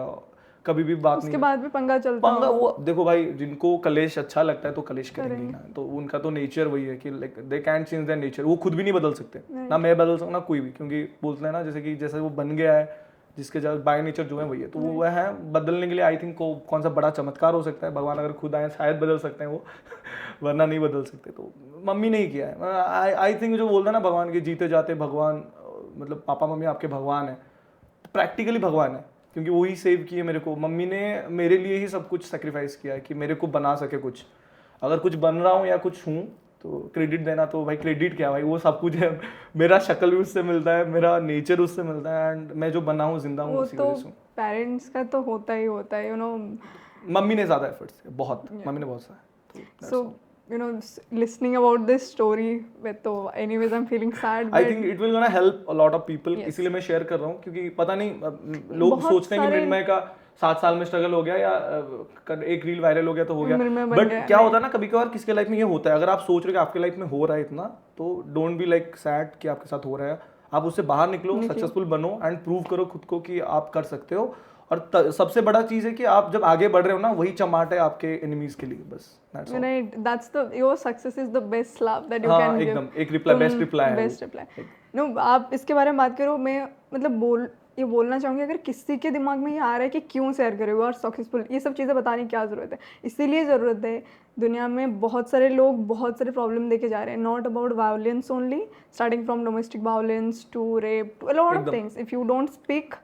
कभी भी बात उसके बाद भी पंगा चलता पंगा। वो देखो भाई, जिनको कलेश अच्छा लगता है तो कलेश करेंगे ना, तो उनका तो नेचर वही है कि like they can't change their nature. वो खुद भी नहीं बदल सकते, ना मैं बदल सकूँ ना कोई भी, क्योंकि बोलते हैं ना जैसे वो बन गया है, जिसके बाय नेचर जो है वही है। तो वो है, बदलने के लिए आई थिंक कौन सा बड़ा चमत्कार हो सकता है। भगवान अगर खुद आए शायद बदल सकते हैं वो, वरना नहीं बदल सकते। तो मम्मी नहीं किया है। आई थिंक जो बोलता है ना भगवान के जीते जाते भगवान, मतलब पापा मम्मी आपके भगवान है, प्रैक्टिकली भगवान है, क्योंकि वही सेव किए मेरे को। मम्मी ने मेरे लिए ही सब कुछ सेक्रीफाइस किया है कि मेरे को बना सके कुछ। अगर कुछ बन रहा हूँ या कुछ हूँ तो क्रेडिट देना, तो भाई क्रेडिट क्या भाई, वो सब कुछ है। मेरा शक्ल भी उससे मिलता है, मेरा नेचर उससे मिलता है, एंड मैं जो बना हूँ, जिंदा हूँ, उसी वजह से हूँ। पेरेंट्स का तो होता ही होता है, मम्मी ने ज़्यादा एफर्ट्स किए, बहुत, मम्मी ने बहुत सारा। सो listening about this story with, तो anyways I'm feeling sad, I think it will gonna help a lot of people। इसीलिए मैं शेयर कर रहा हूँ, क्योंकि पता नहीं लोग सोचते हैं कि मृण्मय का 7 साल में स्ट्रगल हो गया या एक रील वायरल हो गया तो हो गया, बट क्या होता है ना, कभी कभार किसके लाइफ में ये होता है। अगर आप सोच रहे हो कि आपके लाइफ में हो रहा है इतना, तो डोंट बी लाइक सैड कि आपके साथ हो रहा है। आप उससे बाहर निकलो, सक्सेसफुल बनो, एंड प्रूव करो खुद को कि आप कर सकते हो। और सबसे बड़ा चीज है कि आप जब आगे बढ़ रहे हो ना, वही चमाट है आपके एनिमीज के लिए, बस। That's your success is the best slap that you can give। एकदम एक रिप्लाई, बेस्ट रिप्लाई है। नो, आप इसके बारे में बात करो, मैं मतलब ये बोलना चाहूँगी, अगर किसी के दिमाग में ये आ रहा है कि क्यों शेयर करे यू आर सक्सेसफुल, ये सब चीज़ें बताने की क्या ज़रूरत है। इसीलिए ज़रूरत है, दुनिया में बहुत सारे लोग बहुत सारे प्रॉब्लम देके जा रहे हैं, not about violence only, starting from domestic violence to rape to a lot of things. If you don't speak,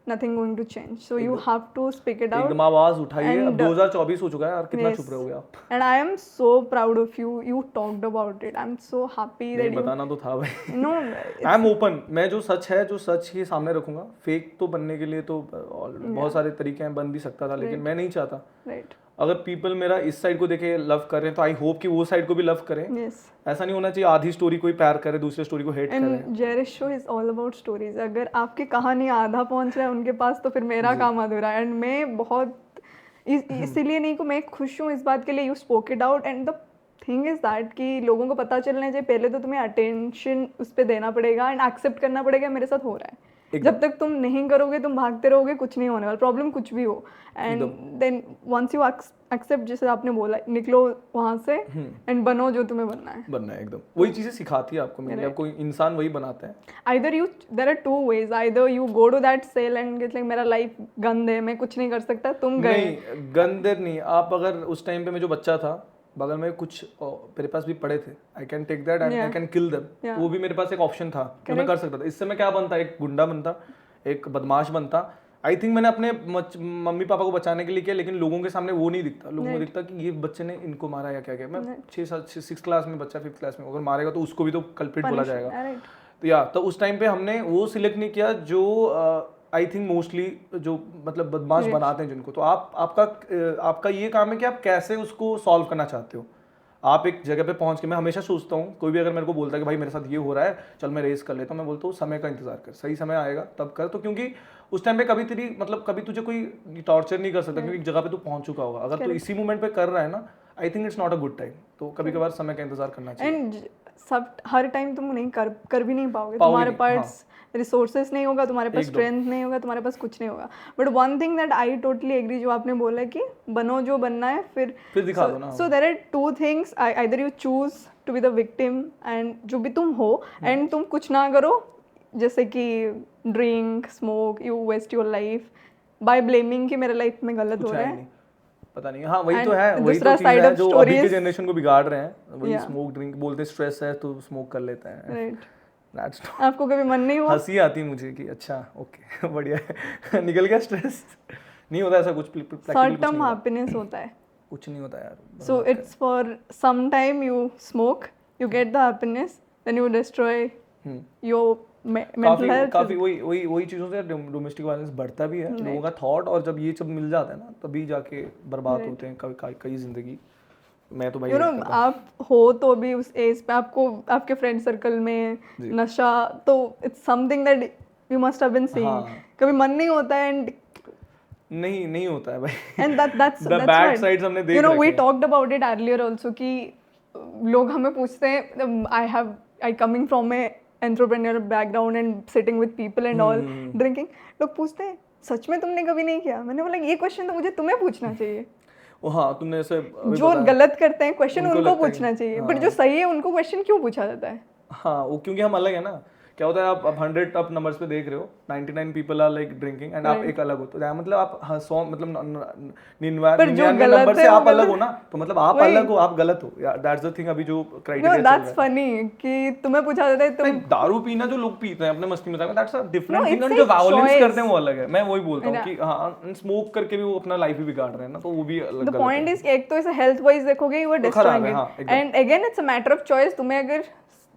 nothing going to change, so you have to speak it out। एकदम आवाज उठाइए। अब And, 2024 हो चुका है यार, कितना yes, चुप रहोगे आप? and I am so proud of you, you talked about it, I'm so happy नहीं, that you बताना तो था भाई। no आई एम ओपन, मैं जो सच है जो सच ही सामने रखूंगा। फेक तो बनने के लिए तो बहुत सारे तरीके हैं, बन भी सकता था, लेकिन मैं नहीं चाहता। right अगर पीपल मेरा इस साइड को देखे लव कर रहे हैं तो आई होप कि वो साइड को भी लव करें। yes ऐसा नहीं होना चाहिए आधी स्टोरी कोई प्यार करे दूसरे स्टोरी को हेट करे। and Jerish show is all about stories। अगर आपकी कहानी आधा पहुंच रहा है उनके पास तो फिर मेरा काम अधूरा है। एंड मैं बहुत इसीलिए नहीं को मैं खुश हूँ इस बात के लिए, you spoke it out. And the thing is that कि लोगों को पता चलना चाहिए, पहले तो तुम्हें अटेंशन उस पर देना पड़ेगा एंड एक्सेप्ट करना पड़ेगा मेरे साथ हो रहा है। जब तक तुम नहीं करोगे, तुम भागते रहोगे, कुछ नहीं होने वाला, प्रॉब्लम कुछ भी हो। And then once you accept, जैसे आपने बोला, निकलो वहां से एंड बनो जो तुम्हें बनना है एकदम वही चीजें सिखाती है आपको, मेनली आपको इंसान वही बनाते हैं। either you there are two ways, either you go to that cell and get like मेरा लाइफ गंद है, मैं कुछ नहीं कर सकता, तुम गए नहीं गंदर नहीं। आप अगर उस टाइम पे मैं जो बच्चा था, बगल में कुछ मेरे पास भी पड़े थे, I can take that and I can kill them, वो भी मेरे पास एक ऑप्शन था जो मैं कर सकता था। इससे मैं क्या बनता, एक गुंडा बनता, एक बदमाश बनता। आई थिंक मैंने अपने मम्मी पापा को बचाने के लिए किया, लेकिन लोगों के सामने वो नहीं दिखता। लोगों को दिखता कि ये बच्चे ने इनको मारा या क्या किया। मैं 6 क्लास में बच्चा 5th क्लास में अगर मारेगा तो उसको भी तो कल्प्रिट बोला जाएगा। तो या तो उस टाइम पे हमने वो सिलेक्ट नहीं किया जो आई थिंक मोस्टली जो मतलब बदमाश बनाते हैं जिनको। तो आपका ये काम है कि आप कैसे उसको सॉल्व करना चाहते हो। आप एक जगह पे पहुंच के, मैं हमेशा सोचता हूँ, कोई भी अगर मेरे को बोलता है कि भाई मेरे साथ ये हो रहा है, चल मैं रेस कर लेता हूँ, मैं बोलता हूँ समय का इंतजार कर, सही समय आएगा तब कर। तो क्योंकि उस टाइम पे कभी तुझे कोई टॉर्चर नहीं कर सकता, क्योंकि एक जगह पे तू पहुंच चुका होगा। अगर तू इसी मोमेंट पे कर रहा है ना, I think it's not a good time. तो कभी कभार समय का इंतजार करना चाहिए। एंड सब हर टाइम तुम नहीं कर भी नहीं पाओगे, तुम्हारे पास रिसोर्सेज नहीं होगा, तुम्हारे पास स्ट्रेंथ नहीं होगा, तुम्हारे पास कुछ नहीं होगा। But one thing that I totally agree, जो आपने बोला कि बनो जो बनना है, फिर दिखा दो ना। So there are two things, either you choose to be the victim and जो भी तुम हो, एंड तुम कुछ ना करो, जैसे कि drink smoke, you waste your life by blaming कि मेरे लाइफ में गलत हो रहा है। पता नहीं, हाँ वही तो है, वही तो चीज़ है जो अभी के जनरेशन को बिगाड़ रहे हैं। वही स्मोक ड्रिंक बोलते, स्ट्रेस है तो स्मोक कर लेते हैं। राइट। आपको कभी मन नहीं हुआ? हंसी आती मुझे कि अच्छा ओके बढ़िया है निकल गया स्ट्रेस। नहीं होता ऐसा कुछ, शॉर्ट टर्म हैप्पीनेस होता है, कुछ नहीं होता यार। So it's for some time, you smoke, you get the happiness, then you destroy your mental health. काफी वही चीजों से डोमेस्टिक वायलेंस बढ़ता भी है, लोगों का थॉट, और जब ये सब मिल जाता है ना, तभी जाके बर्बाद होते हैं कई जिंदगी। मैं तो भाई आप हो तो भी उस एज पे आपको आपके फ्रेंड सर्कल में नशा, तो it's something that you must have been seeing. कभी मन नहीं होता है, एंड नहीं होता है भाई। And that's the bad sides हमने देख रखे हैं। we talked about it earlier also कि लोग हमें पूछते हैं, I coming from a entrepreneurial background and sitting with people and all drinking, लोग पूछते हैं सच में तुमने कभी नहीं किया? मैंने बोला ये क्वेश्चन तो मुझे तुम्हें पूछना चाहिए। हाँ, तुमने ऐसे जो गलत करते हैं क्वेश्चन उनको पूछना चाहिए, बट जो सही है उनको क्वेश्चन क्यों पूछा जाता है? हाँ, वो क्योंकि हम अलग है ना। क्या होता है, आप 100 आप नंबर्स पे देख रहे हो, 99 people are like drinking and आप एक अलग हो, तो मतलब आप 100 मतलब 99 नंबर से आप अलग हो ना, तो मतलब आप अलग हो, आप गलत हो। दैट्स द थिंग अभी जो क्राइटेरिया चल रहा है। दैट्स फनी कि तुम्हें पूछा जाता है तुम दारू पीना जो लोग पीते हैं अपने मस्ती मजाक में, दैट्स अ डिफरेंट थिंग। और जो वायलेंस करते हैं वो अलग है। मैं वही बोलता हूं कि हां, स्मोक करके भी वो अपना लाइफ ही बिगाड़ रहे हैं ना, तो वो भी अलग। द पॉइंट इज, एक तो इसे हेल्थ वाइज देखोगे, you are destroying it, and again it's a matter of choice. तुम्हें अगर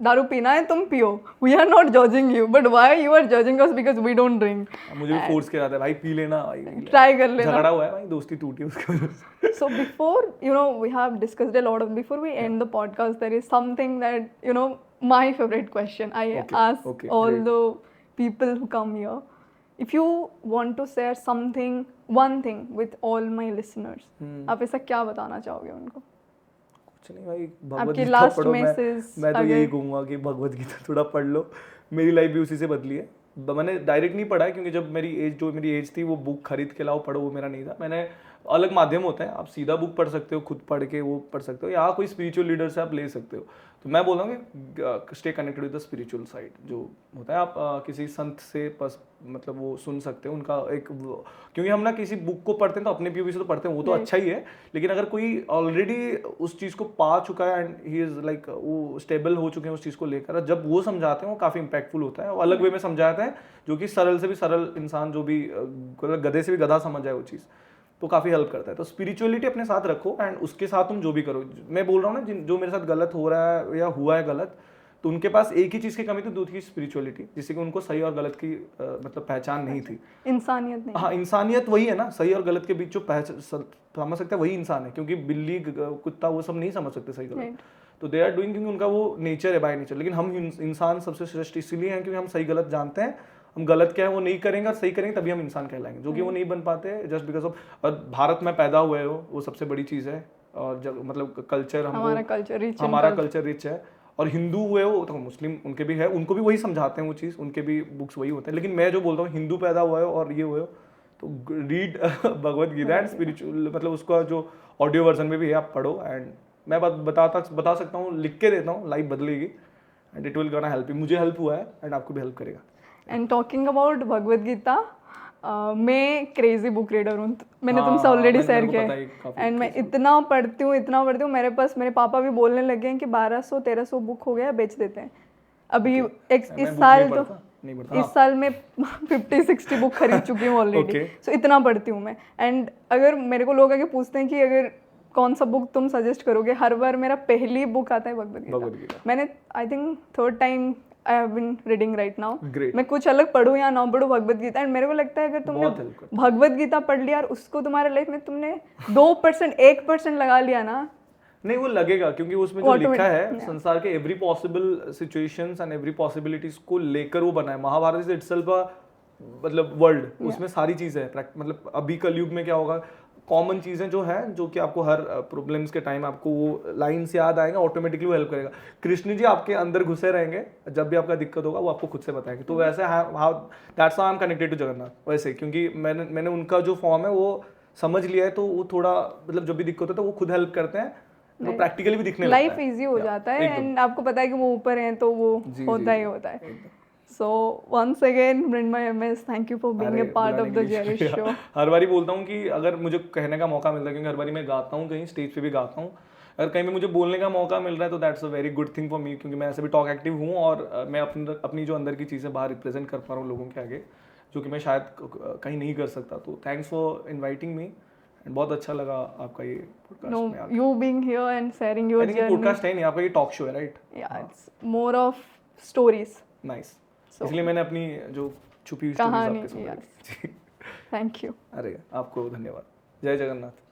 दारू पीना है तुम पियो, we are not judging you, but why you are judging us because we don't drink. मुझे भी फोर्स किया जाता है, भाई पी लेना, भाई ट्राई कर लेना। झगड़ा हुआ है भाई, दोस्ती टूटी उसकी वजह से। So before, we have discussed a lot of, before we end the podcast, there is something that, my favorite question I ask all the people who come here. If you want to share something, one thing with all my listeners, आप ऐसा क्या बताना चाहोगे उनको? नहीं भाई, भगवद गीता पढ़ो। मैं तो यही कहूँगा कि भगवद गीता थोड़ा पढ़ लो। मेरी लाइफ भी उसी से बदली है। मैंने डायरेक्ट नहीं पढ़ा है, क्योंकि जब मेरी एज थी, वो बुक खरीद के लाओ पढ़ो, वो मेरा नहीं था। मैंने अलग माध्यम होते हैं, आप सीधा बुक पढ़ सकते हो, खुद पढ़ के वो पढ़ सकते हो, या कोई स्पिरिचुअल लीडर से आप ले सकते हो। तो मैं बोल रहा हूँ कि stay connected with the spiritual side जो होता है। आप किसी संत से मतलब वो सुन सकते हो उनका क्योंकि हम ना किसी बुक को पढ़ते हैं तो अपने पीओवी से तो पढ़ते हैं, वो तो अच्छा ही है, लेकिन अगर कोई ऑलरेडी उस चीज़ को पा चुका है एंड ही इज़ लाइक वो स्टेबल हो चुके हैं उस चीज़ को लेकर, जब वो समझाते हैं वो काफ़ी इंपैक्टफुल होता है। वो अलग वे में समझाते हैं जो कि सरल से भी सरल इंसान, जो भी गधे से भी गधा समझ जाए वो चीज़, तो काफ़ी हेल्प करता है। तो स्पिरिचुअलिटी अपने साथ रखो एंड उसके साथ तुम जो भी करो। मैं बोल रहा हूँ ना, जो मेरे साथ गलत हो रहा है या हुआ है गलत, तो उनके पास एक ही चीज़ की कमी थी, दूसरी की स्पिरिचुअलिटी, जिससे कि उनको सही और गलत की मतलब पहचान नहीं थी। इंसानियत नहीं। हाँ, इंसानियत वही है ना, सही और गलत के बीच जो समझ सकता है वही इंसान है, क्योंकि बिल्ली कुत्ता वो सब नहीं समझ सकते सही गलत। तो दे आर डूइंग, क्योंकि उनका वो नेचर है, बाय नेचर। लेकिन हम इंसान सबसे श्रेष्ठ इसीलिए हैं क्योंकि हम सही गलत जानते हैं, हम गलत क्या है वो नहीं करेंगे और सही करेंगे तभी हम इंसान कहलाएंगे, जो कि वो नहीं बन पाते जस्ट बिकॉज ऑफ। और भारत में पैदा हुए हो वो सबसे बड़ी चीज़ है, और जब मतलब कल्चर हमारा कल्चर रिच है, और हिंदू हुए हो तो मुस्लिम उनके भी है, उनको भी वही समझाते हैं वो चीज़, उनके भी बुक्स वही होते हैं। लेकिन मैं जो बोलता हूँ, हिंदू पैदा हुआ हो और ये हुए हो तो read Bhagavad Gita and spiritual, मतलब उसका जो ऑडियो वर्जन में भी है आप पढ़ो। एंड मैं बता सकता हूँ, लिख के देता हूँ, लाइफ बदलेगी and it will gonna help you. मुझे हेल्प हुआ है एंड आपको भी हेल्प करेगा। And talking about Bhagavad Gita, मैं क्रेजी बुक रीडर हूँ, मैंने तुमसे ऑलरेडी शेयर किया है। एंड मैं इतना पढ़ती हूँ, मेरे पापा भी बोलने लगे हैं कि 1200-1300 बुक हो गया, बेच देते हैं अभी। इस साल में 50-60 बुक खरीद चुकी हूँ ऑलरेडी। सो इतना पढ़ती हूँ मैं। एंड अगर मेरे को लोग आगे पूछते हैं कि अगर कौन सा बुक तुम सजेस्ट करोगे, हर बार मेरा पहली बुक आता है भगवद गीता। मैंने I think 3rd time I have been reading right now. मैं कुछ अलग पढ़ूँ या ना पढ़ूँ, भगवद गीता। एंड मेरे को लगता है अगर तुमने भगवद गीता पढ़ लिया और उसको तुम्हारे लाइफ में तुमने 2% 1% लगा लिया ना, नहीं वो लगेगा, क्योंकि उसमें जो लिखा है संसार के every possible situations and every possibilities को लेकर वो बना है। महाभारत इज इटसेल्फ मतलब वर्ल्ड, उसमें सारी चीजें हैं। मतलब अभी कलयुग में क्या होगा, कॉमन चीज़ें जो है, जो कि आपको हर प्रॉब्लम्स के टाइम आपको वो लाइन से याद आएगा, ऑटोमेटिकली वो हेल्प करेगा। कृष्ण जी आपके अंदर घुसे रहेंगे, जब भी आपका दिक्कत होगा वो आपको खुद से बताएंगे। तो वैसे that's how I am connected to Jagannath. वैसे क्योंकि मैंने उनका जो फॉर्म है वो समझ लिया है, तो वो थोड़ा मतलब जब भी दिक्कत होता है वो खुद हेल्प करते हैं, तो प्रैक्टिकली भी दिखने लगता है, लाइफ इजी हो जाता है। एंड आपको पता है कि वो ऊपर हैं तो वो होता ही होता है। So once again, Mrinmay MS, thank you for being a part of the Jerry Show. हर बारी बोलता हूँ कि अगर मुझे कहने का मौका मिलता है, क्योंकि हर बारी मैं गाता हूँ, कहीं स्टेज पे भी गाता हूँ, अगर कहीं पे मुझे बोलने का मौका मिल रहा है तो that's a very good thing for me, क्योंकि मैं ऐसे भी टॉक एक्टिव हूँ और मैं अपनी जो अंदर की चीज़ें बाहर रिप्रेजेंट कर पा रहा हूँ लोगों के आगे, जो कि मैं शायद कहीं नहीं कर सकता। तो थैंक्स फॉर इनवाइटिंग मी, बहुत अच्छा लगा आपका ये पॉडकास्ट में। You being here and sharing your journey. Podcast है नहीं, आपका ये टॉक शो है, right? Yeah, it's more of stories. Nice. इसलिए मैंने अपनी जो छुपी हुई कहानी, थैंक यू। अरे आपको धन्यवाद। जय जगन्नाथ।